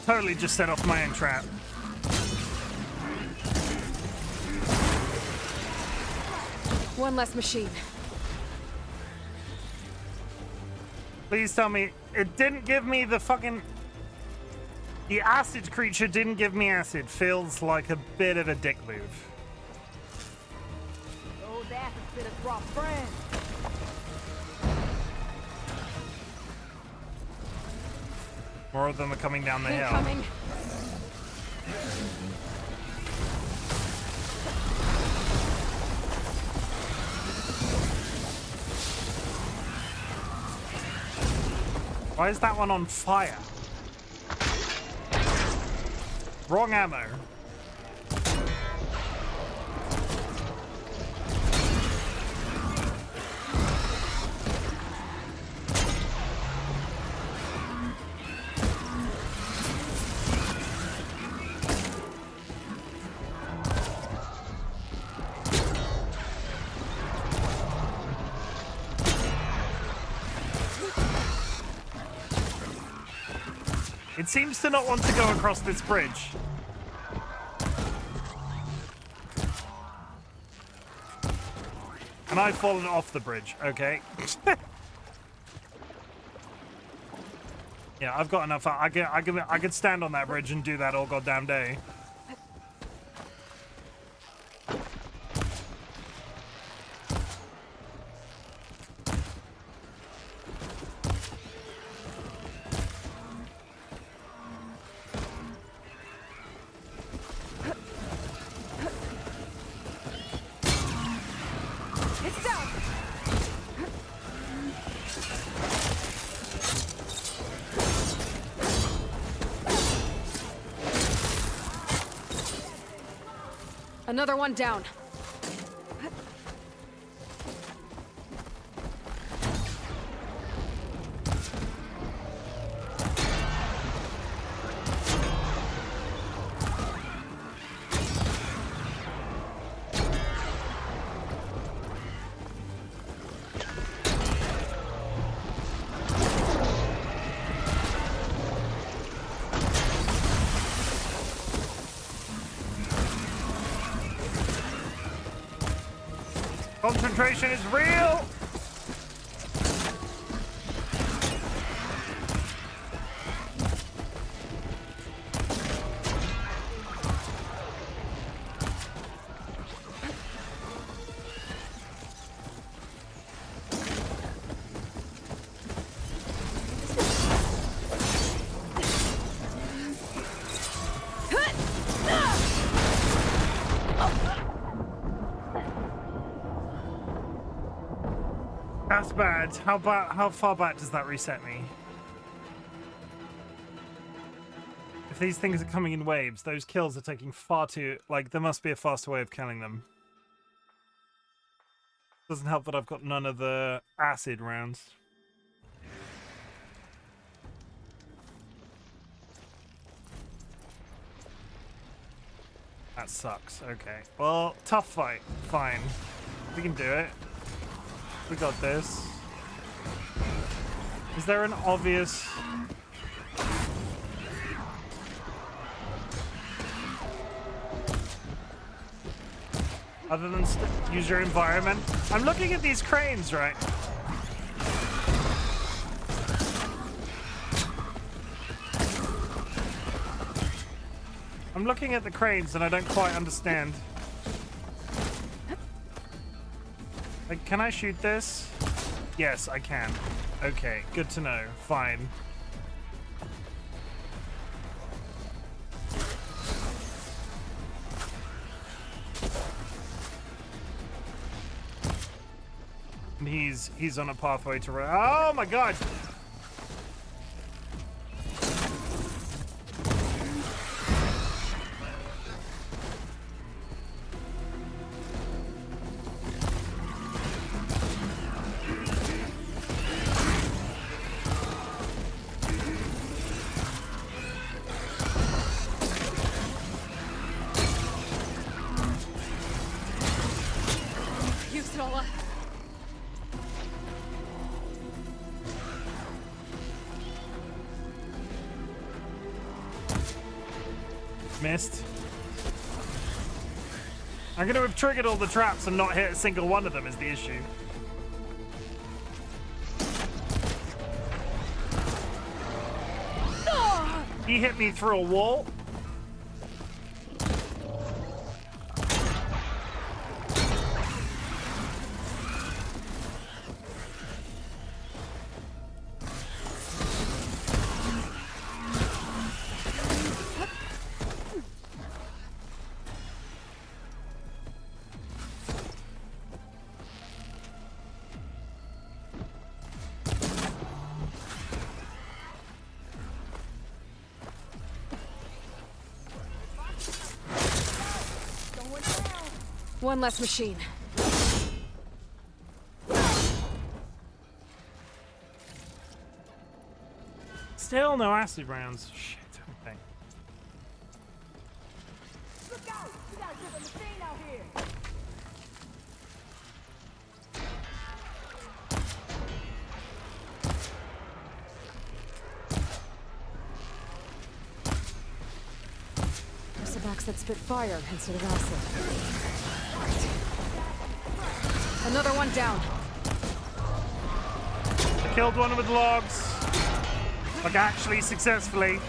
Totally just set off my own trap. One less machine. Please tell me it didn't give me the fucking... The acid creature didn't give me acid. Feels like a bit of a dick move. Those acids been a rough friend. More of them are coming down the hill. Incoming. Why is that one on fire? Wrong ammo. It seems to not want to go across this bridge. And I've fallen off the bridge, okay. Yeah, I've got enough. I could stand on that bridge and do that all goddamn day. Another one down. Concentration is real! That's bad. How far back does that reset me? If these things are coming in waves, those kills are taking far too... Like, there must be a faster way of killing them. Doesn't help that I've got none of the acid rounds. That sucks. Okay. Well, tough fight. Fine. We can do it. We got this. Is there an obvious... Other than use your environment? I'm looking at these cranes, right? I'm looking at the cranes and I don't quite understand. Like, can I shoot this? Yes, I can. Okay, good to know. Fine. And he's on a pathway to... Oh my god! Missed. I'm going to have triggered all the traps and not hit a single one of them is the issue. He hit me through a wall. One less machine. Still no acid rounds. Shit, okay. Look out! We got a different machine out here! There's the box that spit fire instead of acid. Another one down. I killed one with logs. Like, actually successfully.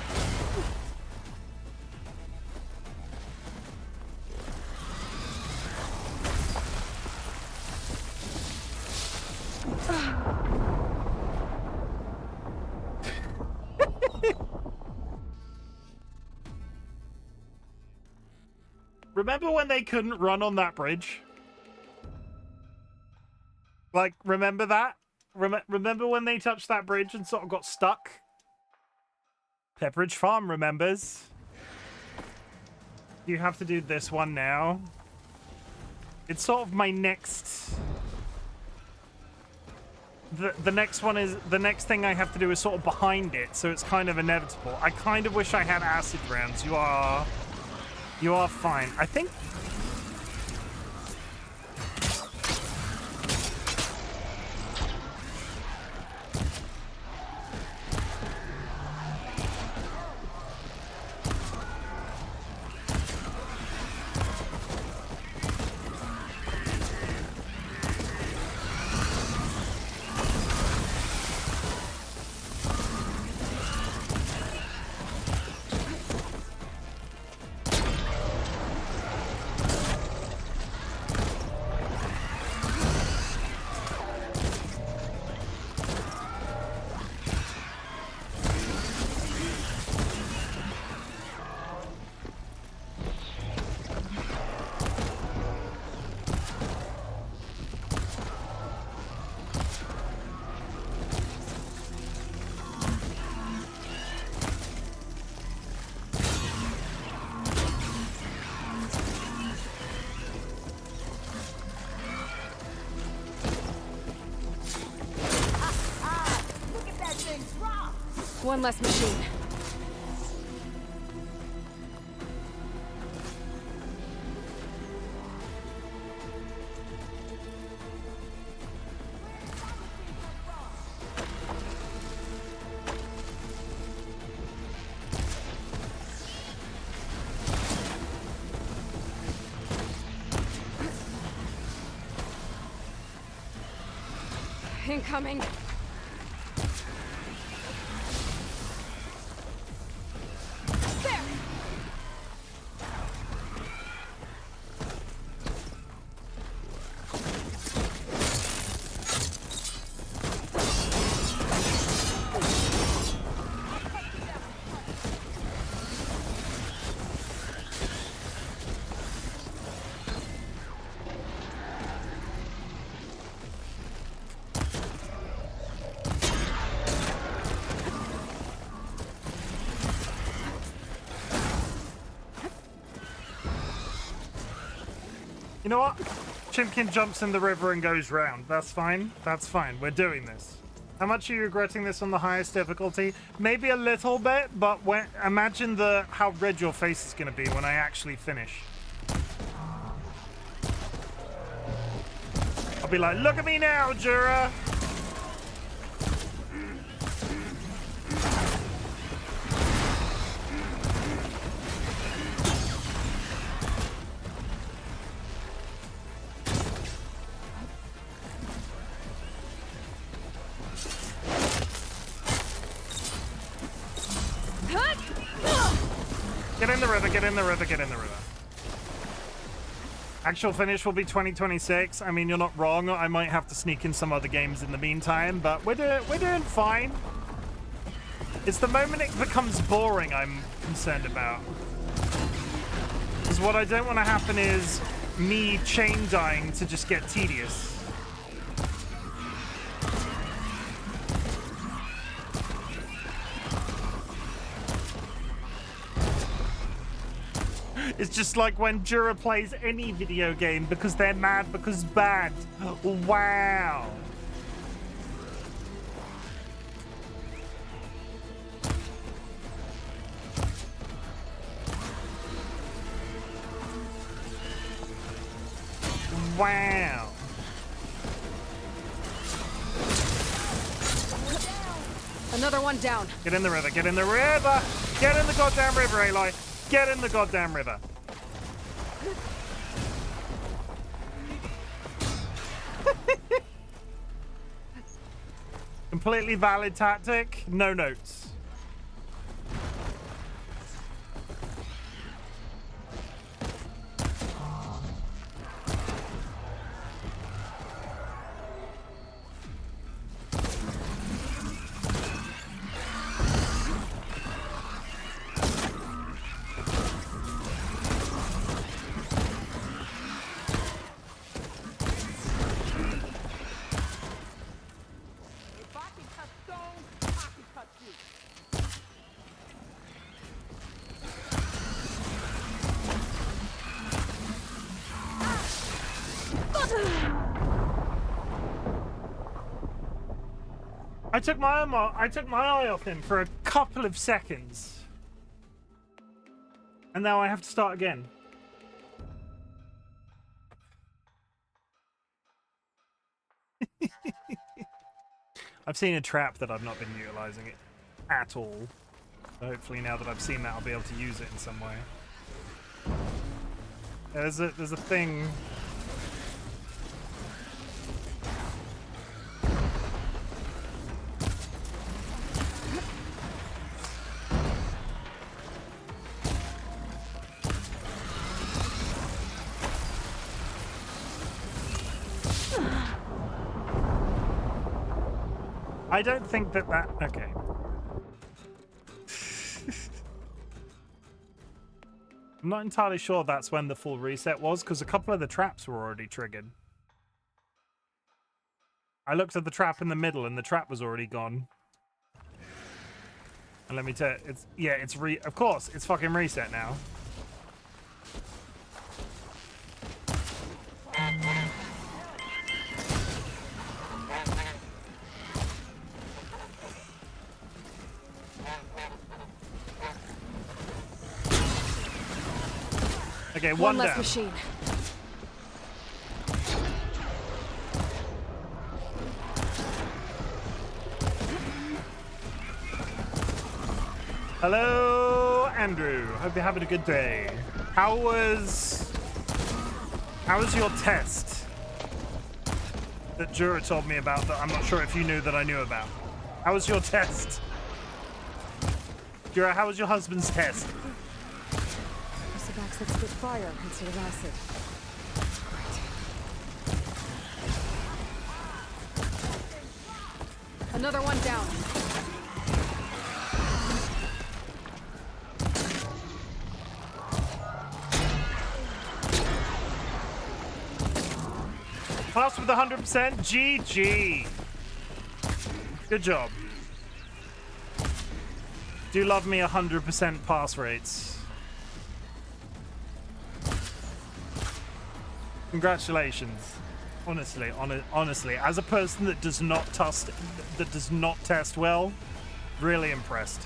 Remember when they couldn't run on that bridge? Like, remember that? Remember when they touched that bridge and sort of got stuck? Pepperidge Farm remembers. You have to do this one now. It's sort of my next... The next one is... The next thing I have to do is sort of behind it, so it's kind of inevitable. I kind of wish I had acid rounds. You are fine. I think... One less machine. Incoming. You know what? Chimken jumps in the river and goes round. That's fine. That's fine. We're doing this. How much are you regretting this on the highest difficulty? Maybe a little bit, but imagine how red your face is going to be when I actually finish. I'll be like, look at me now, Jura! Get in the river, get in the river, get in the river. Actual finish will be 2026. I mean, you're not wrong. I might have to sneak in some other games in the meantime, but we're doing fine. It's the moment it becomes boring I'm concerned about. Because what I don't want to happen is me chain dying to just get tedious. It's just like when Jura plays any video game because they're mad because bad. Wow. Wow. Another one down. Get in the river, get in the river! Get in the goddamn river, Aloy! Get in the goddamn river! Completely valid tactic, no notes. I took my eye off him for a couple of seconds. And now I have to start again. I've seen a trap that I've not been utilizing it at all. So hopefully now that I've seen that, I'll be able to use it in some way. There's a thing. I don't think that okay. I'm not entirely sure that's when the full reset was, because a couple of the traps were already triggered. I looked at the trap in the middle and the trap was already gone. And let me tell you, of course, it's fucking reset now. Okay, one less down. Machine. Hello, Andrew. Hope you're having a good day. How was your test that Jura told me about that I'm not sure if you knew that I knew about? How was your test? Jura, how was your husband's test? That spit fire instead of acid. Great. Another one down. Pass with 100%. GG. Good job. Do love me 100% pass rates. Congratulations. Honestly, as a person that does not test well, really impressed.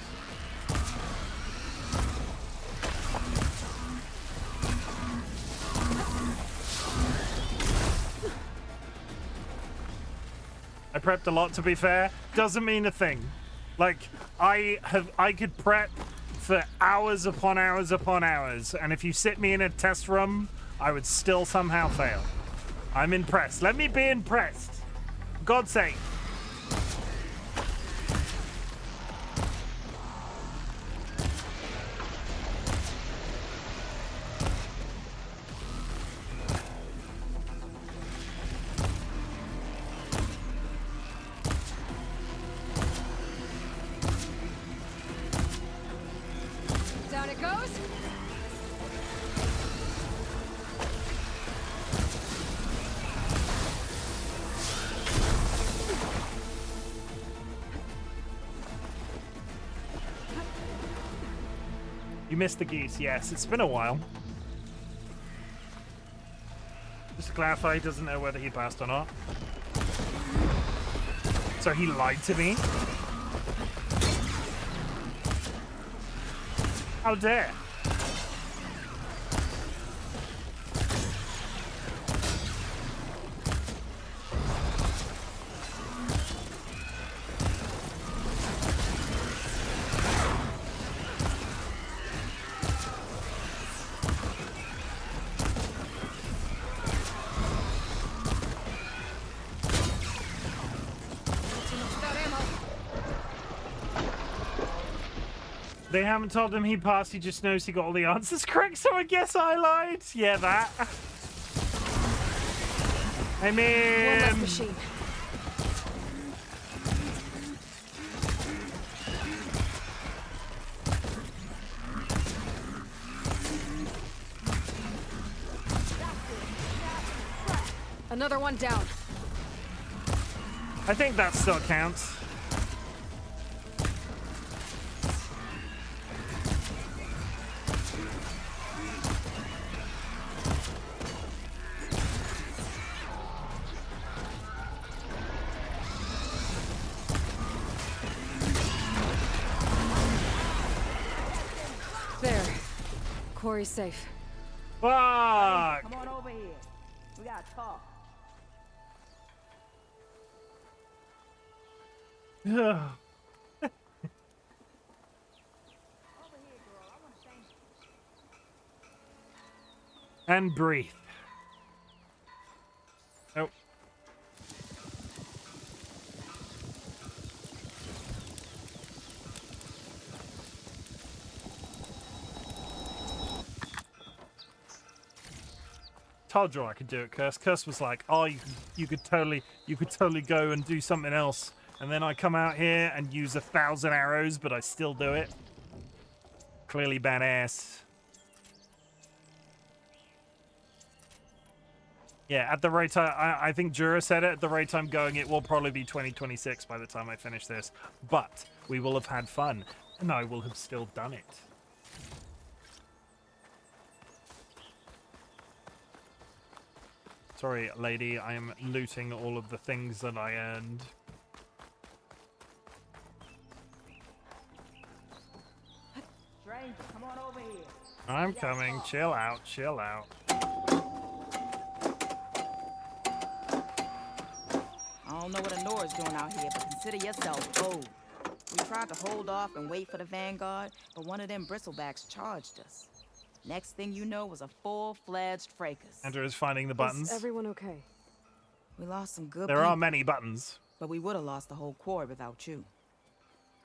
I prepped a lot, to be fair. Doesn't mean a thing. Like, I could prep for hours upon hours upon hours, and if you sit me in a test room, I would still somehow fail. I'm impressed. Let me be impressed. For God's sake. Down it goes. You missed the geese, yes. It's been a while. Just to clarify, he doesn't know whether he passed or not. So he lied to me? How dare? They haven't told him he passed, he just knows he got all the answers correct, so I guess I lied. Yeah, that. I mean... One less machine. Another one down. I think that still counts. Quarry's safe. Fuck! Come on over here. We gotta talk. And breathe. Oh. Told you I could do it, Curse. Curse was like, "Oh, you could totally go and do something else." And then I come out here and use 1,000 arrows, but I still do it. Clearly badass. Yeah, at the rate time, I think Jura said it, at the rate I'm going, it will probably be 2026 by the time I finish this. But we will have had fun, and I will have still done it. Sorry, lady, I am looting all of the things that I earned. Stranger, come on over here. I'm coming. Chill out, chill out. I don't know what Honora's doing out here, but consider yourself old. We tried to hold off and wait for the Vanguard, but one of them bristlebacks charged us. Next thing you know was a full-fledged fracas. Andrew is finding the buttons. Is everyone okay? We lost some good There people, are many buttons. but we would have lost the whole quarry without you.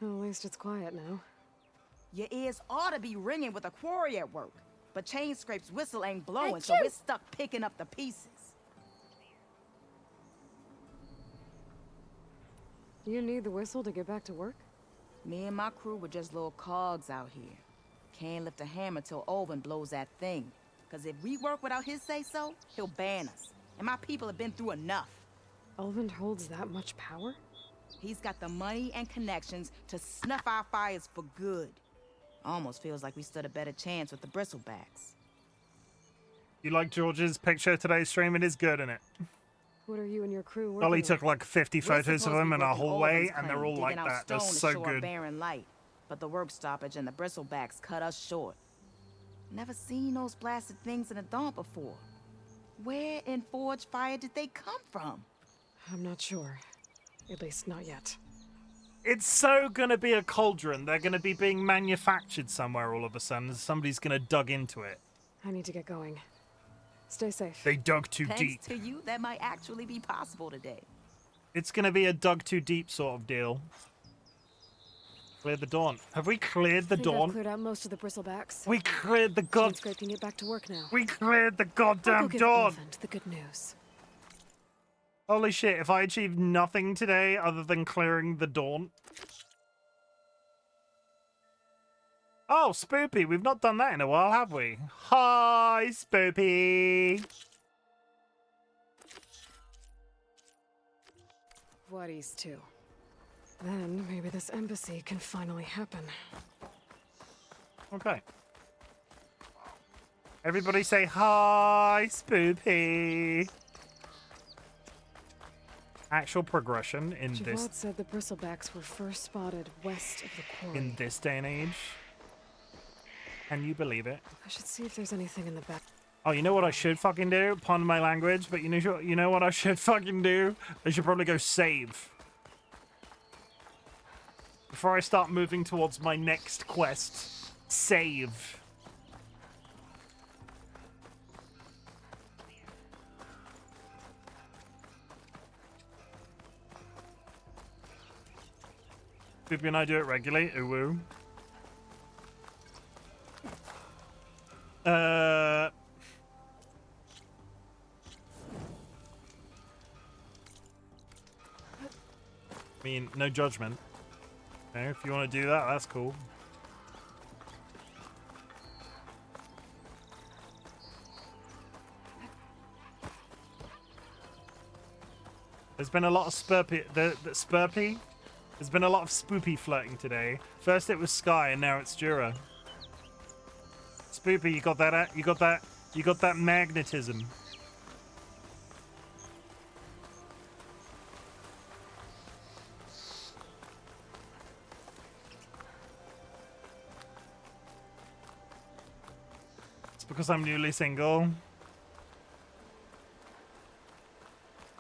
Well, at least it's quiet now. Your ears ought to be ringing with a quarry at work, but Chain Scrape's whistle ain't blowing, Hey, so we're stuck picking up the pieces. You need the whistle to get back to work? Me and my crew were just little cogs out here. Can't lift a hammer till Olvin blows that thing. Cause if we work without his say-so, he'll ban us. And my people have been through enough. Olvin holds that much power? He's got the money and connections to snuff our fires for good. Almost feels like we stood a better chance with the bristlebacks. You like George's picture today's stream? It is good, isn't it? What are you and your crew working Dolly on? took like 50 photos of them in a hallway, and they're all like digging out that. They're stone so to show a good. barren light, but the work stoppage and the bristlebacks cut us short. Never seen those blasted things in the dawn before. Where in Forge Fire did they come from? I'm not sure. At least not yet. It's so gonna be a cauldron. They're gonna be being manufactured somewhere all of a sudden. Somebody's gonna dug into it. I need to get going. Stay safe. They dug too Thanks deep. to you, that might actually be possible today. It's gonna be a dug too deep sort of deal. Clear the dawn. Have we cleared the I've dawn? cleared out most of the bristlebacks. We cleared the god. Scrape can get back to work now. We cleared the I'll goddamn go give dawn. Olvin the good news. Holy shit! If I achieved nothing today other than clearing the dawn, Oh, Spoopy. We've not done that in a while, have we? Hi, Spoopy. Whatties too. Then maybe this embassy can finally happen. Okay. Everybody say hi, Spoopy. Actual progression in Javod this said the bristlebacks were first spotted west of the quarry. in this day and age. Can you believe it? I should see if there's anything in the back. Oh, you know what I should fucking do? Pardon my language, but you know what I should fucking do? I should probably go save. Before I start moving towards my next quest. Save. Spoopy and I do it regularly. Ooh woo. I mean, no judgment. Okay, if you want to do that, that's cool. There's been a lot of Spurpy. There's been a lot of Spoopy flirting today. First it was Sky, and now it's Jura. Spoopy, you got that? You got that magnetism. It's because I'm newly single.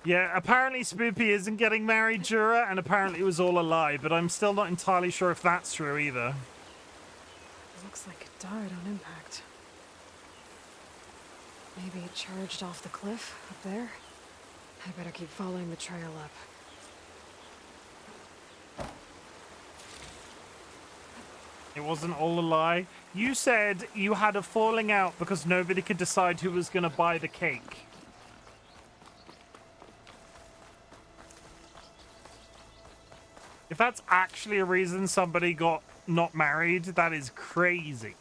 Yeah, apparently Spoopy isn't getting married, Jura, and apparently it was all a lie, but I'm still not entirely sure if that's true either. Looks like it died on impact. Maybe it charged off the cliff up there. I better keep following the trail up. It wasn't all a lie. You said you had a falling out because nobody could decide who was going to buy the cake. If that's actually a reason somebody got not married, that is crazy.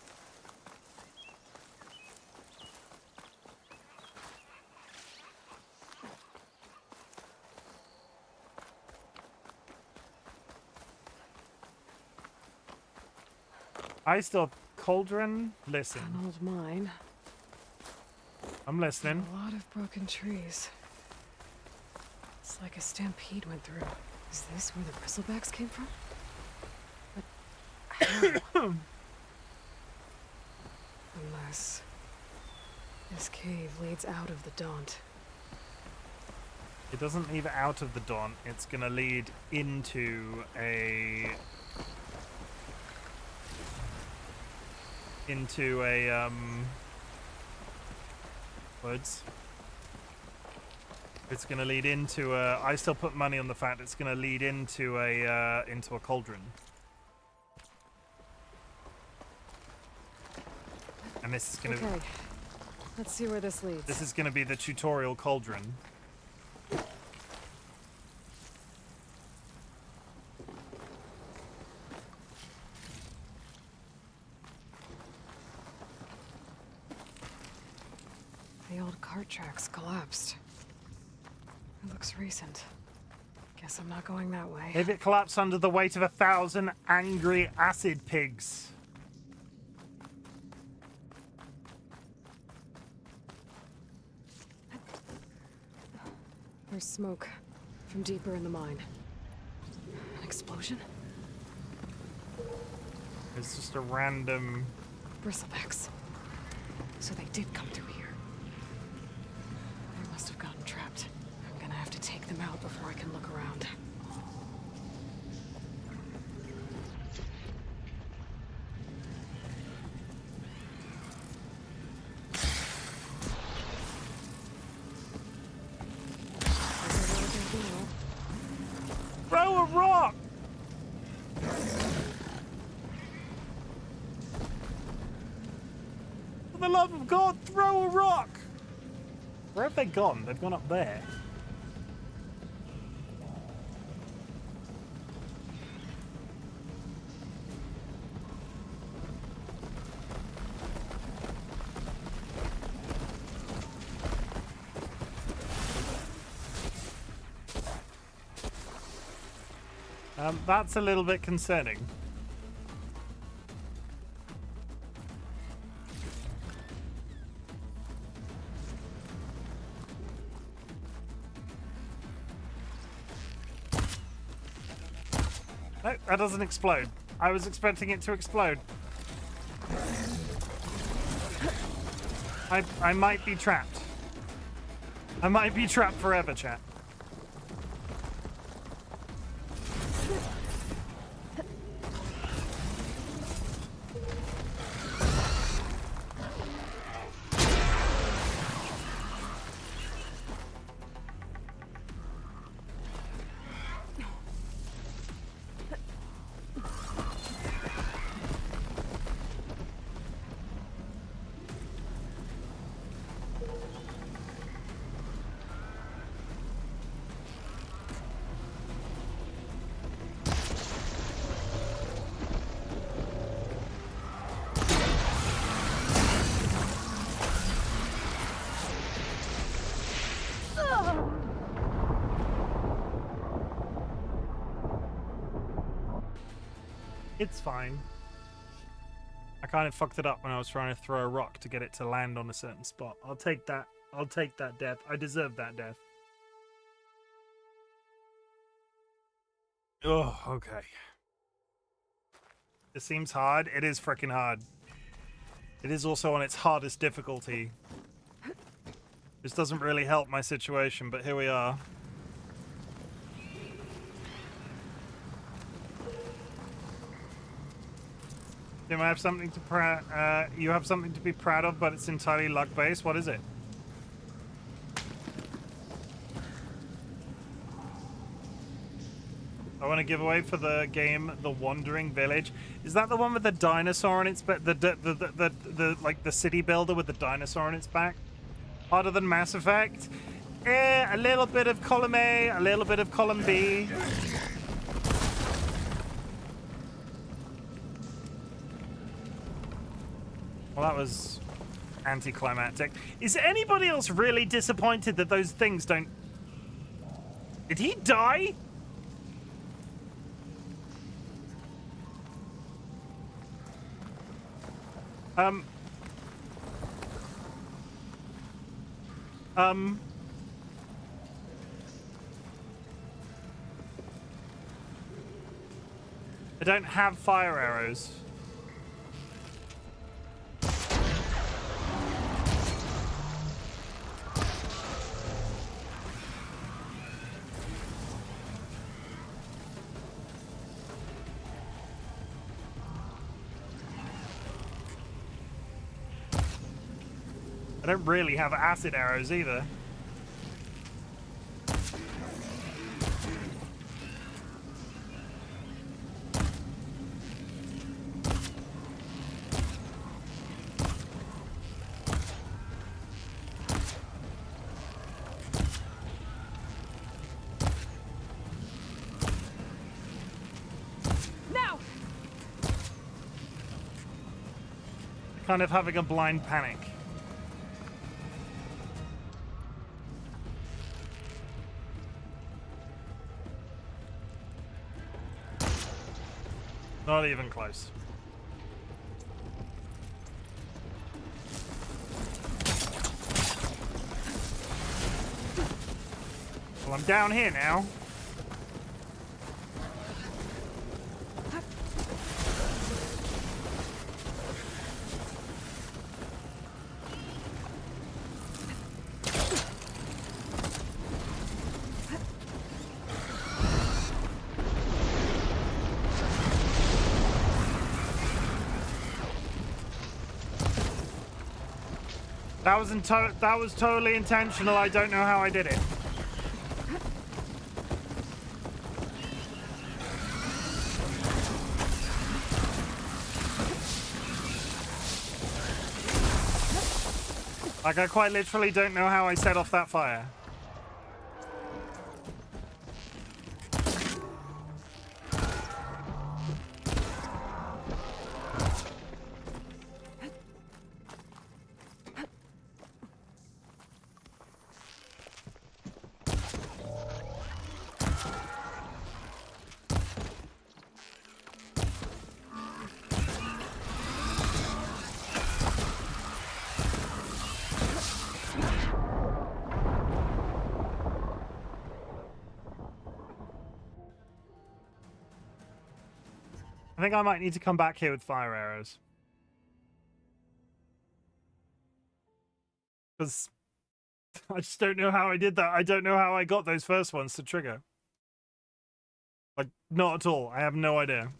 I still have cauldron. Listen. An old mine. I'm listening. A lot of broken trees. It's like a stampede went through. Is this where the bristlebacks came from? But how? Unless this cave leads out of the Daunt. It doesn't lead out of the Daunt. It's gonna lead into a woods. It's gonna lead into a. I still put money on the fact it's gonna lead into a cauldron. And this is gonna. Okay. Let's see where this leads. This is gonna be the tutorial cauldron. The old cart tracks collapsed. It looks recent. Guess I'm not going that way. If it collapsed under the weight of 1,000 angry acid pigs. There's smoke from deeper in the mine. An explosion? It's just a random... Bristlebacks. So they did come through here. They must have gotten trapped. I'm gonna have to take them out before I can look around. Throw a rock! For the love of God, throw a rock! Where have they gone? They've gone up there. That's a little bit concerning. No, that doesn't explode. I was expecting it to explode. I might be trapped. I might be trapped forever, chat. It's fine. I kind of fucked it up when I was trying to throw a rock to get it to land on a certain spot. I'll take that. I'll take that death. I deserve that death. Oh, okay. It seems hard. It is freaking hard. It is also on its hardest difficulty. This doesn't really help my situation, but here we are. Tim, I have something to you have something to be proud of, but it's entirely luck-based. What is it? I want to give away for the game The Wandering Village. Is that the one with the dinosaur on its back? The like the city builder with the dinosaur on its back? Harder than Mass Effect? A little bit of column A, a little bit of column B. Well, that was anticlimactic. Is anybody else really disappointed that those things don't... Did he die? I don't have fire arrows. I don't really have acid arrows either. Now! Kind of having a blind panic. Not even close. Well, I'm down here now. That was totally intentional. I don't know how I did it. Like, I quite literally don't know how I set off that fire. I think I might need to come back here with fire arrows. Because I just don't know how I did that. I don't know how I got those first ones to trigger. Like, not at all. I have no idea.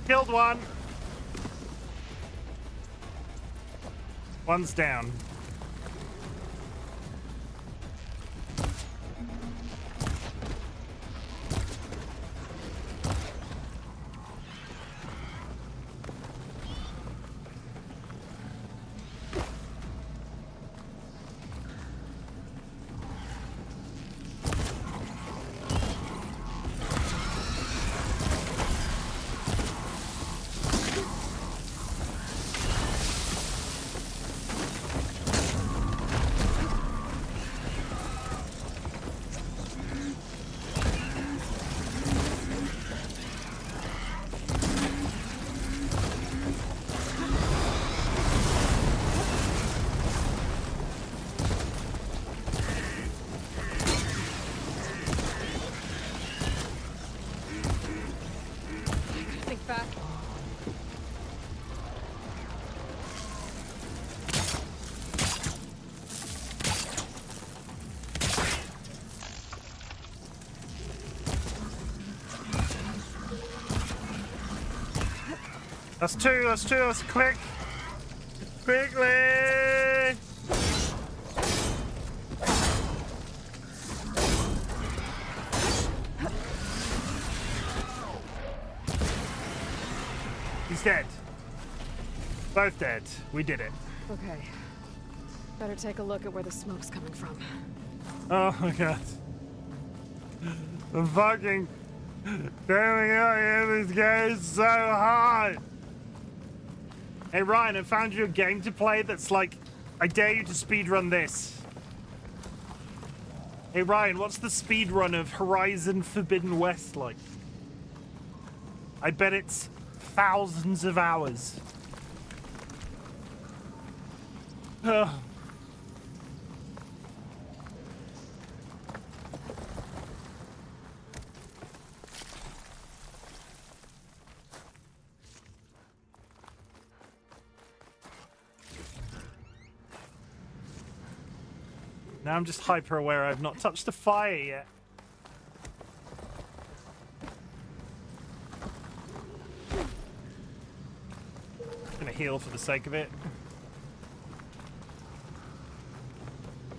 Killed one. One's down. That's two, let's click. Quickly! He's dead. Both dead. We did it. Okay. Better take a look at where the smoke's coming from. Oh my god. The fucking going out here, this game is so hard. Hey Ryan, I found you a game to play that's like, I dare you to speedrun this. Hey Ryan, what's the speedrun of Horizon Forbidden West like? I bet it's thousands of hours. Ugh. Now I'm just hyper aware I've not touched the fire yet. Gonna heal for the sake of it.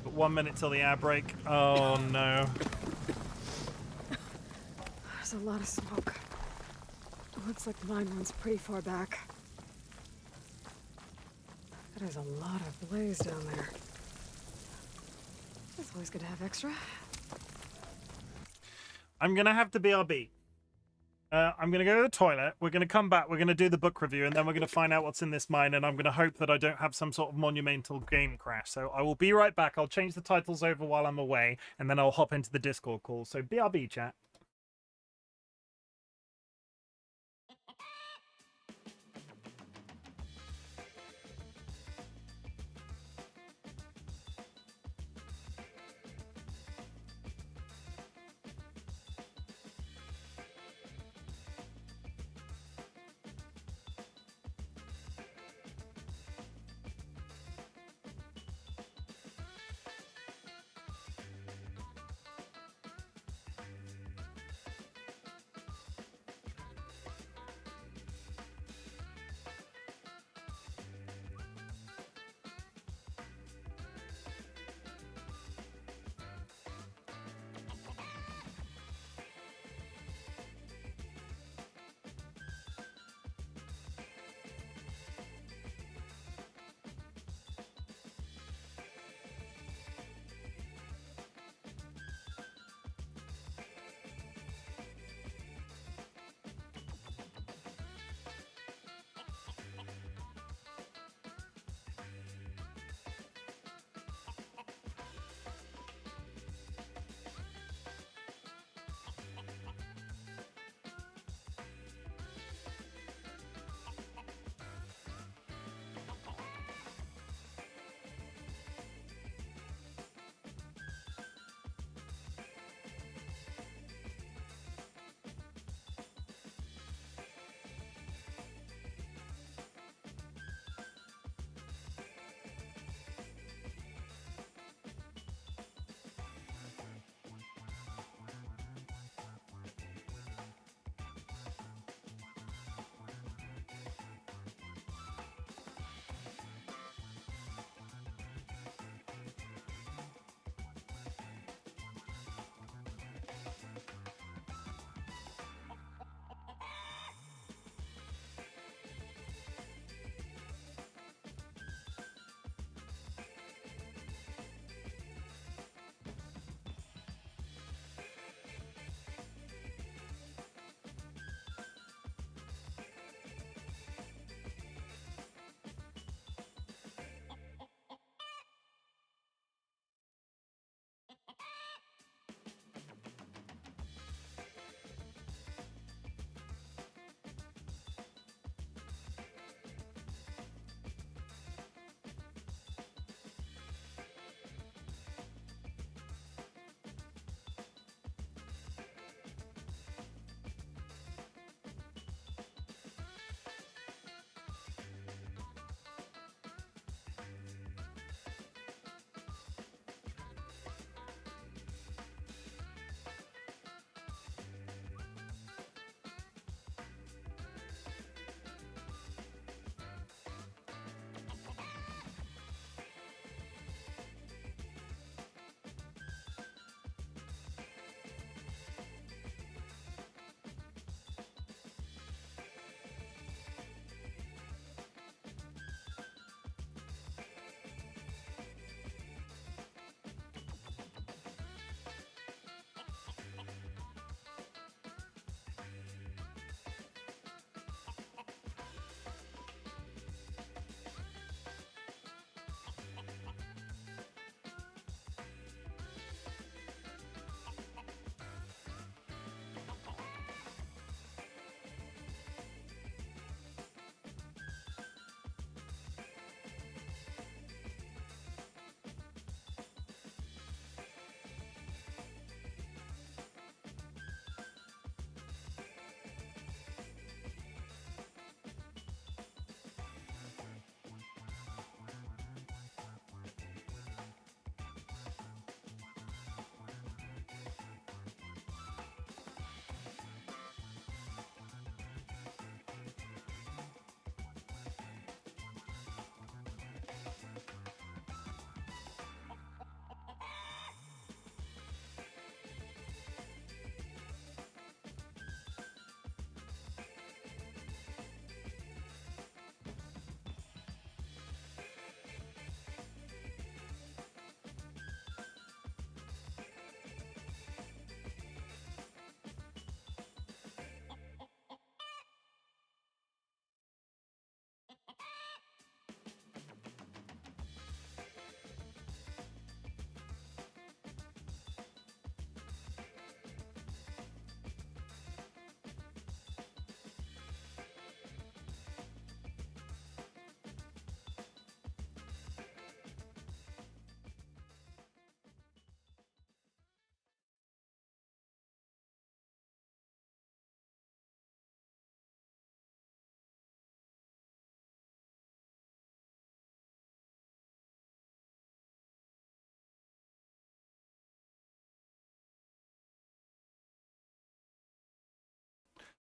But 1 minute till the air break. Oh no. There's a lot of smoke. It looks like the mine runs pretty far back. There's a lot of blaze down there. It's always good to have extra. I'm gonna have to BRB. I'm gonna go to the toilet. We're gonna come back. We're gonna do the book review, and then we're gonna find out what's in this mine. And I'm gonna hope that I don't have some sort of monumental game crash. So I will be right back. I'll change the titles over while I'm away, and then I'll hop into the Discord call. So BRB, chat.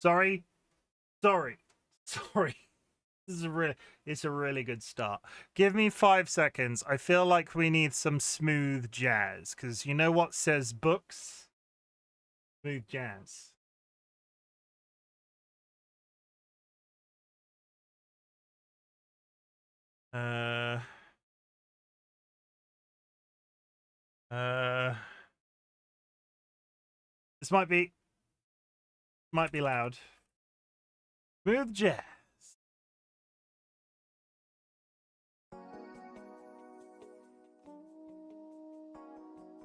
Sorry. It's a really good start. Give me 5 seconds. I feel like we need some smooth jazz, because you know what says books? Smooth jazz. This might be loud. Smooth jazz.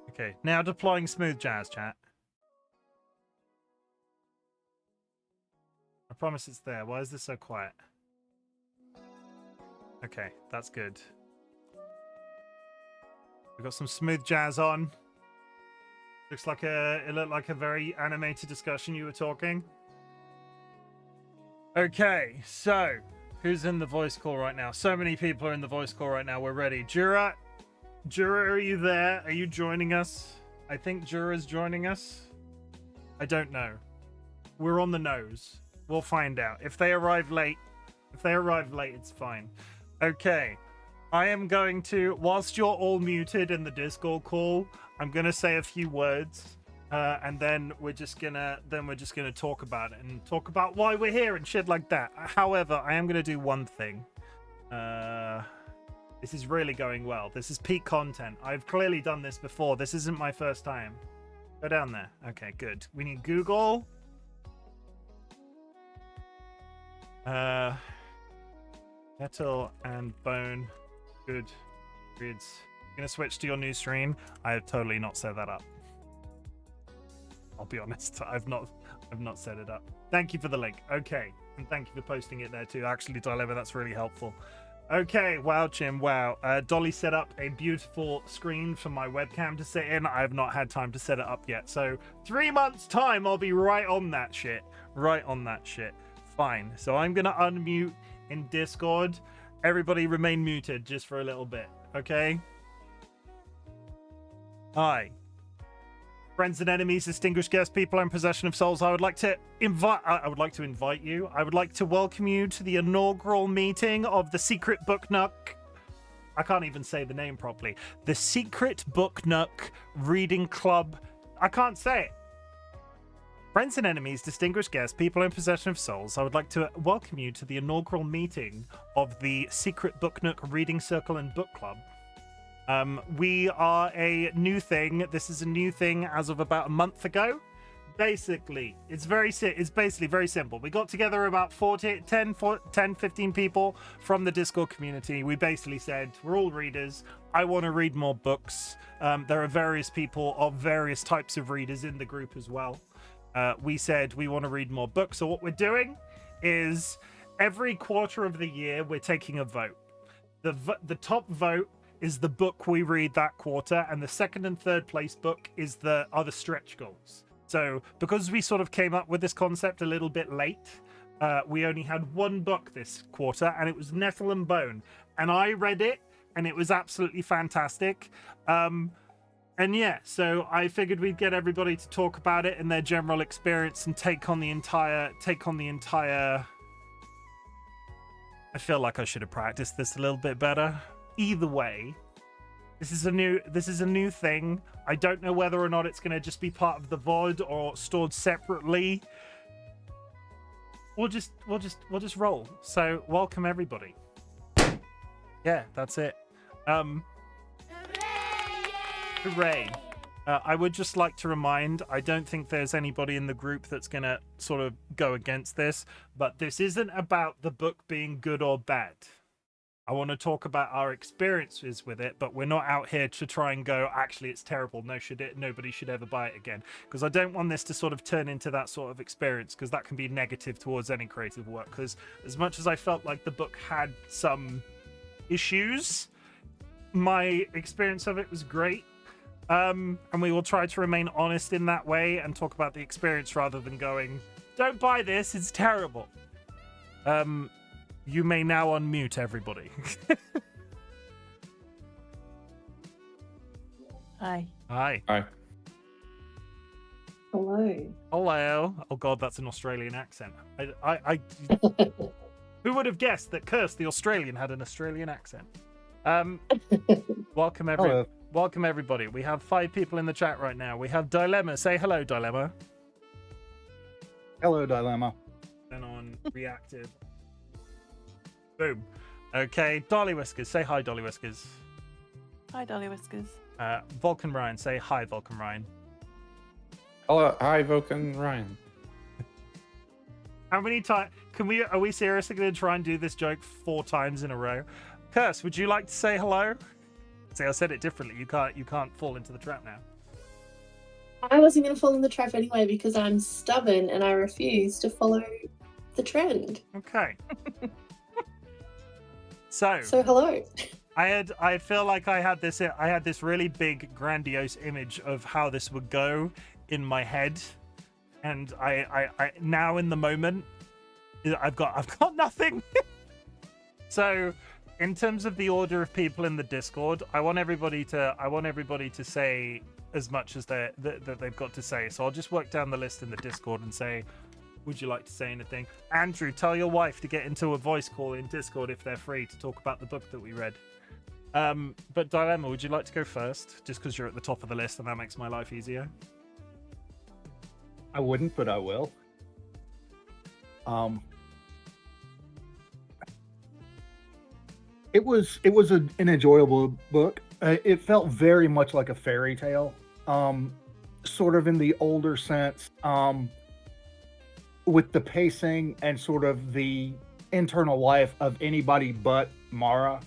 Okay, now deploying smooth jazz, chat. I promise it's there. Why is this so quiet? Okay, that's good. We've got some smooth jazz on. It looked like a very animated discussion you were talking. Okay, so who's in the voice call right now? So many people are in the voice call right now. We're ready. Jura, are you there? Are you joining us? I think Jura's joining us. I don't know. We're on the nose. We'll find out. If they arrive late, it's fine. Okay. I am going to, whilst you're all muted in the Discord call, I'm gonna say a few words, and then we're just gonna talk about it and talk about why we're here and shit like that. However, I am gonna do one thing. This is really going well. This is peak content. I've clearly done this before. This isn't my first time. Go down there. Okay, good. We need Google. Nettle and Bone. Good. Reads. Gonna switch to your new stream. I have totally not set that up. I'll be honest. I've not set it up. Thank you for the link. Okay. And thank you for posting it there too. Actually, DollyWhiskers, that's really helpful. Okay, wow, Chim, wow. Dolly set up a beautiful screen for my webcam to sit in. I have not had time to set it up yet. So 3 months time, I'll be right on that shit. Fine. So I'm gonna unmute in Discord. Everybody remain muted just for a little bit, okay? Hi. Friends and enemies, distinguished guests, people in possession of souls, I would like to invite you. I would like to welcome you to the inaugural meeting of the Secret Book Nook. I can't even say the name properly. The Secret Book Nook Reading Club. I can't say it. Friends and enemies, distinguished guests, people in possession of souls, I would like to welcome you to the inaugural meeting of the Secret Book Nook Reading Circle and Book Club. We are a new thing. This is a new thing as of about a month ago. Basically, it's basically very simple. We got together about 10, 15 people from the Discord community. We basically said, we're all readers. I want to read more books. There are various people of various types of readers in the group as well. We said we want to read more books. So what we're doing is every quarter of the year, we're taking a vote. The top vote is the book we read that quarter, and the second and third place book are the stretch goals. So because we sort of came up with this concept a little bit late, we only had one book this quarter, and it was Nettle and Bone, and I read it, and it was absolutely fantastic. And yeah, so I figured we'd get everybody to talk about it and their general experience and take on the entire. I feel like I should have practiced this a little bit better. Either way, this is a new thing. I don't know whether or not it's going to just be part of the VOD or stored separately. We'll just roll. So welcome everybody. Yeah, that's it. Hooray! I would just like to remind, I don't think there's anybody in the group that's going to sort of go against this, but this isn't about the book being good or bad. I want to talk about our experiences with it, but we're not out here to try and go, actually, it's terrible. Nobody should ever buy it again. Because I don't want this to sort of turn into that sort of experience, because that can be negative towards any creative work. Because as much as I felt like the book had some issues, my experience of it was great. And we will try to remain honest in that way and talk about the experience rather than going, don't buy this, it's terrible. You may now unmute everybody. Hi. Hi. Hi. Hello. Hello. Oh God, that's an Australian accent. Who would have guessed that Curse the Australian had an Australian accent? Welcome everybody. We have 5 people in the chat right now. We have Dilemma. Say hello, Dilemma. Hello, Dilemma. And on reactive. Boom. Okay, DollyWhiskers. Say hi, DollyWhiskers. Hi, DollyWhiskers. Vulcan Ryan. Say hi, Vulcan Ryan. Hello, hi, Vulcan Ryan. How many times are we seriously going to try and do this joke 4 times in a row? Curse, would you like to say hello? See, I said it differently. You can't fall into the trap now. I wasn't going to fall in the trap anyway because I'm stubborn and I refuse to follow the trend. Okay. So hello. I feel like I had this really big grandiose image of how this would go in my head, and I now in the moment I've got nothing. So in terms of the order of people in the Discord, I want everybody to say as much as that they've got to say. So I'll just work down the list in the Discord and say, would you like to say anything? Andrew, tell your wife to get into a voice call in Discord if they're free to talk about the book that we read. But Dilemma, would you like to go first? Just because you're at the top of the list and that makes my life easier. I wouldn't, but I will. It was an enjoyable book. It felt very much like a fairy tale, sort of in the older sense, with the pacing and sort of the internal life of anybody but Mara.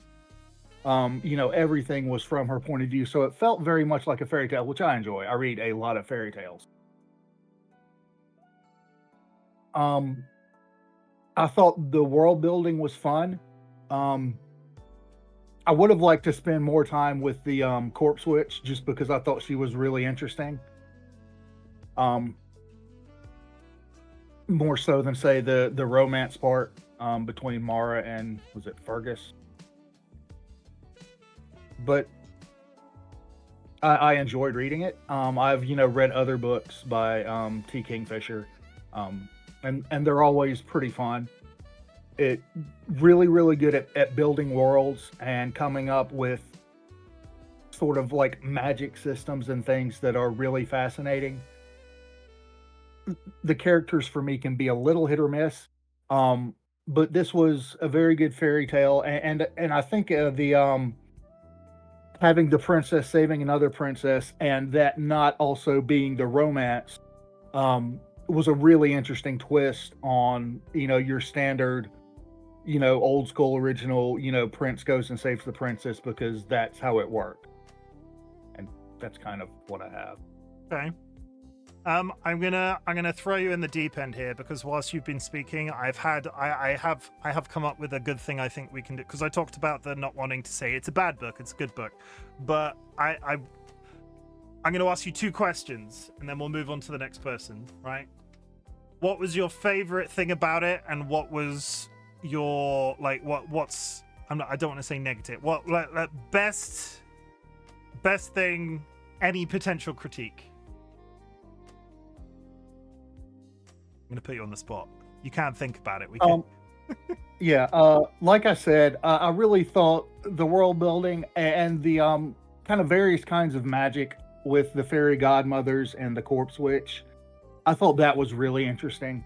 Everything was from her point of view, so it felt very much like a fairy tale, which I enjoy. I read a lot of fairy tales. I thought the world building was fun. I would have liked to spend more time with the corpse witch just because I thought she was really interesting. More so than say the romance part between Mara and was it Fergus? But I enjoyed reading it. I've read other books by T. Kingfisher, and they're always pretty fun. It really good at building worlds and coming up with sort of like magic systems and things that are really fascinating. The characters for me can be a little hit or miss, but this was a very good fairy tale, and I think the having the princess saving another princess and that not also being the romance was a really interesting twist on your standard old school original prince goes and saves the princess because that's how it worked, and that's kind of what I have. Okay. I'm gonna throw you in the deep end here because whilst you've been speaking, I have come up with a good thing I think we can do, because I talked about the not wanting to say it's a bad book, it's a good book, but I'm gonna ask you 2 questions and then we'll move on to the next person, right? What was your favorite thing about it, and what was your I don't want to say negative. What best thing, any potential critique? I'm gonna put you on the spot. You can't think about it. We can. Yeah, like I said, I really thought the world building and the kind of various kinds of magic with the fairy godmothers and the corpse witch, I thought that was really interesting.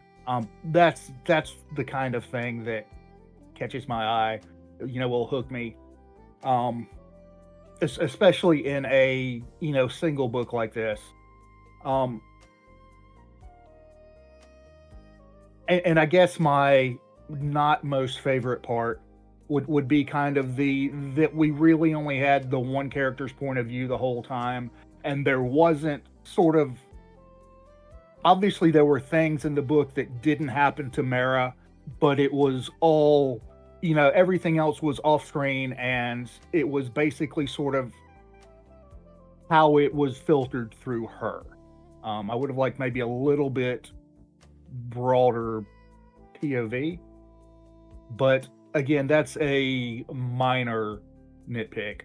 That's the kind of thing that catches my eye, will hook me. Especially in a single book like this. And I guess my not most favorite part would be kind of that we really only had the one character's point of view the whole time, and there wasn't sort of, obviously there were things in the book that didn't happen to Mara, but it was all, everything else was off screen, and it was basically sort of how it was filtered through her. I would have liked maybe a little bit broader POV, but again, that's a minor nitpick.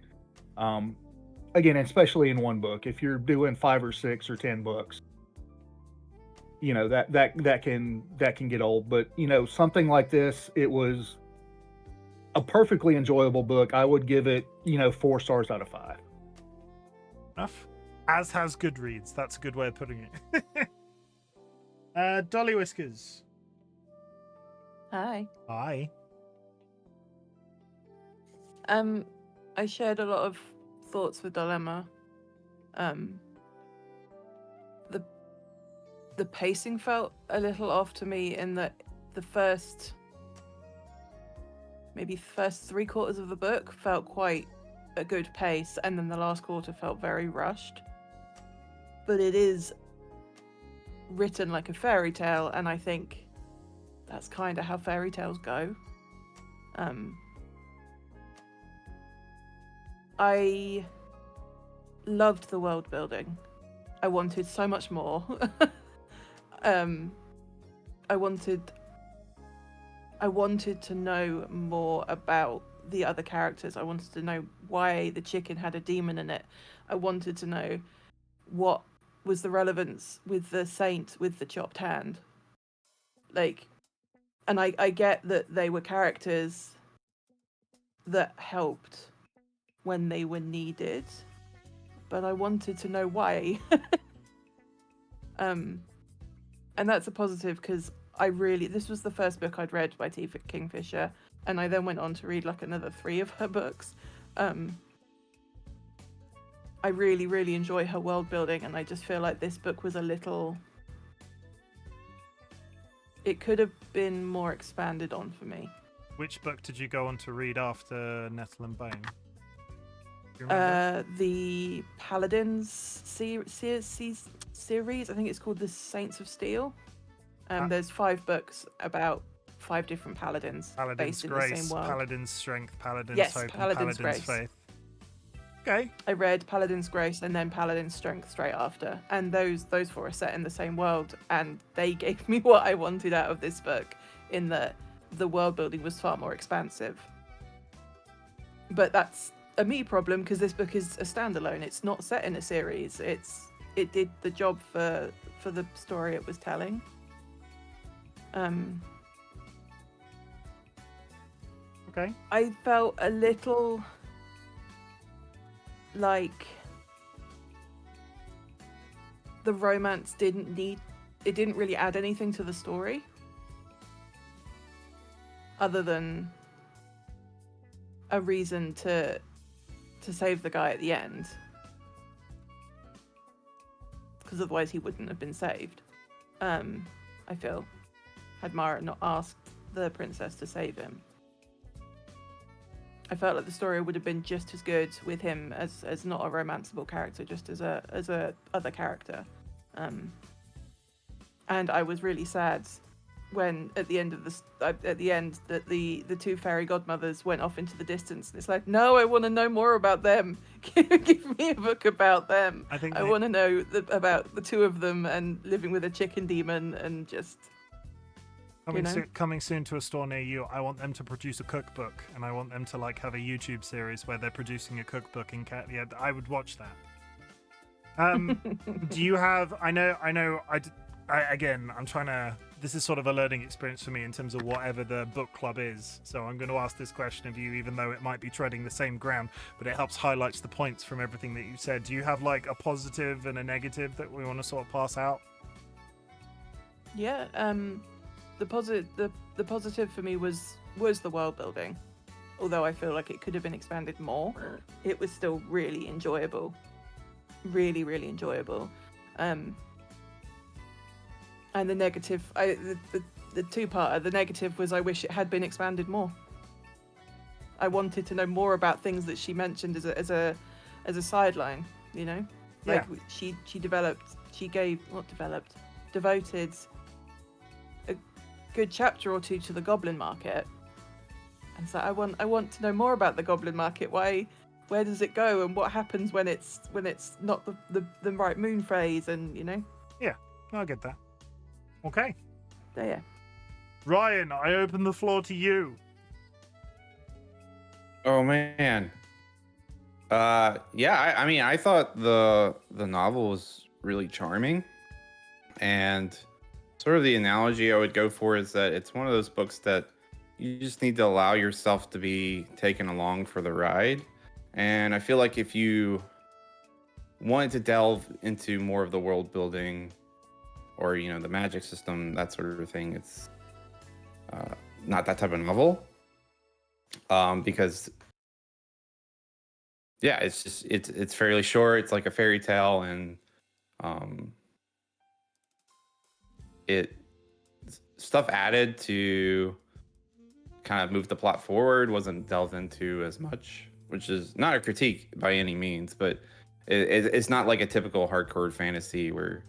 Again, especially in one book. If you're doing 5 or 6 or 10 books, you know, that can get old. But you know, something like this, it was a perfectly enjoyable book. I would give it, you know, 4 stars out of 5. Enough. As has Goodreads. That's a good way of putting it. DollyWhiskers. Hi. Hi. I shared a lot of thoughts with Dilemma. The pacing felt a little off to me in that the first 3/4 of the book felt quite a good pace, and then the last quarter felt very rushed. But it is written like a fairy tale, and I think that's kind of how fairy tales go. I loved the world building. I wanted so much more. I wanted to know more about the other characters. I wanted to know why the chicken had a demon in it. I wanted to know what was the relevance with the saint with the chopped hand. Like, and I get that they were characters that helped when they were needed, but I wanted to know why. And that's a positive because this was the first book I'd read by Kingfisher, and I then went on to read like another 3 of her books. I really, really enjoy her world building, and I just feel like this book was it could have been more expanded on for me. Which book did you go on to read after Nettle and Bone? The Paladins series. I think it's called The Saints of Steel. There's 5 books about 5 different paladins Paladin's based Grace, in the same world. Paladin's Strength, Paladin's Yes, Hope, Paladin's and Paladin's Grace. Faith. Okay. I read Paladin's Grace and then Paladin's Strength straight after, and those 4 are set in the same world, and they gave me what I wanted out of this book, in that the world building was far more expansive. But that's a me problem because this book is a standalone. It's not set in a series. It did the job for the story it was telling. Okay. I felt a little like the romance didn't really add anything to the story other than a reason to save the guy at the end, because otherwise he wouldn't have been saved. I feel, had Mara not asked the princess to save him. I felt like the story would have been just as good with him as not a romanceable character, just as a other character. And I was really sad when at the end that the 2 fairy godmothers went off into the distance, and it's like, no, I want to know more about them. Give me a book about them. I want to know about the 2 of them and living with a chicken demon and just coming soon to a store near you. I want them to produce a cookbook, and I want them to like have a YouTube series where they're producing a cookbook in cat. Yeah, I would watch that. Do you have? I know. Again, I'm trying to. This is sort of a learning experience for me in terms of whatever the book club is. So I'm going to ask this question of you, even though it might be treading the same ground, but it helps highlights the points from everything that you said. Do you have like a positive and a negative that we want to sort of pass out? Yeah. The positive for me was the world building. Although I feel like it could have been expanded more, it was still really enjoyable. Really, really enjoyable. And the negative, the 2-parter, the negative was I wish it had been expanded more. I wanted to know more about things that she mentioned as a sideline, you know? Like she devoted a good chapter or 2 to the goblin market. And so I want to know more about the goblin market. Where does it go, and what happens when it's not the right moon phase, and you know? Yeah, I get that. Okay. So yeah. Ryan, I open the floor to you. Oh man. Yeah, I mean, I thought the novel was really charming, and sort of the analogy I would go for is that it's one of those books that you just need to allow yourself to be taken along for the ride. And I feel like if you wanted to delve into more of the world building or, the magic system, that sort of thing, it's not that type of novel. Because yeah, it's fairly short. It's like a fairy tale, and it stuff added to kind of move the plot forward wasn't delved into as much, which is not a critique by any means, but it's not like a typical hardcore fantasy where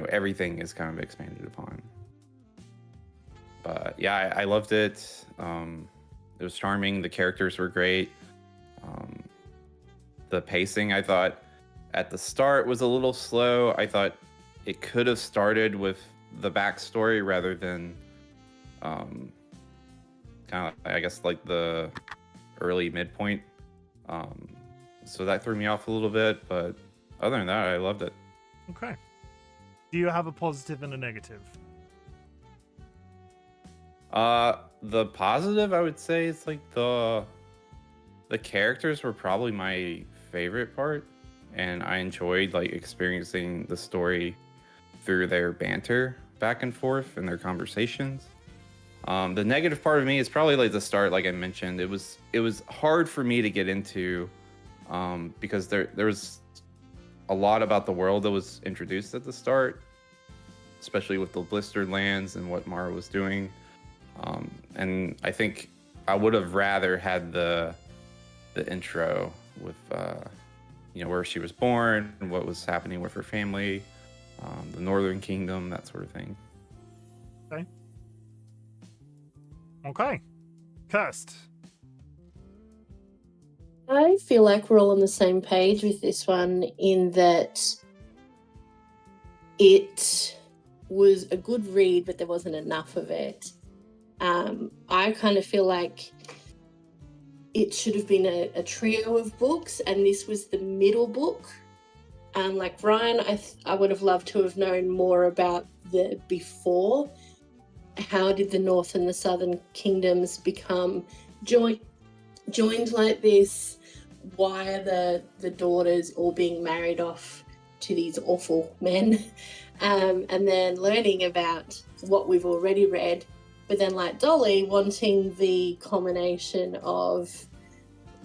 everything is kind of expanded upon. But yeah, I loved it. It was charming. The characters were great. The pacing, I thought, at the start was a little slow. I thought it could have started with the backstory rather than kind of, I guess, like the early midpoint. So that threw me off a little bit, but other than that, I loved it. Okay. Do you have a positive and a negative? The positive, I would say, it's like the characters were probably my favorite part, and I enjoyed like experiencing the story through their banter back and forth and their conversations. The negative part of me is probably like the start, like I mentioned. It was hard for me to get into because there was a lot about the world that was introduced at the start, especially with the blistered lands and what Mara was doing. And I think I would have rather had the intro with where she was born and what was happening with her family, the Northern Kingdom, that sort of thing. Okay. Cursed. I feel like we're all on the same page with this one in that it was a good read, but there wasn't enough of it. I kind of feel like it should have been a trio of books, and this was the middle book. Like Ryan, I would have loved to have known more about the before. How did the North and the Southern Kingdoms become joined like this? Why are the daughters all being married off to these awful men? And then learning about what we've already read, but then like Dolly wanting the culmination of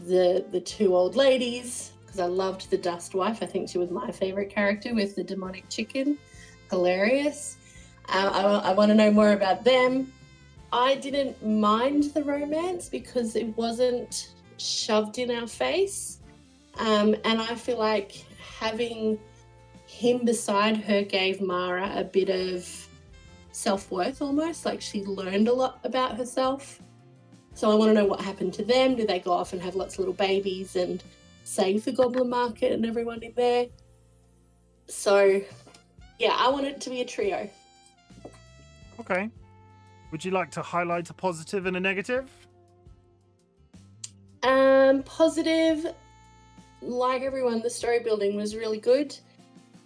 the two old ladies, because I loved the Dust Wife. I think she was my favorite character with the demonic chicken. Hilarious. I want to know more about them. I didn't mind the romance because it wasn't shoved in our face. And I feel like having him beside her gave Mara a bit of self-worth almost, like she learned a lot about herself. So I want to know what happened to them. Did they go off and have lots of little babies and save the Goblin Market and everyone in there? So, yeah, I want it to be a trio. Okay. Would you like to highlight a positive and a negative? Positive, like everyone, the story building was really good.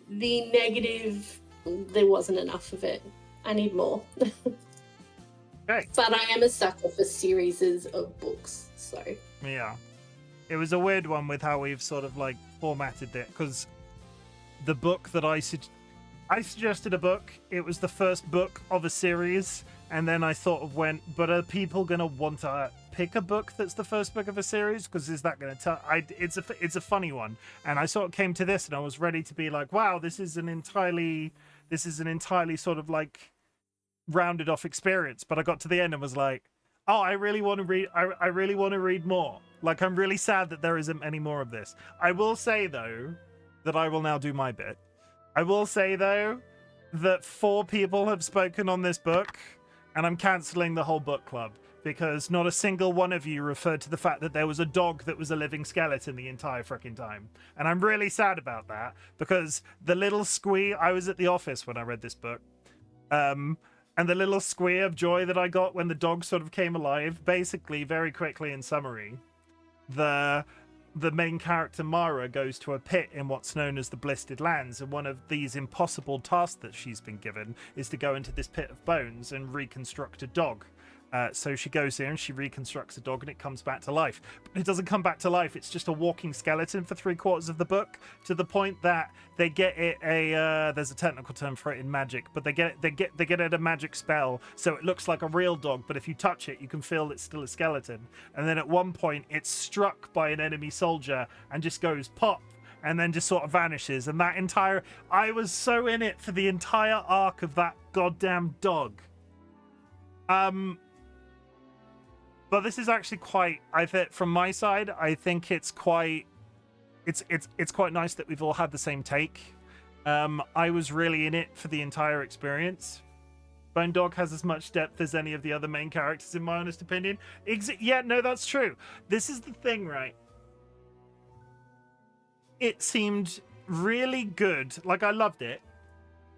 The negative, there wasn't enough of it. I need more. Okay. But I am a sucker for series of books, so. Yeah. It was a weird one with how we've sort of like formatted it, because the book that I suggested a book, it was the first book of a series, and then I sort of went, but are people going to want to pick a book that's the first book of a series? Because is that going to tell? It's a funny one, and I sort of came to this, and I was ready to be like, wow, this is an entirely sort of like rounded off experience. But I got to the end and was like, oh, I really want to read. I really want to read more. Like, I'm really sad that there isn't any more of this. I will say though that I will now do my bit. I will say, though, that 4 people have spoken on this book, and I'm cancelling the whole book club, because not a single one of you referred to the fact that there was a dog that was a living skeleton the entire freaking time. And I'm really sad about that, because the little squee, I was at the office when I read this book, and the little squee of joy that I got when the dog sort of came alive, basically, very quickly in summary, the main character Mara goes to a pit in what's known as the Blistered Lands, and one of these impossible tasks that she's been given is to go into this pit of bones and reconstruct a dog. So she goes there and she reconstructs a dog, and it comes back to life. But it doesn't come back to life. It's just a walking skeleton for 3/4 of the book, to the point that they get it there's a technical term for it in magic, but they get it a magic spell, so it looks like a real dog. But if you touch it, you can feel it's still a skeleton. And then at one point, it's struck by an enemy soldier and just goes pop, and then just sort of vanishes. And I was so in it for the entire arc of that goddamn dog. But this is actually quite, I think, from my side, I think it's quite nice that we've all had the same take. I was really in it for the entire experience. Bone Dog has as much depth as any of the other main characters, in my honest opinion. Yeah, no, that's true. This is the thing, right? It seemed really good. Like, I loved it.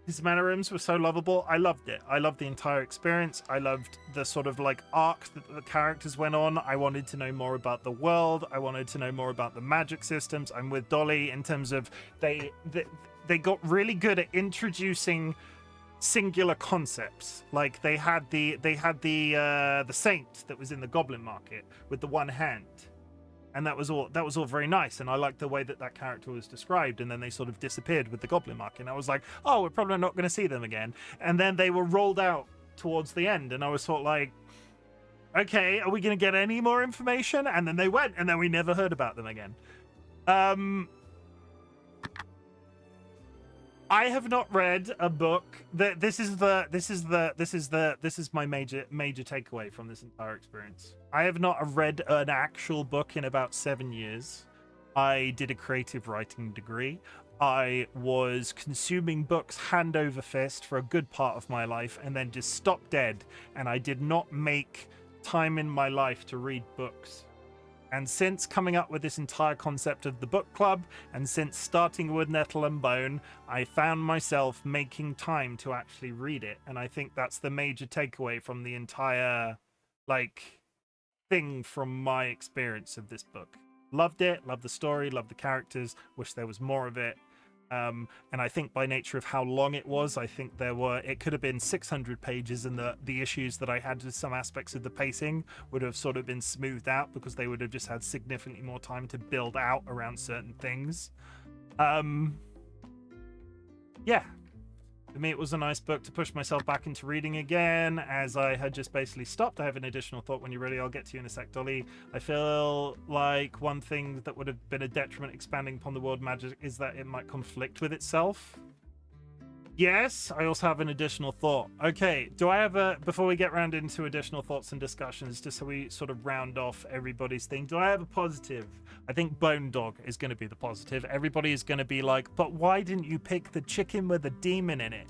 His mannerisms were so lovable. I loved it. I loved the entire experience. I loved the sort of like arc that the characters went on. I wanted to know more about the world. I wanted to know more about the magic systems. I'm with Dolly in terms of they got really good at introducing singular concepts. Like they had the saint that was in the goblin market with the one hand. And that was all very nice, and I liked the way that character was described. And then they sort of disappeared with the goblin market, and I was like, oh, we're probably not going to see them again. And then they were rolled out towards the end, and I was sort of like, okay, are we going to get any more information? And then they went, and then we never heard about them again. I have not read a book that this is my major takeaway from this entire experience. I have not read an actual book in about 7 years. I did a creative writing degree. I was consuming books hand over fist for a good part of my life and then just stopped dead, and I did not make time in my life to read books. And since coming up with this entire concept of the book club, and since starting with Nettle and Bone, I found myself making time to actually read it. And I think that's the major takeaway from the entire, thing from my experience of this book. Loved it, loved the story, loved the characters, wish there was more of it. And I think by nature of how long it was, I think it could have been 600 pages, and the issues that I had with some aspects of the pacing would have sort of been smoothed out because they would have just had significantly more time to build out around certain things. Yeah. For me, it was a nice book to push myself back into reading again, as I had just basically stopped. I have an additional thought when you're ready. I'll get to you in a sec, Dolly. I feel like one thing that would have been a detriment expanding upon the world magic is that it might conflict with itself. Yes, I also have an additional thought. Okay, before we get round into additional thoughts and discussions, just so we sort of round off everybody's thing, do I have a positive? I think Bone Dog is going to be the positive. Everybody is going to be like, but why didn't you pick the chicken with a demon in it?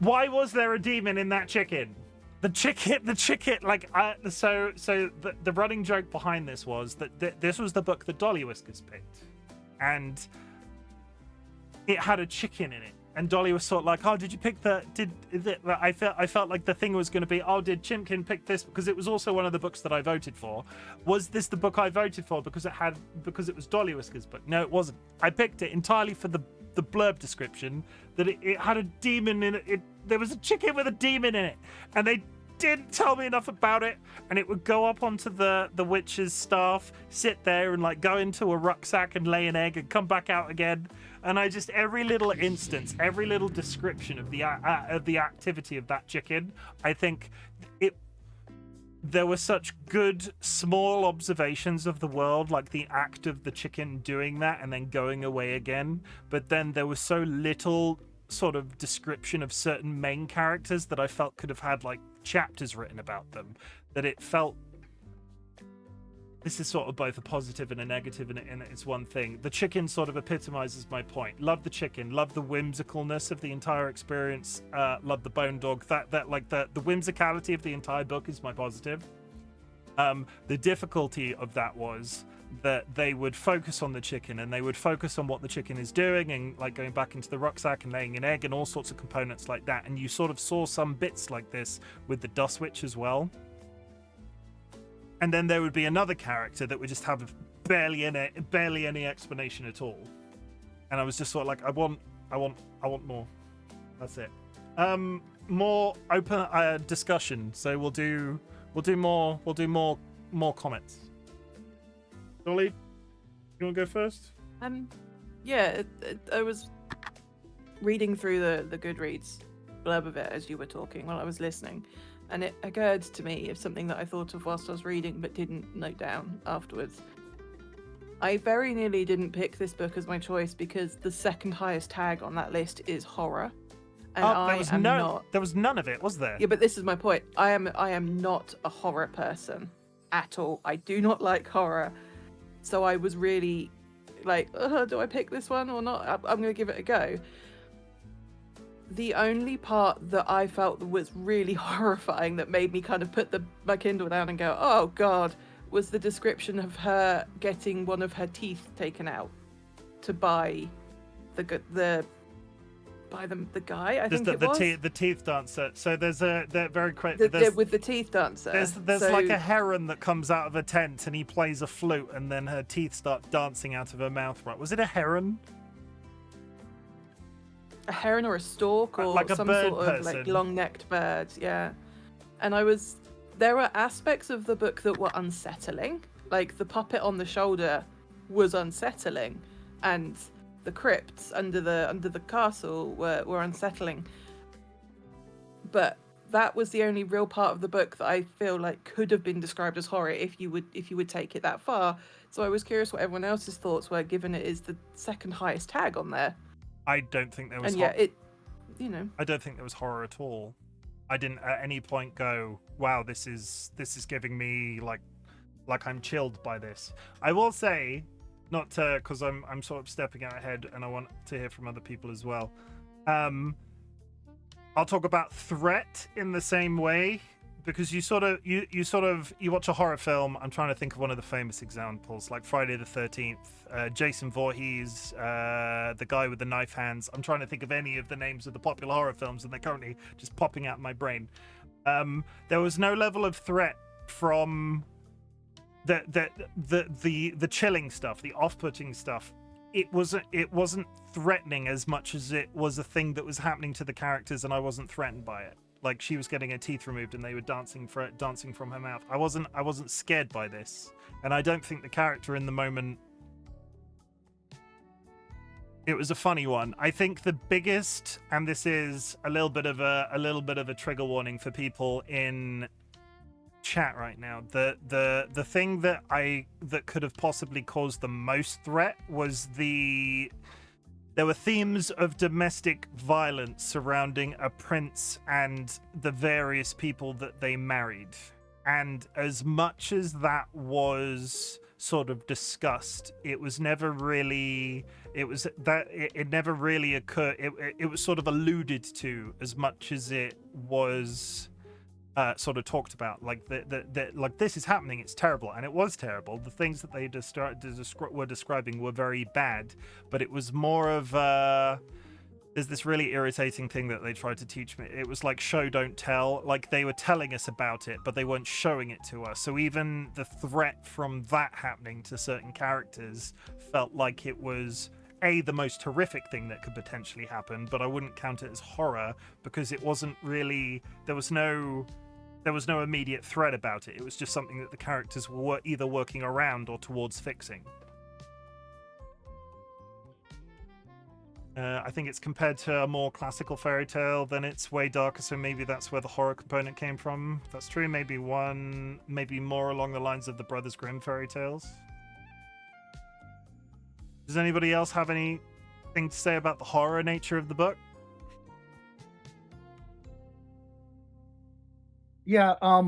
Why was there a demon in that chicken? The chicken, so the running joke behind this was that this was the book that DollyWhiskers picked. And it had a chicken in it, and Dolly was sort of like, "Oh, did you pick I felt like the thing was going to be, oh, did Chimken pick this because it was also one of the books that I voted for? Was this the book I voted for because it was DollyWhiskers' book? No, it wasn't. I picked it entirely for the blurb description that it had a demon in it. There was a chicken with a demon in it, and they didn't tell me enough about it, and it would go up onto the witch's staff, sit there and go into a rucksack and lay an egg and come back out again. And I just, every little instance, every little description of the activity of that chicken, I think there were such good small observations of the world, like the act of the chicken doing that and then going away again. But then there was so little sort of description of certain main characters that I felt could have had chapters written about them, that it felt this is sort of both a positive and a negative, and it's one thing. The chicken sort of epitomizes my point. Love the chicken, love the whimsicalness of the entire experience, love the Bone Dog. The whimsicality of the entire book is my positive. The difficulty of that was that they would focus on the chicken, and they would focus on what the chicken is doing, and going back into the rucksack and laying an egg and all sorts of components like that. And you sort of saw some bits like this with the Dust Witch as well. and then there would be another character that would just have barely any explanation at all. And I was just sort of like, I want more. That's it. More open discussion. So we'll do more comments. Dolly, you want to go first? Yeah, I was reading through the Goodreads blurb of it as you were talking while I was listening, and it occurred to me of something that I thought of whilst I was reading but didn't note down afterwards. I very nearly didn't pick this book as my choice because the second highest tag on that list is horror. And there was none of it, was there? Yeah, but this is my point. I am not a horror person at all. I do not like horror. So I was really like, do I pick this one or not? I'm going to give it a go. The only part that I felt was really horrifying that made me kind of put my Kindle down and go, oh God, was the description of her getting one of her teeth taken out to buy the guy. I think the teeth dancer. So there's very quick. With the teeth dancer. There's like a heron that comes out of a tent and he plays a flute and then her teeth start dancing out of her mouth. Right? Was it a heron? A heron or a stork or like a some bird sort of person. like long-necked bird. Yeah, and there were aspects of the book that were unsettling. Like the puppet on the shoulder was unsettling, and the crypts under the castle were unsettling. But that was the only real part of the book that I feel like could have been described as horror if you would take it that far. So I was curious what everyone else's thoughts were, given it is the second highest tag on there. I don't think there was. And I don't think there was horror at all. I didn't at any point go, "Wow, this is giving me like I'm chilled by this." I will say, not because I'm sort of stepping out ahead, and I want to hear from other people as well. I'll talk about threat in the same way, because you watch a horror film. I'm trying to think of one of the famous examples, like Friday the 13th, Jason Voorhees, the guy with the knife hands. I'm trying to think of any of the names of the popular horror films, and they're currently just popping out in my brain. There was no level of threat from the chilling stuff, the off-putting stuff. It wasn't threatening as much as it was a thing that was happening to the characters, and I wasn't threatened by it. Like she was getting her teeth removed and they were dancing from her mouth. I wasn't scared by this, and I don't think the character in the moment. It was a funny one. I think the biggest, and this is a little bit of a trigger warning for people in chat right now. The thing that could have possibly caused the most threat was there were themes of domestic violence surrounding a prince and the various people that they married. And as much as that was sort of discussed, it was never really, it never really occurred. It was sort of alluded to as much as it was sort of talked about. Like like this is happening, it's terrible, and it was terrible. The things that they were describing were very bad, but it was more of there's this really irritating thing that they tried to teach me. It was like show don't tell. Like they were telling us about it, but they weren't showing it to us. So even the threat from that happening to certain characters felt like it was the most horrific thing that could potentially happen, but I wouldn't count it as horror because it wasn't really, there was no immediate threat about it. It was just something that the characters were either working around or towards fixing. I think it's compared to a more classical fairy tale, then it's way darker, so maybe that's where the horror component came from. If that's true, maybe more along the lines of the Brothers Grimm fairy tales. Does anybody else have anything to say about the horror nature of the book? Yeah, I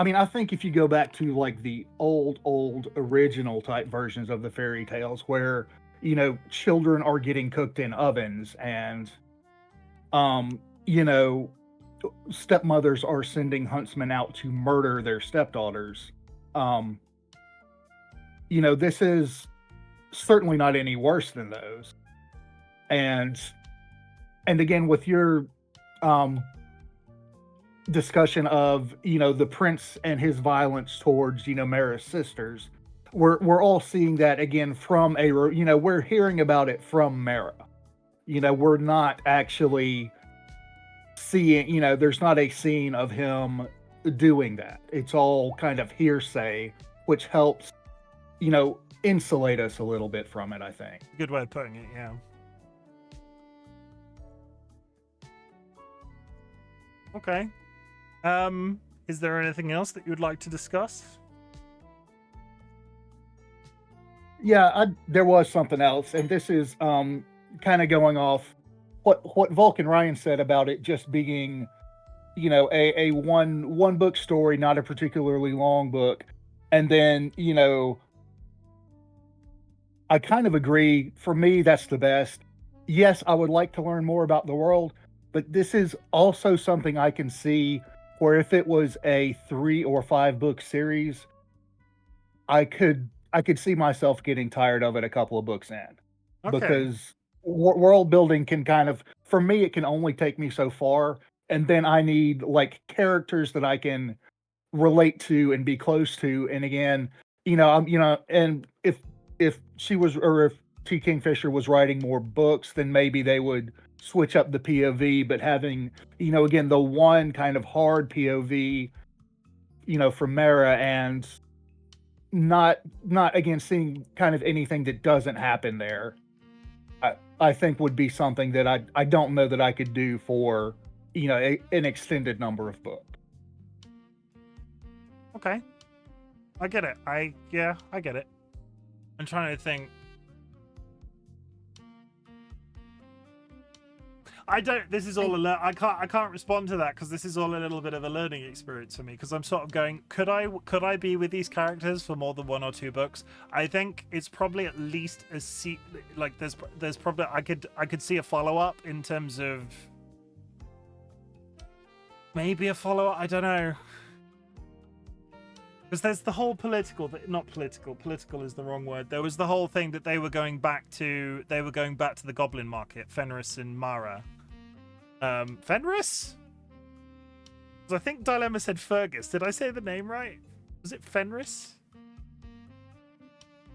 mean, I think if you go back to like the old original type versions of the fairy tales where, you know, children are getting cooked in ovens and, you know, stepmothers are sending huntsmen out to murder their stepdaughters. You know, this is certainly not any worse than those. And again, with your, discussion of, the prince and his violence towards, Mara's sisters. We're all seeing that again from we're hearing about it from Mara. We're not actually seeing, there's not a scene of him doing that. It's all kind of hearsay, which helps, insulate us a little bit from it, I think. Good way of putting it, yeah. Okay. Is there anything else that you would like to discuss? Yeah, there was something else, and this is kind of going off what Vulcan Ryan said about it just being, a one book story, not a particularly long book, and then I kind of agree. For me, that's the best. Yes, I would like to learn more about the world, but this is also something I can see where if it was a 3 or 5 book series, I could see myself getting tired of it a couple of books in. Okay. Because world building can kind of, for me, it can only take me so far, and then I need like characters that I can relate to and be close to. And again, and if she was, or if T. Kingfisher was writing more books, then maybe they would switch up the POV, but having, again, the one kind of hard POV, from Mara, and not again seeing kind of anything that doesn't happen there, I think would be something that I don't know that I could do for, an extended number of books. Okay. I get it. I get it. I'm trying to think. This is all I can't respond to that because this is all a little bit of a learning experience for me, because I'm sort of going, could I be with these characters for more than 1 or 2 books? I think it's probably at least there's probably I could see a follow-up in terms of maybe a follow-up, I don't know. Because there's the whole political is the wrong word. There was the whole thing that they were going back to the Goblin Market, Fenris and Mara. Fenris? I think Dilemma said Fergus. Did I say the name right? Was it Fenris?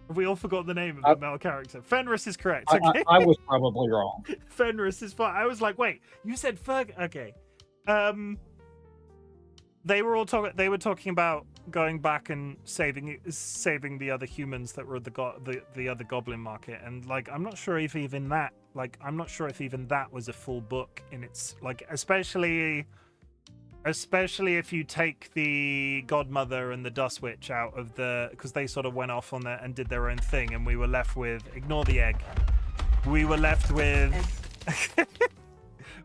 Have we all forgot the name of the male character? Fenris is correct. Okay. I was probably wrong. Fenris is fine. I was like, wait, you said Fergus. Okay. They were talking about going back and saving the other humans that were the other Goblin Market, and like I'm not sure if even that was a full book in its, like, especially if you take the Godmother and the Dust Witch out of because they sort of went off on that and did their own thing, and we were left with, ignore the egg, we were left with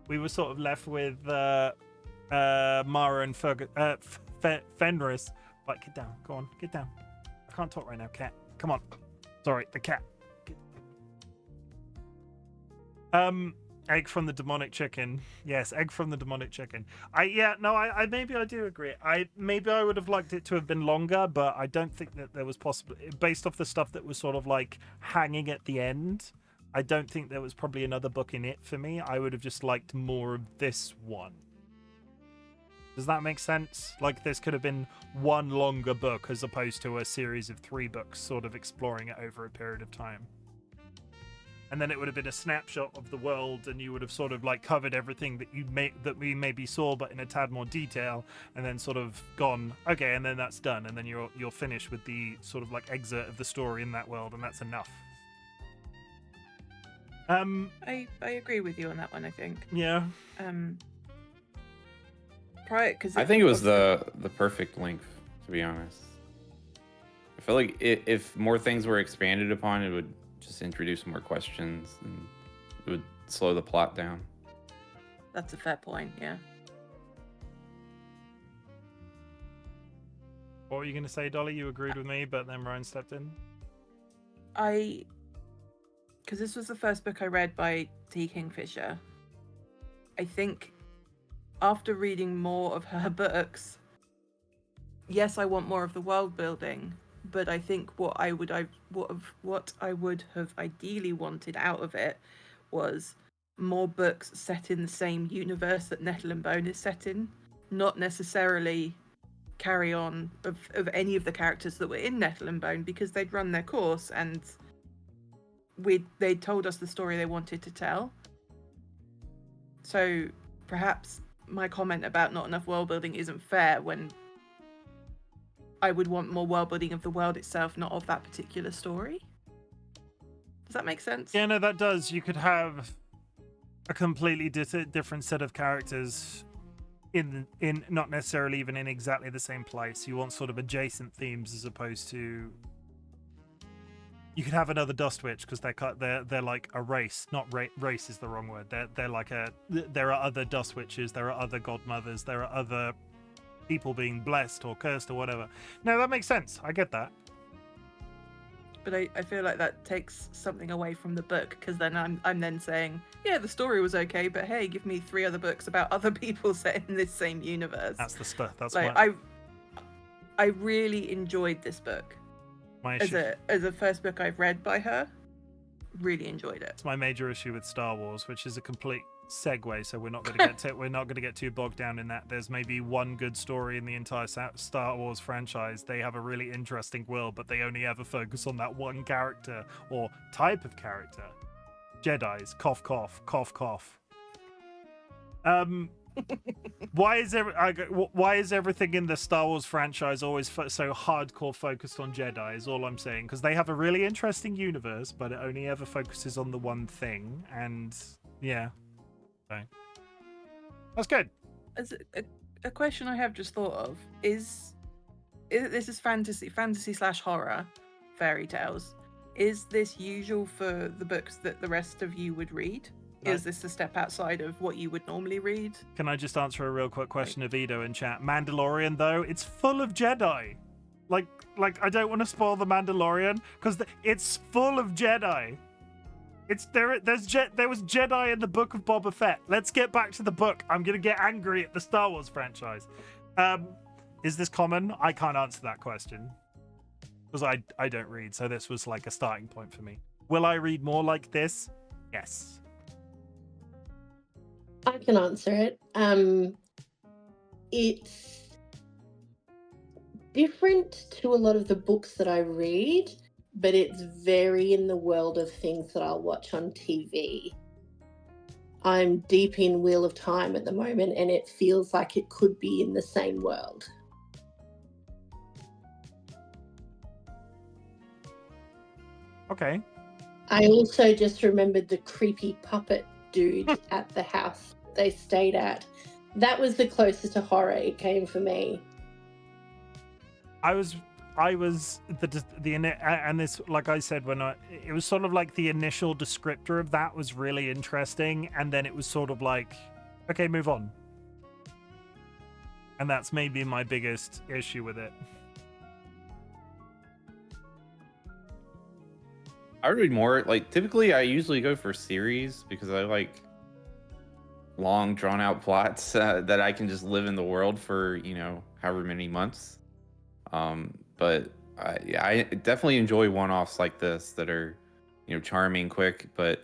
we were sort of left with Mara and Fenris. Like, get down. Go on, get down. I can't talk right now, cat. Come on. Sorry, the cat. Egg from the demonic chicken. Yes, egg from the demonic chicken. I maybe I do agree. Maybe I would have liked it to have been longer, but I don't think that there was possible, based off the stuff that was sort of like hanging at the end. I don't think there was probably another book in it for me. I would have just liked more of this one. Does that make sense? Like, this could have been one longer book as opposed to a series of 3 books sort of exploring it over a period of time. And then it would have been a snapshot of the world, and you would have sort of like covered everything that we maybe saw, but in a tad more detail, and then sort of gone, okay, and then that's done, and then you're finished with the sort of like excerpt of the story in that world, and that's enough. I agree with you on that one, I think. Yeah. I think it was the perfect length, to be honest. I feel like if more things were expanded upon, it would just introduce more questions and it would slow the plot down. That's a fair point, yeah. What were you going to say, Dolly? You agreed with me, but then Ryan stepped in. Because this was the first book I read by T. Kingfisher. I think after reading more of her books, yes, I want more of the world building, but I think what I would have ideally wanted out of it was more books set in the same universe that Nettle and Bone is set in, not necessarily carry on of any of the characters that were in Nettle and Bone, because they'd run their course and they told us the story they wanted to tell. So perhaps my comment about not enough world building isn't fair, when I would want more world building of the world itself, not of that particular story. Does that make sense? Yeah, no, that does. You could have a completely different set of characters in not necessarily even in exactly the same place. You want sort of adjacent themes as opposed to. You could have another Dust Witch because they're like a race. Not race is the wrong word. They're like there are other Dust Witches. There are other Godmothers. There are other people being blessed or cursed or whatever. No, that makes sense. I get that. But I feel like that takes something away from the book, because then I'm then saying, yeah, the story was okay, but hey, give me 3 other books about other people set in this same universe. That's the stuff. That's like I really enjoyed this book. As a first book I've read by her, really enjoyed it. It's my major issue with Star Wars, which is a complete segue, so we're not going to get too bogged down in that. There's maybe one good story in the entire Star Wars franchise. They have a really interesting world, but they only ever focus on that one character or type of character. Jedis, cough cough, cough cough. Why is everything in the Star Wars franchise always so hardcore focused on Jedi? Is all I'm saying, because they have a really interesting universe, but it only ever focuses on the one thing, and yeah. Okay. That's good. As a question I have just thought of is this is fantasy / horror fairy tales. Is this usual for the books that the rest of you would read? No. Is this a step outside of what you would normally read? Can I just answer a real quick question of Edo in chat? Mandalorian, though, it's full of Jedi. Like I don't want to spoil the Mandalorian because it's full of Jedi. There was Jedi in the book of Boba Fett. Let's get back to the book. I'm gonna get angry at the Star Wars franchise. Is this common? I can't answer that question because I don't read, so this was like a starting point for me. Will I read more like this? Yes. I can answer it. It's different to a lot of the books that I read, but it's very in the world of things that I'll watch on TV. I'm deep in Wheel of Time at the moment, and it feels like it could be in the same world. Okay. I also just remembered the creepy puppet dude at the house they stayed at. That was the closest to horror it came for me. I was and this, like I said, it was sort of like the initial descriptor of that was really interesting, and then it was sort of like, okay, move on. And that's maybe my biggest issue with it. I would read more. Like, typically I usually go for series because I like long drawn out plots that I can just live in the world for, however many months. But I definitely enjoy one-offs like this that are, charming, quick. But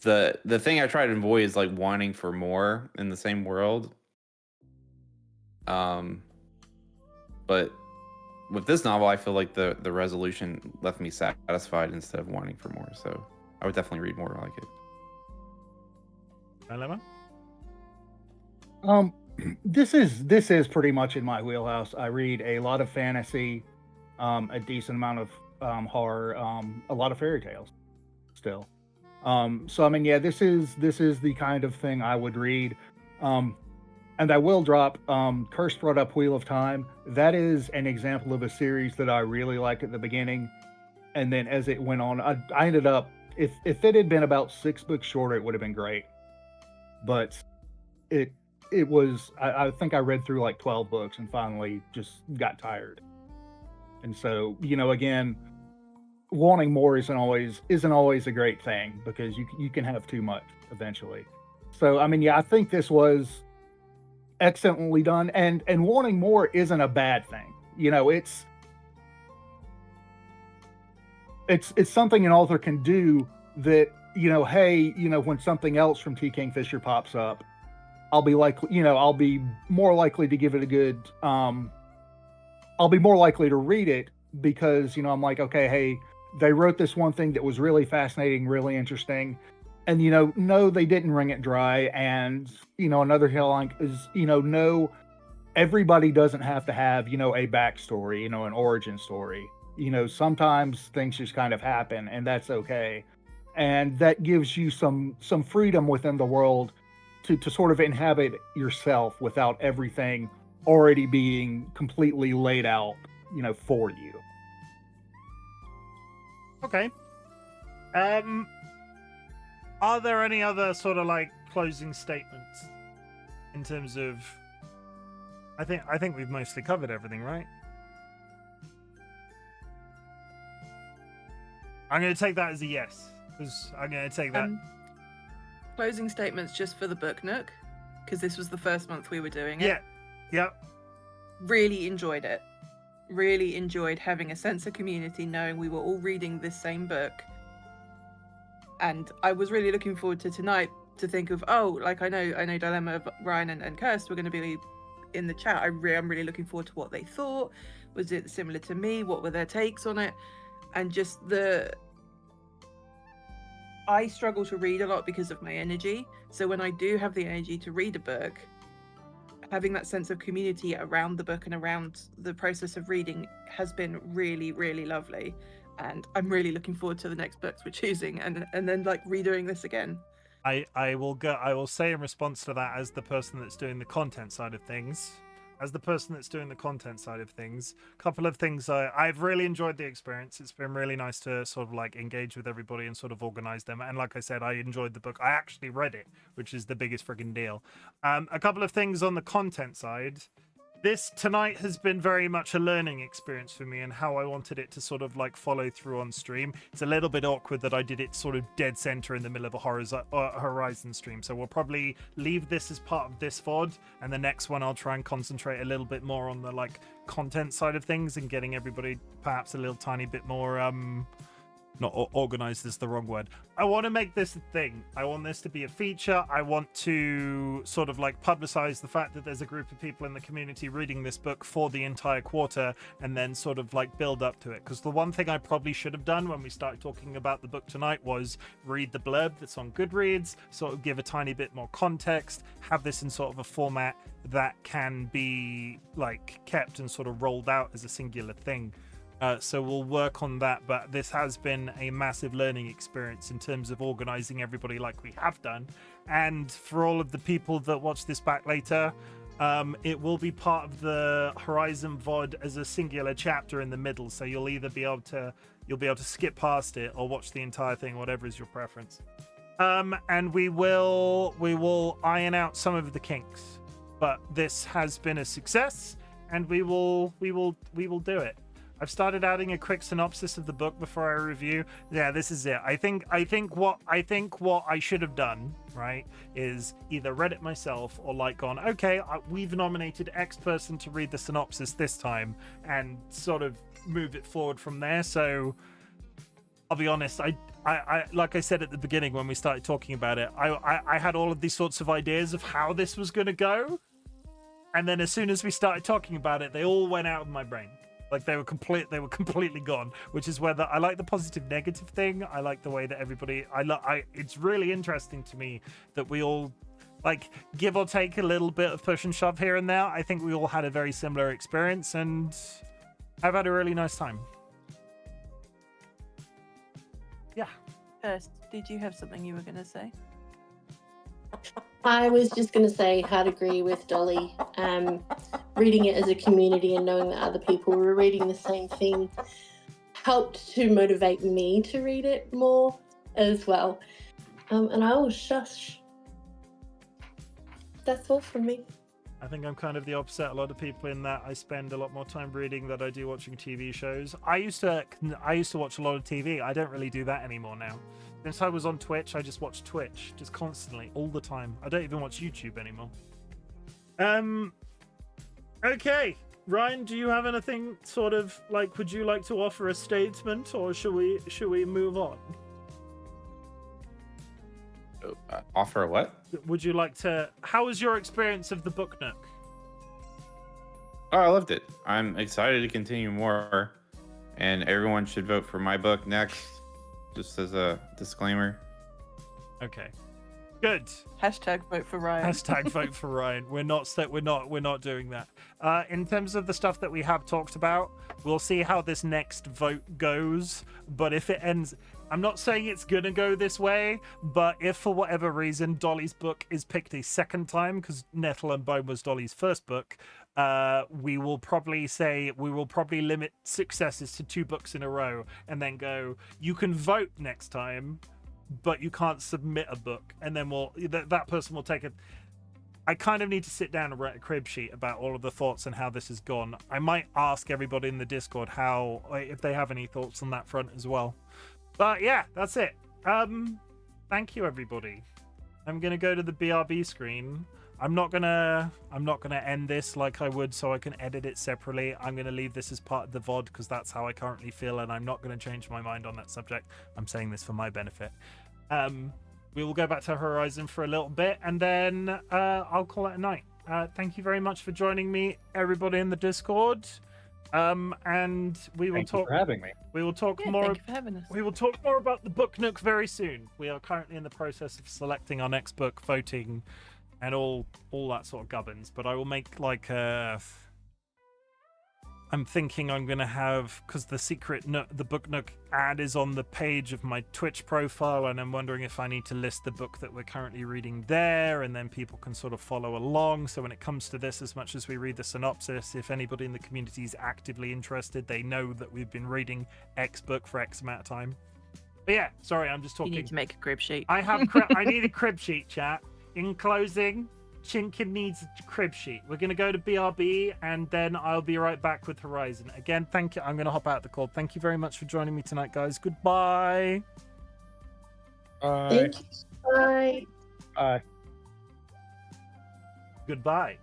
the thing I try to avoid is like wanting for more in the same world. But with this novel, I feel like the resolution left me satisfied instead of wanting for more. So I would definitely read more like it. Dilemma? This is pretty much in my wheelhouse. I read a lot of fantasy, a decent amount of horror, a lot of fairy tales still. So I mean, yeah, this is the kind of thing I would read. And I will drop, Kirst brought up Wheel of Time. That is an example of a series that I really liked at the beginning. And then as it went on, I ended up, if it had been about 6 books shorter, it would have been great. But it was, I think I read through like 12 books and finally just got tired. And so, again, wanting more isn't always a great thing because you can have too much eventually. So, I mean, yeah, I think this was excellently done, and wanting more isn't a bad thing. It's something an author can do that, hey, when something else from T. Kingfisher pops up, I'll be likely, I'll be more likely to give it a good, I'll be more likely to read it because, I'm like, okay, hey, they wrote this one thing that was really fascinating, really interesting. And, no, they didn't wring it dry. And, another hill is, no, everybody doesn't have to have, a backstory, an origin story. Sometimes things just kind of happen and that's okay. And that gives you some freedom within the world to sort of inhabit yourself without everything already being completely laid out, for you. Okay. Are there any other sort of like closing statements in terms of? I think we've mostly covered everything, right? I'm going to take that as a yes. Because I'm going to take that. Closing statements just for the Book Nook, because this was the first month we were doing it. Yeah. Yep. Really enjoyed it. Really enjoyed having a sense of community, knowing we were all reading this same book. And I was really looking forward to tonight to think of, I know Dilemma, Ryan and Kirst were going to be in the chat. I'm really looking forward to what they thought. Was it similar to me? What were their takes on it? And just I struggle to read a lot because of my energy. So when I do have the energy to read a book, having that sense of community around the book and around the process of reading has been really, really lovely. And I'm really looking forward to the next books we're choosing and then like redoing this again. I will say in response to that, as the person that's doing the content side of things, a couple of things. I've really enjoyed the experience. It's been really nice to sort of like engage with everybody and sort of organize them. And like I said, I enjoyed the book. I actually read it, which is the biggest friggin' deal. A couple of things on the content side. This tonight has been very much a learning experience for me and how I wanted it to sort of like follow through on stream. It's a little bit awkward that I did it sort of dead center in the middle of a Horizon stream. So we'll probably leave this as part of this VOD, and the next one I'll try and concentrate a little bit more on the like content side of things and getting everybody perhaps a little tiny bit more not organized is the wrong word. I want to make this a thing. I want this to be a feature. I want to sort of like publicize the fact that there's a group of people in the community reading this book for the entire quarter and then sort of like build up to it. Because the one thing I probably should have done when we started talking about the book tonight was read the blurb that's on Goodreads, sort of give a tiny bit more context, have this in sort of a format that can be like kept and sort of rolled out as a singular thing. So we'll work on that, but this has been a massive learning experience in terms of organizing everybody like we have done. And for all of the people that watch this back later, it will be part of the Horizon VOD as a singular chapter in the middle. So you'll either be able to skip past it or watch the entire thing, whatever is your preference. And we will iron out some of the kinks, but this has been a success, and we will do it. I've started adding a quick synopsis of the book before I review. Yeah, this is it. I think what I should have done, right, is either read it myself or like gone, okay, we've nominated X person to read the synopsis this time, and sort of move it forward from there. So I'll be honest, I like I said at the beginning when we started talking about it, I had all of these sorts of ideas of how this was going to go, and then as soon as we started talking about it, they all went out of my brain. Like they were completely gone, which is whether I like the positive negative thing. I like the way that everybody it's really interesting to me that we all, like, give or take a little bit of push and shove here and there. I think we all had a very similar experience, and I've had a really nice time. Yeah. First, did you have something you were going to say? I was just going to say I'd agree with Dolly. Reading it as a community and knowing that other people were reading the same thing helped to motivate me to read it more as well. And I will shush. That's all from me. I think I'm kind of the opposite. A lot of people in that I spend a lot more time reading than I do watching TV shows. I used to watch a lot of TV. I don't really do that anymore now. Since I was on Twitch, I just watch Twitch, just constantly, all the time. I don't even watch YouTube anymore. Okay, Ryan, do you have anything sort of like? Would you like to offer a statement, or should we move on? Offer what? Would you like to? How was your experience of the Book Nook? Oh, I loved it. I'm excited to continue more, and everyone should vote for my book next. Just as a disclaimer. Okay. Good. Hashtag vote for Ryan. Hashtag vote for Ryan. We're not doing that. In terms of the stuff that we have talked about, we'll see how this next vote goes. But if it ends, I'm not saying it's gonna go this way, but if for whatever reason Dolly's book is picked a second time, because Nettle and Bone was Dolly's first book, we will probably limit successes to 2 books in a row, and then go, you can vote next time, but you can't submit a book, and then that person will take it. I kind of need to sit down and write a crib sheet about all of the thoughts and how this has gone. I might ask everybody in the Discord if they have any thoughts on that front as well. But yeah, that's it. Thank you, everybody. I'm gonna go to the BRB screen. I'm not gonna end this like I would so I can edit it separately. I'm gonna leave this as part of the VOD because that's how I currently feel, and I'm not gonna change my mind on that subject. I'm saying this for my benefit. We will go back to Horizon for a little bit, and then I'll call it a night. Thank you very much for joining me, everybody in the Discord. And we will Thank you talk. for having me. We will talk Yeah, more. thank you for having us. We will talk more about the Book Nook very soon. We are currently in the process of selecting our next book, voting, and all that sort of gubbins. But I will make like a. I'm thinking I'm gonna have, because the Book Nook ad is on the page of my Twitch profile, and I'm wondering if I need to list the book that we're currently reading there, and then people can sort of follow along. So when it comes to this, as much as we read the synopsis, if anybody in the community is actively interested, they know that we've been reading X book for X amount of time. But yeah, sorry, I'm just talking. You need to make a crib sheet. I need a crib sheet, chat. In closing, Chimken needs a crib sheet. We're going to go to BRB, and then I'll be right back with Horizon. Again, thank you. I'm going to hop out the call. Thank you very much for joining me tonight, guys. Goodbye. Thank you. Bye. Bye. Goodbye.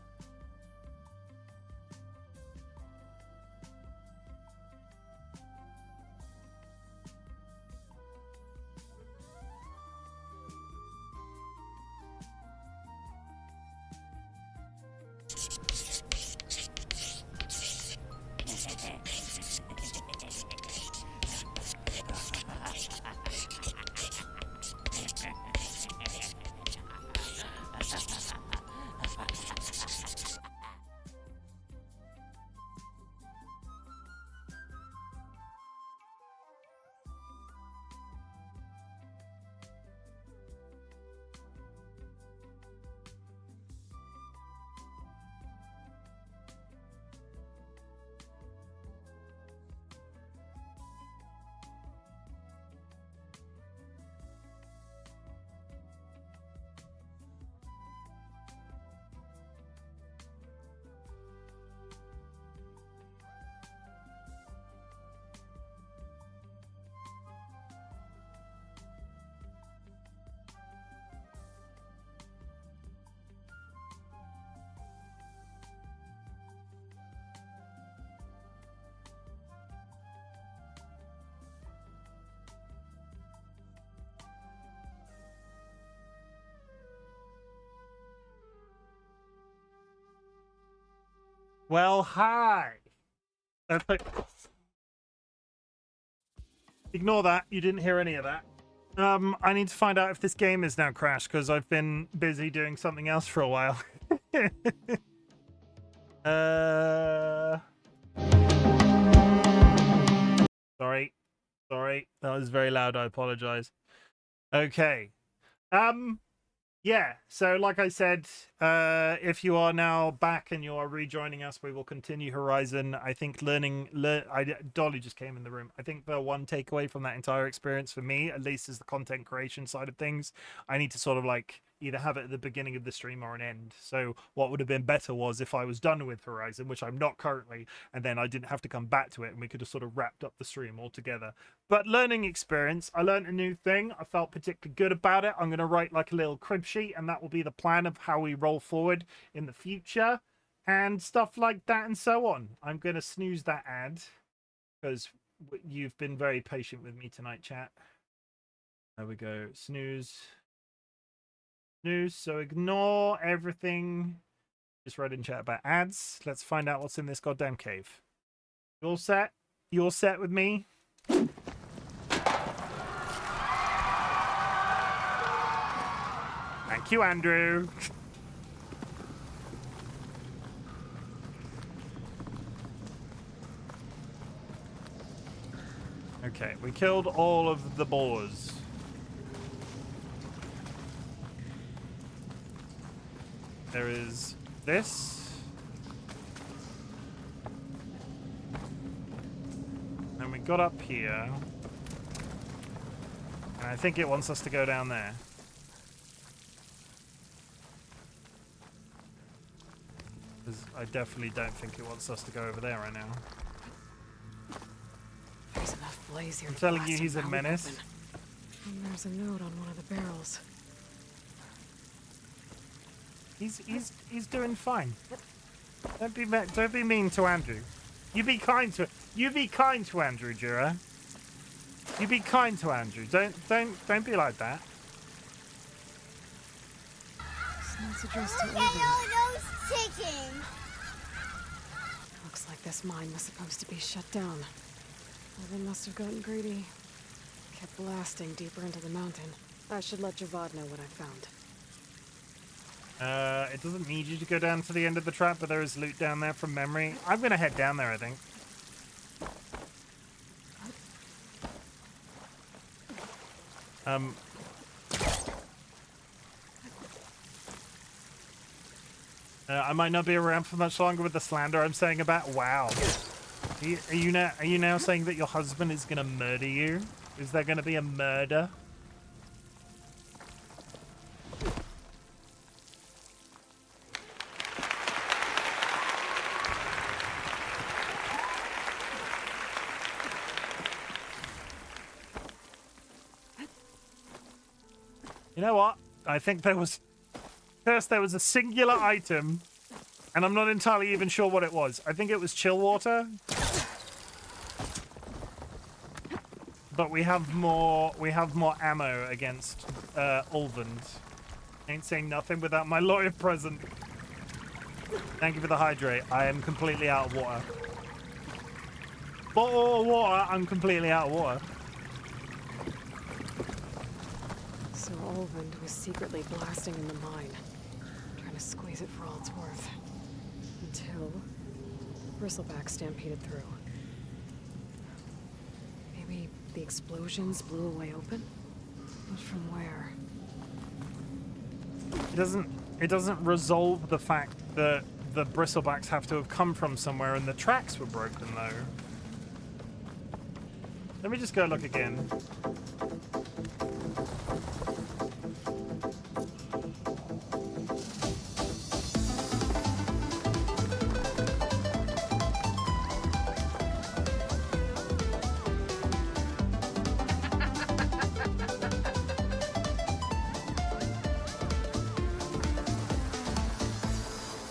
Well, hi. Ignore that. You didn't hear any of that. I need to find out if this game is now crashed because I've been busy doing something else for a while. Sorry. That was very loud. I apologize. Okay. Yeah, so like I said, if you are now back and you are rejoining us, we will continue Horizon. I think Dolly just came in the room. I think the one takeaway from that entire experience for me, at least, is the content creation side of things. I need to sort of like either have it at the beginning of the stream or an end. So what would have been better was if I was done with Horizon, which I'm not currently, and then I didn't have to come back to it and we could have sort of wrapped up the stream altogether. But learning experience, I learned a new thing. I felt particularly good about it. I'm going to write like a little crib sheet, and that will be the plan of how we roll forward in the future and stuff like that and so on. I'm going to snooze that ad because you've been very patient with me tonight, chat. There we go. Snooze. News, so ignore everything. Just read in chat about ads. Let's find out what's in this goddamn cave. You all set? You all set with me? Thank you, Andrew. Okay, we killed all of the boars. There is this. And we got up here. And I think it wants us to go down there. Because I definitely don't think it wants us to go over there right now. There's enough blaze here. I'm telling you, he's a menace. And there's a note on one of the barrels. He's doing fine. Don't be mean to Andrew. You be kind to Andrew, Jura. You be kind to Andrew. Don't be like that. It's addressed to Look Irving. at all those chickens! Looks like this mine was supposed to be shut down. Irving must have gotten greedy. Kept blasting deeper into the mountain. I should let Javad know what I found. It doesn't need you to go down to the end of the trap, but there is loot down there from memory. I'm gonna head down there, I think. I might not be around for much longer with the slander I'm saying about WoW. Are you now saying that your husband is gonna murder you? Is there gonna be a murder? You know what? I think there was a singular item, and I'm not entirely even sure what it was. I think it was chill water. But we have more ammo against Ulvund. Ain't saying nothing without my lawyer present. Thank you for the hydrate. I am completely out of water. Bottle of water, I'm completely out of water. So Ulvund was secretly blasting in the mine, trying to squeeze it for all it's worth. Until Bristleback stampeded through. Maybe the explosions blew a way open? But from where? It doesn't resolve the fact that the bristlebacks have to have come from somewhere and the tracks were broken, though. Let me just go look again.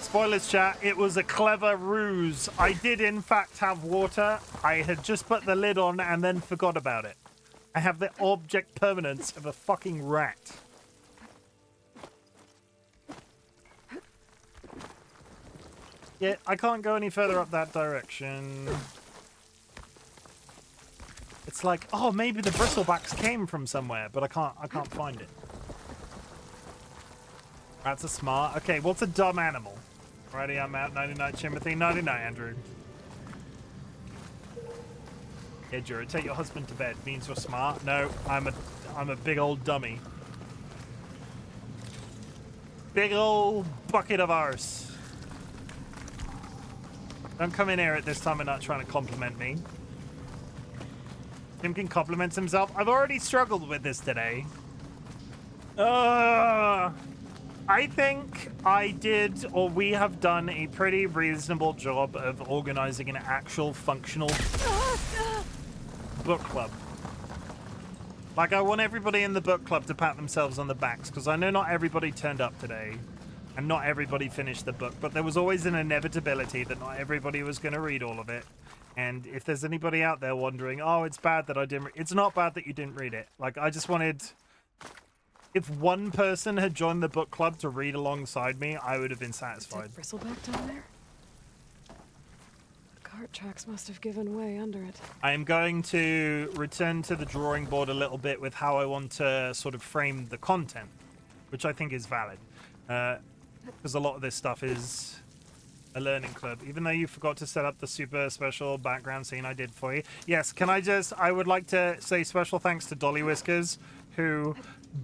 Spoilers, chat. It was a clever ruse. I did, in fact, have water. I had just put the lid on and then forgot about it. I have the object permanence of a fucking rat. Yeah, I can't go any further up that direction. It's like, oh, maybe the bristlebacks came from somewhere, but I can't find it. Rats are smart. Okay, what's a dumb animal? Righty, I'm out. 99 Timothy. 99 Andrew. Yeah, Jura, take your husband to bed. Means you're smart. No, I'm a big old dummy. Big old bucket of arse. Don't come in here at this time and not trying to compliment me. Chimken compliments himself. I've already struggled with this today. I think I did, or we have done, a pretty reasonable job of organizing an actual functional book club. Like, I want everybody in the book club to pat themselves on the backs, because I know not everybody turned up today, and not everybody finished the book, but there was always an inevitability that not everybody was going to read all of it. And if there's anybody out there wondering, oh, it's bad that I didn't, it's not bad that you didn't read it. Like, I just wanted If one person had joined the book club to read alongside me, I would have been satisfied. Bristleback down there? The cart tracks must have given way under it. I am going to return to the drawing board a little bit with how I want to sort of frame the content, which I think is valid. Because a lot of this stuff is a learning club. Even though you forgot to set up the super special background scene I did for you. Yes, I would like to say special thanks to DollyWhiskers, who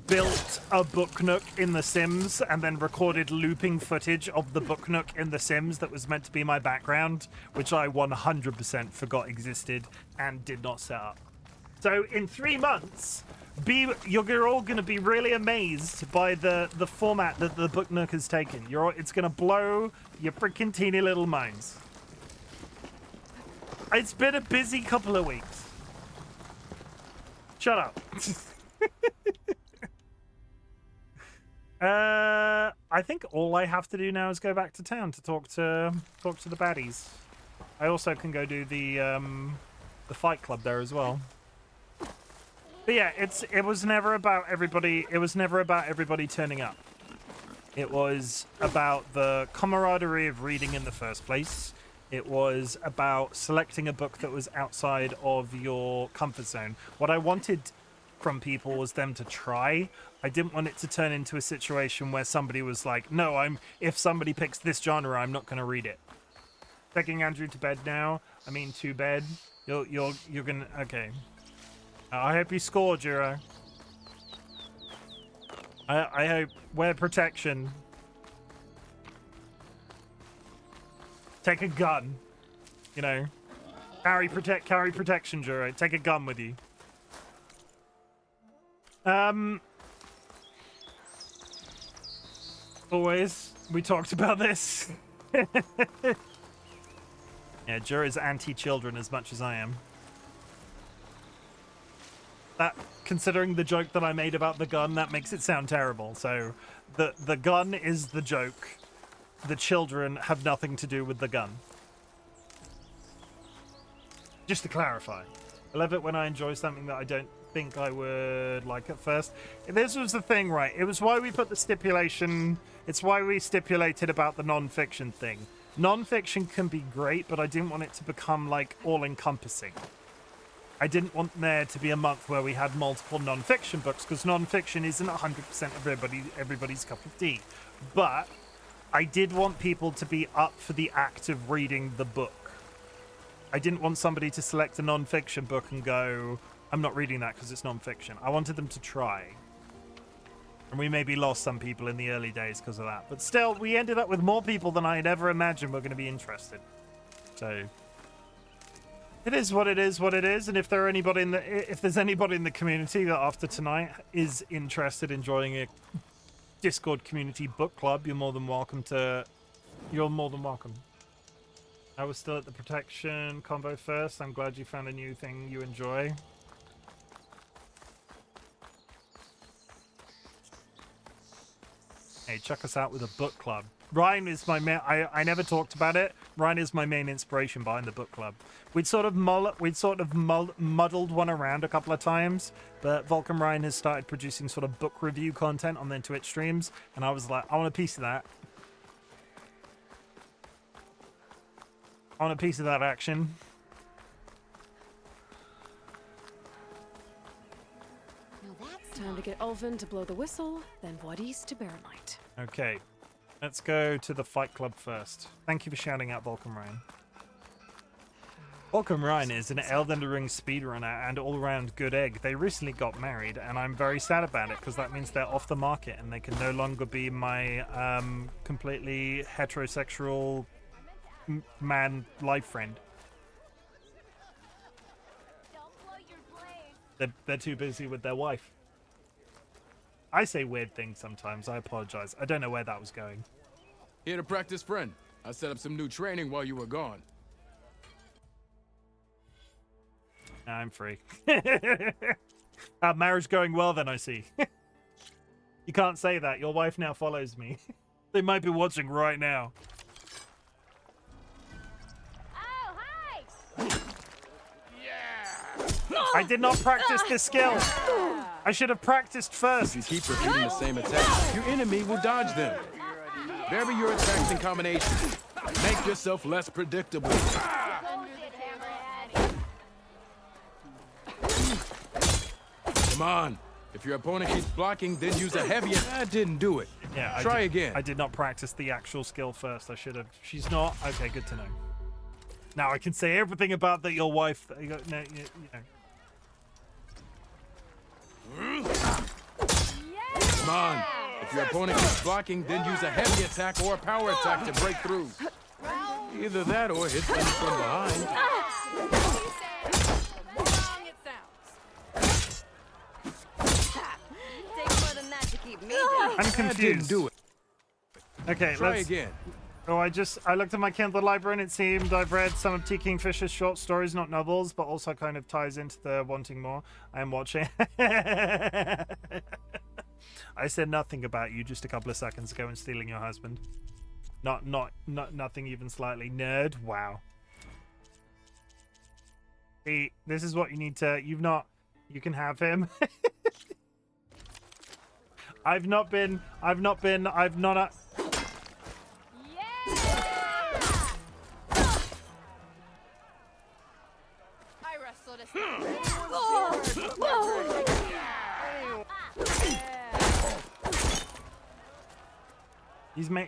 built a book nook in The Sims and then recorded looping footage of the book nook in The Sims that was meant to be my background, which I 100% forgot existed and did not set up. So in 3 months, you're all going to be really amazed by the format that the book nook has taken. It's going to blow your freaking teeny little minds. It's been a busy couple of weeks. Shut up. I think all I have to do now is go back to town to talk to the baddies. I also can go do the fight club there as well. But yeah, it was never about everybody. It was never about everybody turning up. It was about the camaraderie of reading in the first place. It was about selecting a book that was outside of your comfort zone. What I wanted from people was them to try. I didn't want it to turn into a situation where somebody was like, no, if somebody picks this genre, I'm not going to read it. Taking Andrew to bed now. I mean, to bed. You're gonna, okay. I hope you score, Juro. I hope, wear protection. Take a gun. You know, carry protection, Juro. Take a gun with you. Always, we talked about this. Yeah, Juro's anti-children as much as I am. That, considering the joke that I made about the gun, that makes it sound terrible. So, the gun is the joke. The children have nothing to do with the gun. Just to clarify. I love it when I enjoy something that I don't think I would like at first. This was the thing, right? It was why we put the stipulation. It's why we stipulated about the non-fiction thing. Non-fiction can be great, but I didn't want it to become like all-encompassing. I didn't want there to be a month where we had multiple non-fiction books, because non-fiction isn't 100% of everybody's cup of tea. But I did want people to be up for the act of reading the book. I didn't want somebody to select a non-fiction book and go, I'm not reading that because it's non-fiction. I wanted them to try. And we maybe lost some people in the early days because of that. But still, we ended up with more people than I had ever imagined were going to be interested. So it is what it is, what it is. And if there's anybody in the community that after tonight is interested in joining a Discord community book club, you're more than welcome. I was still at the protection combo first. I'm glad you found a new thing you enjoy. Hey, check us out with a book club. Ryan is my main. I never talked about it. Ryan is my main inspiration behind the book club. We'd sort of muddled one around a couple of times, but Vulcan Ryan has started producing sort of book review content on their Twitch streams, and I was like, I want a piece of that. I want a piece of that action. Time to get Ulvin to blow the whistle, then Wadis to Bearlight. Okay, let's go to the fight club first. Thank you for shouting out Vulcan Ryan. Vulcan Ryan is an Elden Ring speedrunner and all-round good egg. They recently got married, and I'm very sad about it because that means they're off the market and they can no longer be my completely heterosexual man life friend. They're too busy with their wife. I say weird things sometimes. I apologize. I don't know where that was going. Here to practice, friend. I set up some new training while you were gone. I'm free. Marriage going well then, I see. You can't say that. Your wife now follows me. They might be watching right now. Oh, hi! I did not practice this skill. I should have practiced first. If you keep repeating the same attack, your enemy will dodge them. Vary your attacks and combinations. Make yourself less predictable. Come on. If your opponent keeps blocking, then use a heavy attack. That didn't do it. Yeah, Try again. I did not practice the actual skill first. I should have. She's not. Okay, good to know. Now I can say everything about that your wife. You know. Come on. If your opponent keeps blocking, then use a heavy attack or a power attack to break through. Either that or hit them from behind. I'm confused. Didn't do it. Okay, Try let's again. Oh, I looked at my Kindle library and it seemed I've read some of T. Kingfisher's short stories, not novels, but also kind of ties into the wanting more. I am watching. I said nothing about you just a couple of seconds ago and stealing your husband. Nothing even slightly. Nerd. Wow. See, this is what you need to. You can have him. I've not.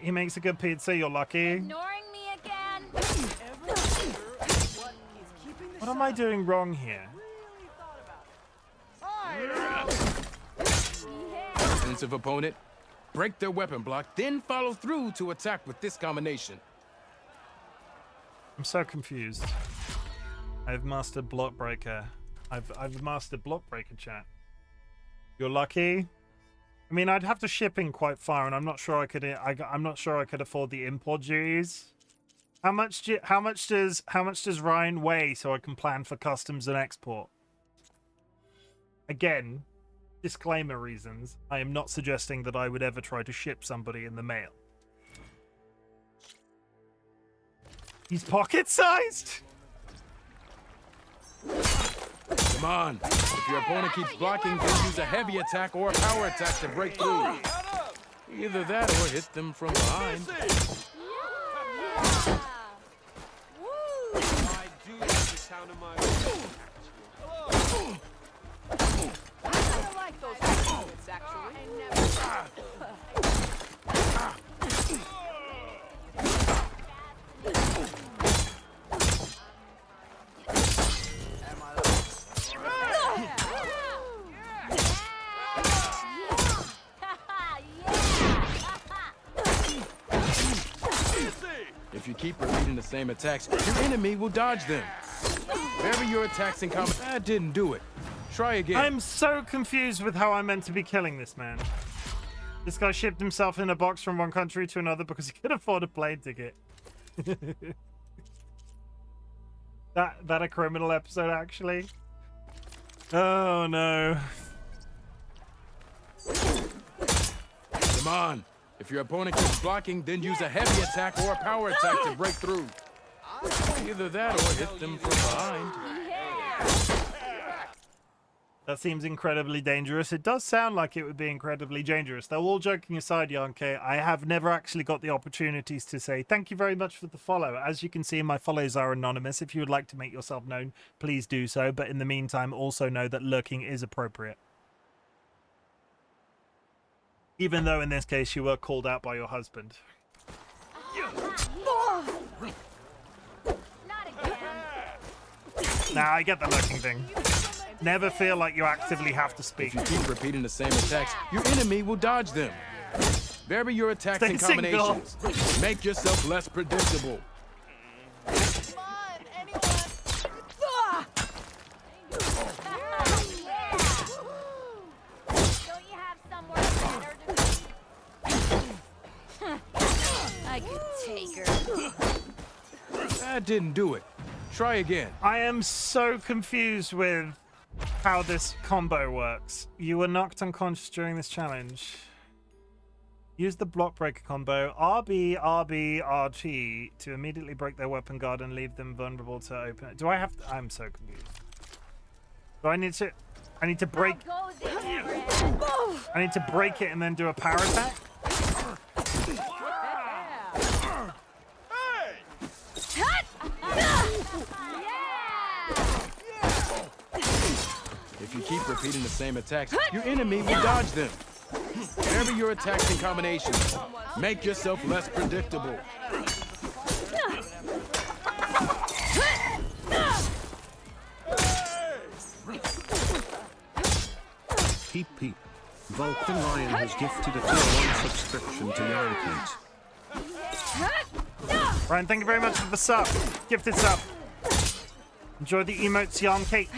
He makes a good pizza. You're lucky. Ignoring me again. What am I doing wrong here? Defensive opponent, break their weapon block, then follow through to attack with this combination. I'm so confused. I've mastered block breaker. I've mastered block breaker, chat. You're lucky. I mean, I'd have to ship in quite far, and I'm not sure I could. I'm not sure I could afford the import duties. How much does Ryan weigh so I can plan for customs and export? Again, disclaimer reasons. I am not suggesting that I would ever try to ship somebody in the mail. He's pocket-sized. Come on. If your opponent keeps blocking, then use a heavy attack or a power attack to break through. Either that or hit them from behind. I like those moments, actually. If you keep repeating the same attacks, your enemy will dodge them. Vary your attacks and combat. That didn't do it. Try again. I'm so confused with how I'm meant to be killing this man. This guy shipped himself in a box from one country to another because he could afford a plane ticket. that a criminal episode, actually? Oh, no. Come on. If your opponent keeps blocking, then use a heavy attack or a power attack to break through. Either that or hit them from behind. That seems incredibly dangerous. It does sound like it would be incredibly dangerous. Though all joking aside, Yanke, I have never actually got the opportunities to say thank you very much for the follow. As you can see, my follows are anonymous. If you would like to make yourself known, please do so. But in the meantime, also know that lurking is appropriate. Even though in this case you were called out by your husband. Nah, I get the lurking thing. Never feel like you actively have to speak. If you keep repeating the same attacks, your enemy will dodge them. Vary your attacks and combinations. Make yourself less predictable. I could take her. That didn't do it. Try again. I am so confused with how this combo works. You were knocked unconscious during this challenge. Use the block breaker combo RB, RB, RT to immediately break their weapon guard and leave them vulnerable to open it. Do I have to? I'm so confused. Do I need to? I need to break. I need to break it and then do a power attack. If you keep repeating the same attacks, your enemy will dodge them. Vary your attacks and combinations. Make yourself less predictable. Peep peep. Vulcan Lion has gifted a tier 1 subscription to Yarn Ryan, thank you very much for the sub. Gifted sub. Enjoy the emotes, Yarn Cake.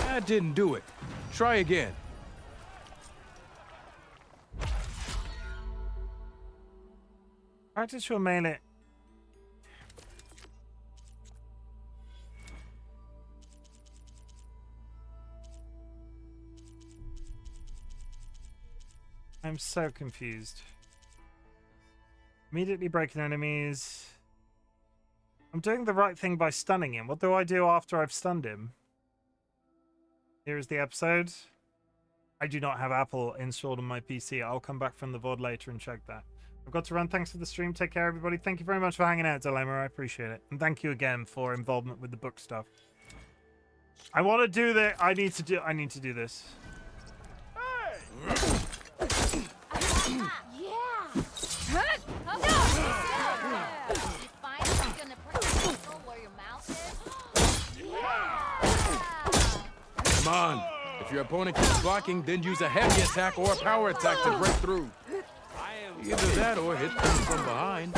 That didn't do it. Try again. Practice your melee. I'm so confused. Immediately breaking enemies. I'm doing the right thing by stunning him. What do I do after I've stunned him? Here is the episode. I do not have Apple installed on my PC. I'll come back from the VOD later and check that. I've got to run. Thanks for the stream. Take care, everybody. Thank you very much for hanging out, Dilemma. I appreciate it. And thank you again for involvement with the book stuff. I want to do that. I need to do this. Come on. If your opponent keeps blocking, then use a heavy attack or a power attack to break through. Either that or hit them from behind.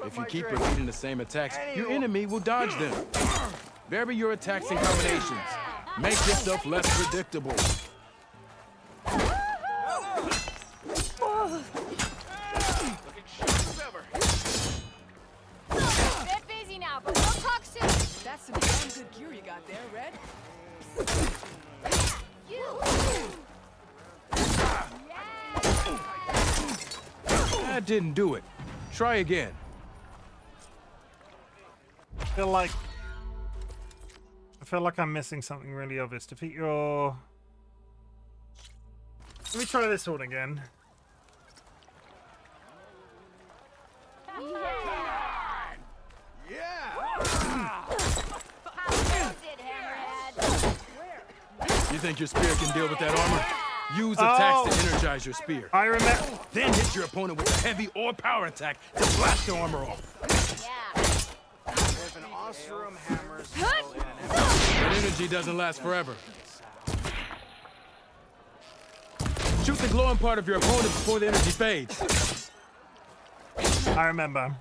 If you keep repeating the same attacks, your enemy will dodge them. Vary your attacks and combinations. Make yourself less predictable. Get busy now, but we'll talk soon. That's some damn good gear you got there, Red. That didn't do it. Try again. I feel like I'm missing something really obvious. Defeat your... Let me try this one again. You think your spear can deal with that armor? Use attacks to energize your spear. I remember. Then hit your opponent with a heavy or power attack to blast the armor off. There's an Osram hammer's That energy doesn't last forever. Shoot the glowing part of your opponent before the energy fades. I remember.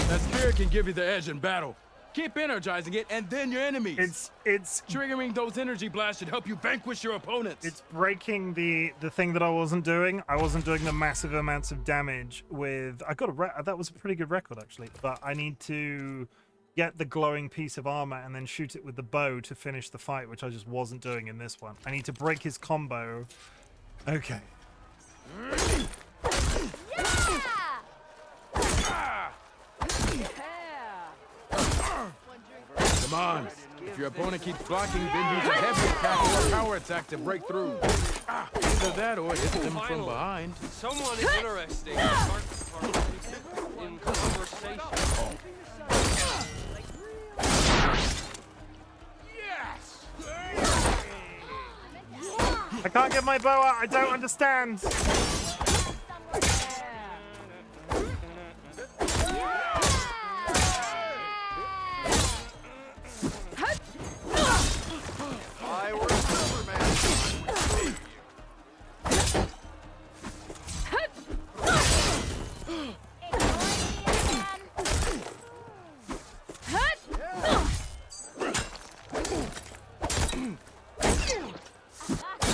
That spear can give you the edge in battle. Keep energizing it, and then your enemies. It's triggering those energy blasts should help you vanquish your opponents. It's breaking the thing that I wasn't doing. I wasn't doing the massive amounts of damage with... I got that was a pretty good record, actually. But I need to get the glowing piece of armor and then shoot it with the bow to finish the fight, which I just wasn't doing in this one. I need to break his combo. Okay. Come on. If your opponent keeps blocking, then use a heavy attack or a power attack to break through. Either that or hit them from behind. Someone interesting in conversation. Yes! I can't get my bow out. I don't understand.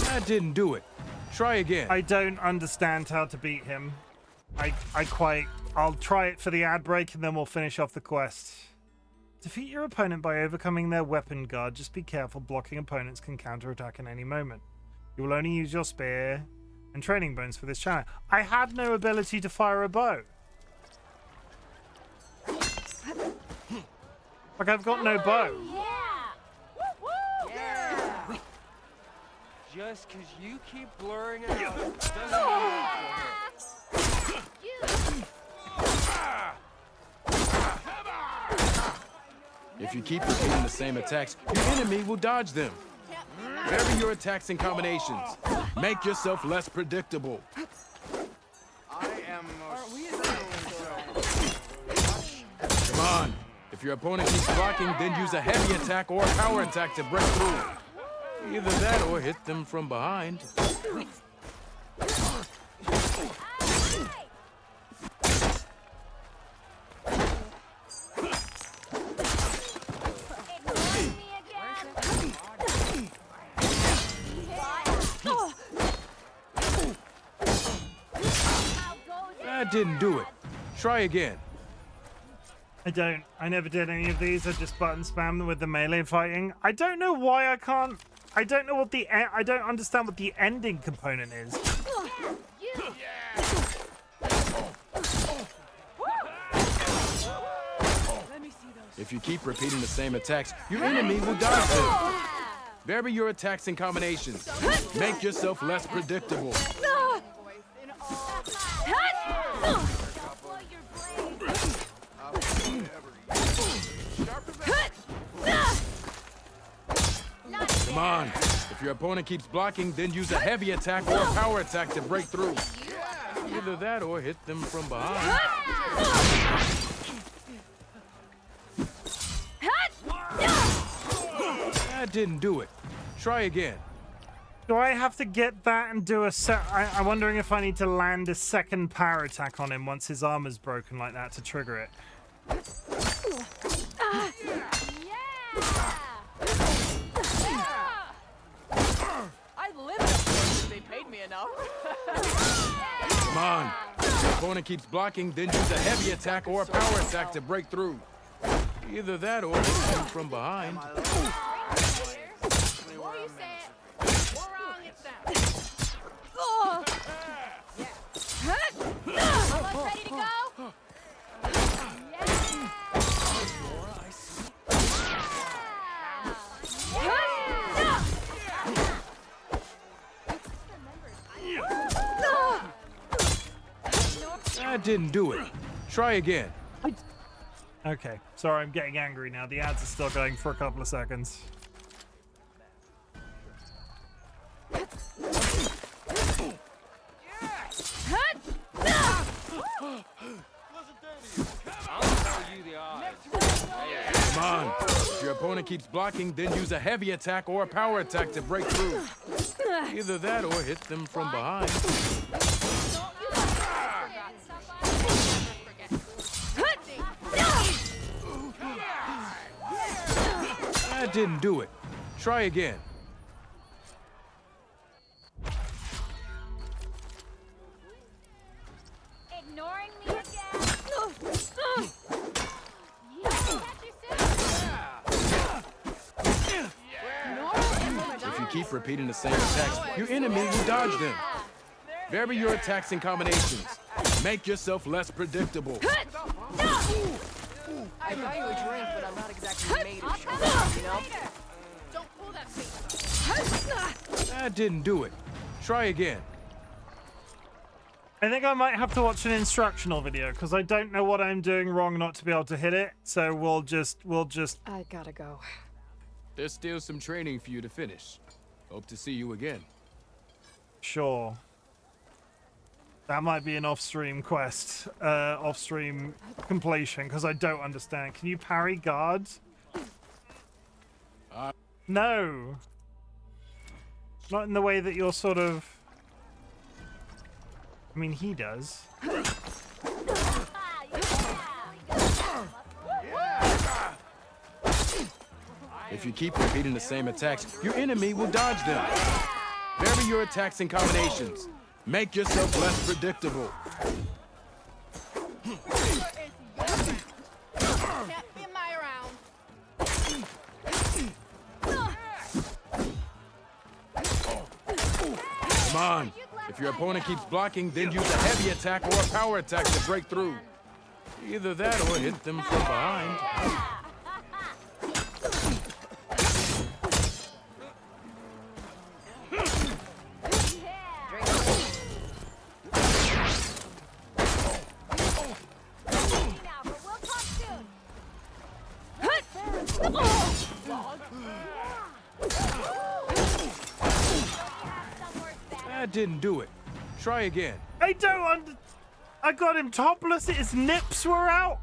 That didn't do it. Try again. I don't understand how to beat him. I'll try it for the ad break and then we'll finish off the quest. Defeat your opponent by overcoming their weapon guard. Just be careful, blocking opponents can counterattack at any moment. You will only use your spear and training bones for this challenge. I had no ability to fire a bow. Like, I've got no bow. Yeah. Just because you keep blurring it out doesn't mean If you keep repeating the same attacks, your enemy will dodge them. Vary your attacks and combinations. Make yourself less predictable. I am Come on. If your opponent keeps blocking, then use a heavy attack or a power attack to break through. Either that or hit them from behind. That didn't do it. Try again. I never did any of these. I just button spam them with the melee fighting. I don't know why I can't. I don't know what the. I don't understand what the ending component is. If you keep repeating the same attacks, your enemy will dodge them. Vary your attacks and combinations. Make yourself less predictable. Come on. If your opponent keeps blocking, then use a heavy attack or a power attack to break through. Either that or hit them from behind. That didn't do it. Try again. Do I have to get that and do a set? I'm wondering if I need to land a second power attack on him once his armor's broken like that to trigger it. I live in a place if they paid me enough. Come on. If your opponent keeps blocking, then use a heavy attack or a power attack to break through. Either that or hit them from behind. Almost ready to go? That didn't do it. Try again. Okay, sorry, I'm getting angry now. The ads are still going for a couple of seconds. Come on. If your opponent keeps blocking, then use a heavy attack or a power attack to break through. Either that or hit them from behind. That didn't do it. Try again. Ignoring me again? If you keep repeating the same attacks, your enemy will dodge them. Vary your attacks and combinations. Make yourself less predictable. I buy you a drink, but I'm not exactly made of sugar, you know? Don't pull that face. That didn't do it. Try again. I think I might have to watch an instructional video because I don't know what I'm doing wrong not to be able to hit it. So we'll just. I gotta go. There's still some training for you to finish. Hope to see you again. Sure. That might be an off-stream quest, off-stream completion, because I don't understand. Can you parry guards? No. Not in the way that you're sort of... I mean, he does. If you keep repeating the same attacks, your enemy will dodge them. Vary your attacks and combinations. Make yourself less predictable. Come on. If your opponent keeps blocking, then use a heavy attack or a power attack to break through. Either that or hit them from behind. That didn't do it. Try again. I got him topless. His nips were out.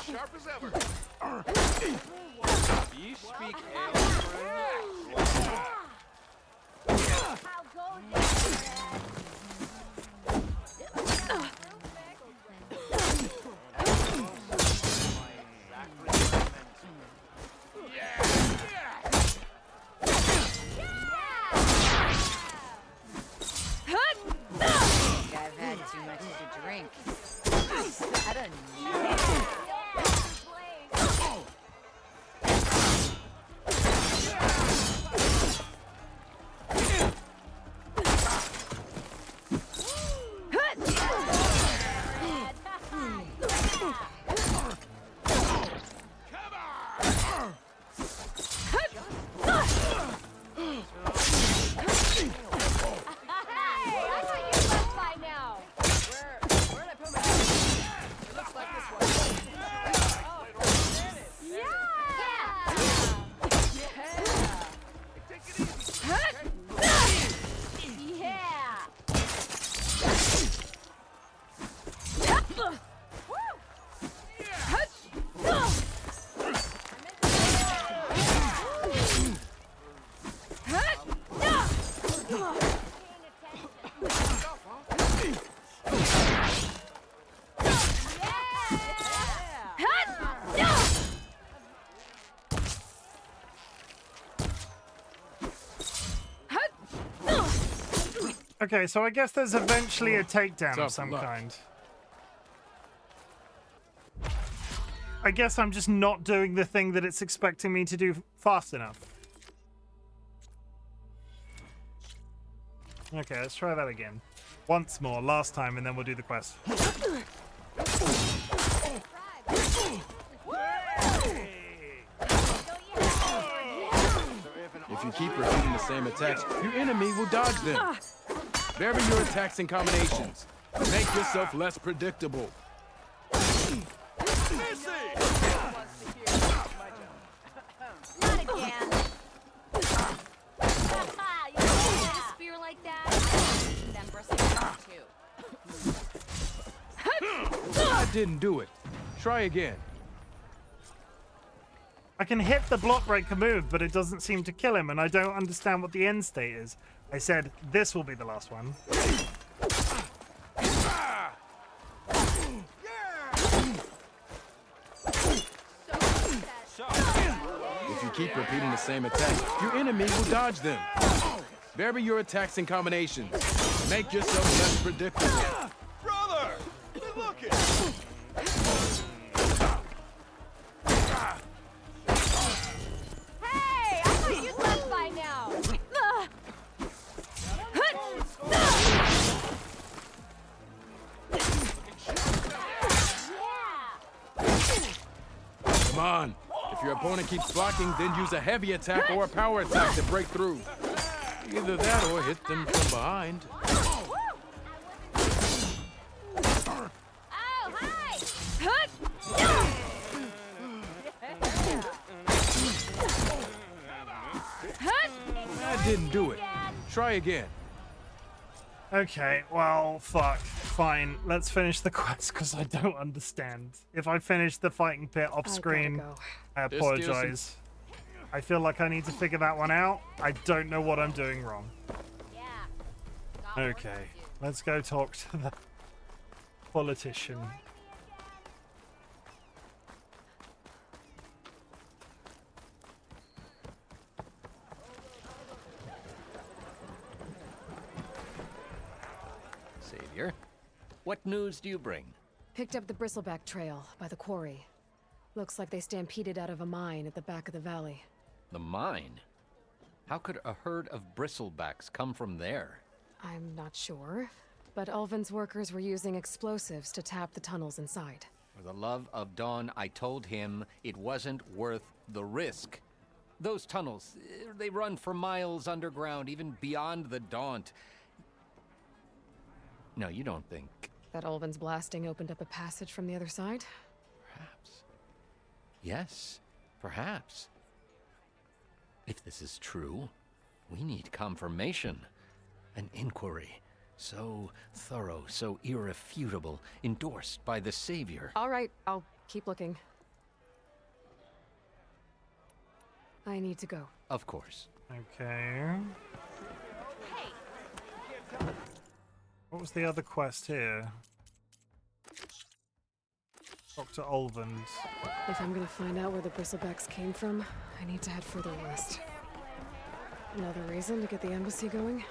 Sharp as ever. You speak I've had too much to drink. I don't know. Okay, so I guess there's eventually a takedown of some kind. I guess I'm just not doing the thing that it's expecting me to do fast enough. Okay, let's try that again. Once more, last time, and then we'll do the quest. If you keep repeating the same attacks, your enemy will dodge them. Vary your attacks and combinations. Make yourself less predictable. Not again. You a spear like that? Then bristle too. That didn't do it. Try again. I can hit the block breaker move, but it doesn't seem to kill him, and I don't understand what the end state is. I said this will be the last one. If you keep repeating the same attacks, your enemy will dodge them. Vary your attacks and combinations. Make yourself less predictable. Brother! Look it! Hey! I thought you'd left by now. Come on. If your opponent keeps blocking, then use a heavy attack or a power attack to break through. Either that or hit them from behind. That didn't do it. Try again. Okay, well, fuck. Fine, let's finish the quest, because I don't understand. If I finish the fighting pit off screen, I apologize. I feel like I need to figure that one out. I don't know what I'm doing wrong. Okay, let's go talk to the politician. Savior, what news do you bring? Picked up the bristleback trail by the quarry. Looks like they stampeded out of a mine at the back of the valley. The mine? How could a herd of bristlebacks come from there? I'm not sure, but Ulvin's workers were using explosives to tap the tunnels inside. For the love of Dawn, I told him it wasn't worth the risk. Those tunnels, they run for miles underground, even beyond the Daunt. No, you don't think... That Ulvin's blasting opened up a passage from the other side? Perhaps. Yes, perhaps. If this is true, we need confirmation. An inquiry. So thorough, so irrefutable, endorsed by the Savior. All right, I'll keep looking. I need to go. Of course. Okay. What was the other quest here? Dr. Ulvin's. If I'm gonna find out where the bristlebacks came from, I need to head further west. Another reason to get the embassy going?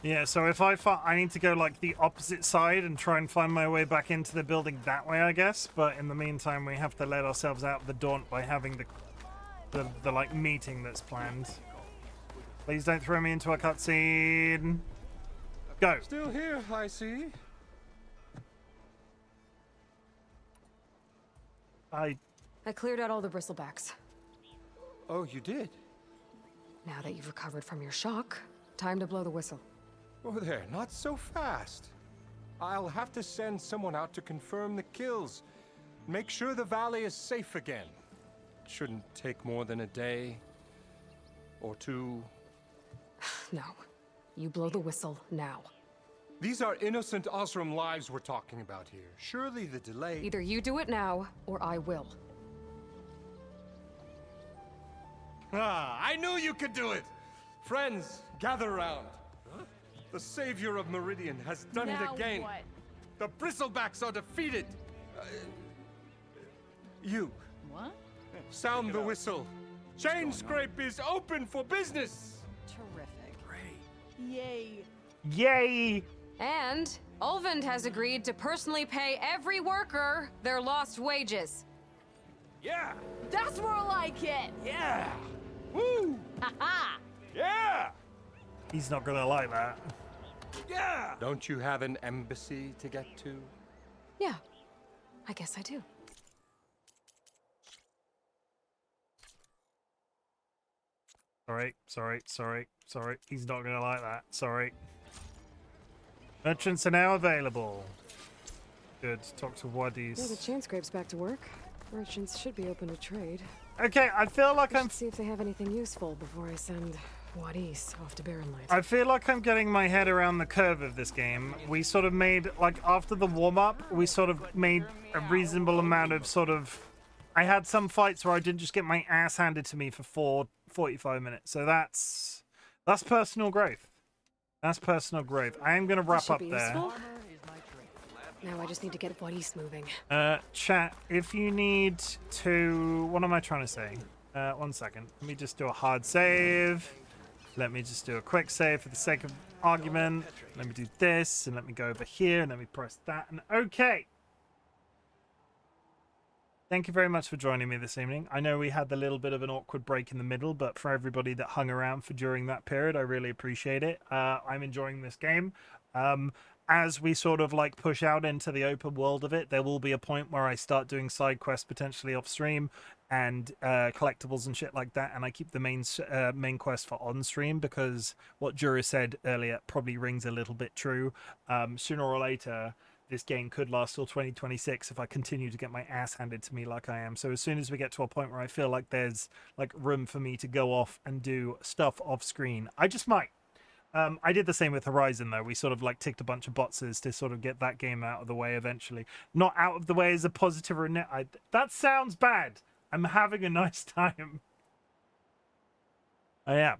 Yeah, so if I need to go like the opposite side and try and find my way back into the building that way, I guess. But in the meantime, we have to let ourselves out of the Daunt by having the like meeting that's planned. Please don't throw me into a cutscene. Go. Still here, I see. I cleared out all the bristlebacks. Oh, you did? Now that you've recovered from your shock, time to blow the whistle. Oh there, not so fast. I'll have to send someone out to confirm the kills. Make sure the valley is safe again. Shouldn't take more than a day or two. No. You blow the whistle now. These are innocent Osram lives we're talking about here. Surely the delay... Either you do it now, or I will. Ah, I knew you could do it! Friends, gather around. Huh? The savior of Meridian has done it again. What? The bristlebacks are defeated. You. What? Sound the whistle. Chain Scrape is open for business. Terrific. Great. Yay. Yay! And Ulvind has agreed to personally pay every worker their lost wages. Yeah! That's more like it! Yeah! Woo! Ha-ha! Yeah! He's not gonna like that. Yeah! Don't you have an embassy to get to? Yeah, I guess I do. Sorry. He's not gonna like that. Sorry. Merchants are now available. Good. Talk to Waddies. Yeah, the chain scrape's back to work. Merchants should be open to trade. Okay, I feel like I'm... see if they have anything useful before I send Waddies off to Barren Light. I feel like I'm getting my head around the curve of this game. We sort of made, like, after the warm-up, we sort of made a reasonable amount of sort of... I had some fights where I didn't just get my ass handed to me for 45 minutes. So that's personal growth. That's personal growth. I am going to wrap up there. Useful? Now I just need to get Waddies moving. Chat, if you need to... What am I trying to say? 1 second. Let me just do a hard save. Let me just do a quick save for the sake of argument. Let me do this, and let me go over here, and let me press that, and okay. Thank you very much for joining me this evening. I know we had a little bit of an awkward break in the middle, but for everybody that hung around for during that period, I really appreciate it. I'm enjoying this game. As we sort of like push out into the open world of it, there will be a point where I start doing side quests potentially off stream and collectibles and shit like that, and I keep the main quest for on stream because what Jura said earlier probably rings a little bit true. Sooner or later, this game could last till 2026 if I continue to get my ass handed to me like I am. So as soon as we get to a point where I feel like there's like room for me to go off and do stuff off screen, I just might. I did the same with Horizon, though. We sort of like ticked a bunch of boxes to sort of get that game out of the way eventually. Not out of the way as a positive or a that sounds bad. I'm having a nice time. I am.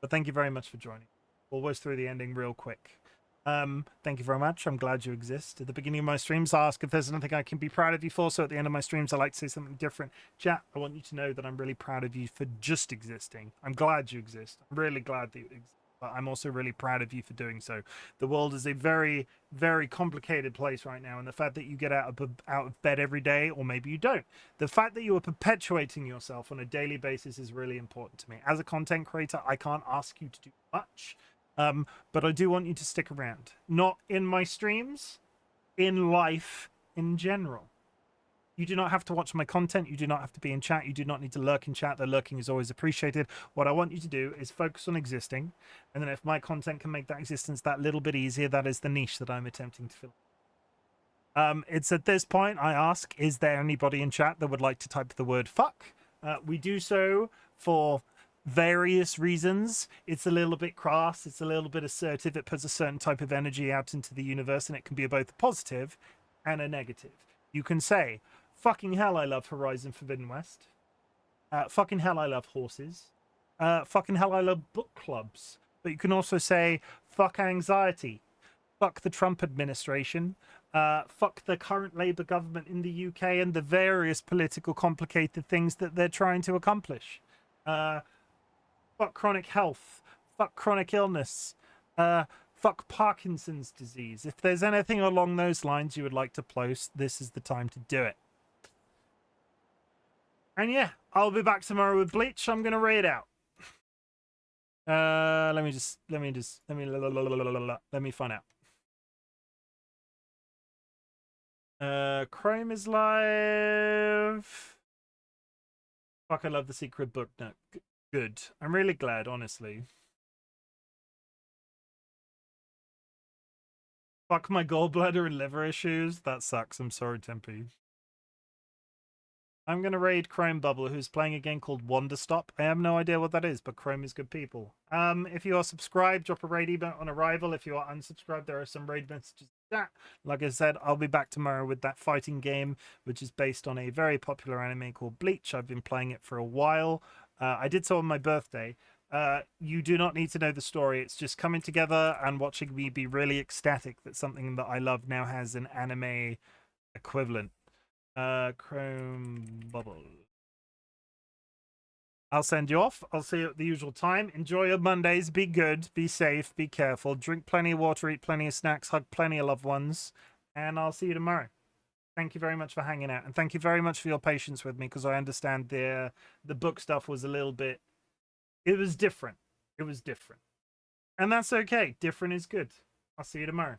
But thank you very much for joining. We'll whiz through the ending real quick. Thank you very much. I'm glad you exist. At the beginning of my streams, I ask if there's anything I can be proud of you for. So at the end of my streams, I like to say something different. Chat, I want you to know that I'm really proud of you for just existing. I'm glad you exist. I'm really glad that you exist. But I'm also really proud of you for doing so. The world is a very, very complicated place right now, and the fact that you get out of bed every day, or maybe you don't, the fact that you are perpetuating yourself on a daily basis is really important to me. As a content creator, I can't ask you to do much, but I do want you to stick around. Not in my streams, in life in general. You do not have to watch my content. You do not have to be in chat. You do not need to lurk in chat. The lurking is always appreciated. What I want you to do is focus on existing. And then if my content can make that existence that little bit easier, that is the niche that I'm attempting to fill. It's at this point I ask, is there anybody in chat that would like to type the word fuck? We do so for various reasons. It's a little bit crass. It's a little bit assertive. It puts a certain type of energy out into the universe, and it can be both a positive and a negative. You can say, fucking hell, I love Horizon Forbidden West. Fucking hell, I love horses. Fucking hell, I love book clubs. But you can also say, fuck anxiety. Fuck the Trump administration. Fuck the current Labour government in the UK and the various political complicated things that they're trying to accomplish. Fuck chronic health. Fuck chronic illness. Fuck Parkinson's disease. If there's anything along those lines you would like to post, this is the time to do it. And yeah, I'll be back tomorrow with Bleach. I'm gonna raid out. Let me find out. Chrome is live. Fuck, I love the secret book. No, good. I'm really glad, honestly. Fuck my gallbladder and liver issues. That sucks. I'm sorry, Tempe. I'm going to raid Chrome Bubble, who's playing a game called Wonder Stop. I have no idea what that is, but Chrome is good people. If you are subscribed, drop a raid email on arrival. If you are unsubscribed, there are some raid messages. Like I said, I'll be back tomorrow with that fighting game, which is based on a very popular anime called Bleach. I've been playing it for a while. I did so on my birthday. You do not need to know the story. It's just coming together and watching me be really ecstatic that something that I love now has an anime equivalent. Chrome Bubble. I'll send you off. I'll see you at the usual time. Enjoy your Mondays. Be good. Be safe. Be careful. Drink plenty of water. Eat plenty of snacks. Hug plenty of loved ones. And I'll see you tomorrow. Thank you very much for hanging out. And thank you very much for your patience with me, because I understand the book stuff was a little bit... It was different. It was different. And that's okay. Different is good. I'll see you tomorrow.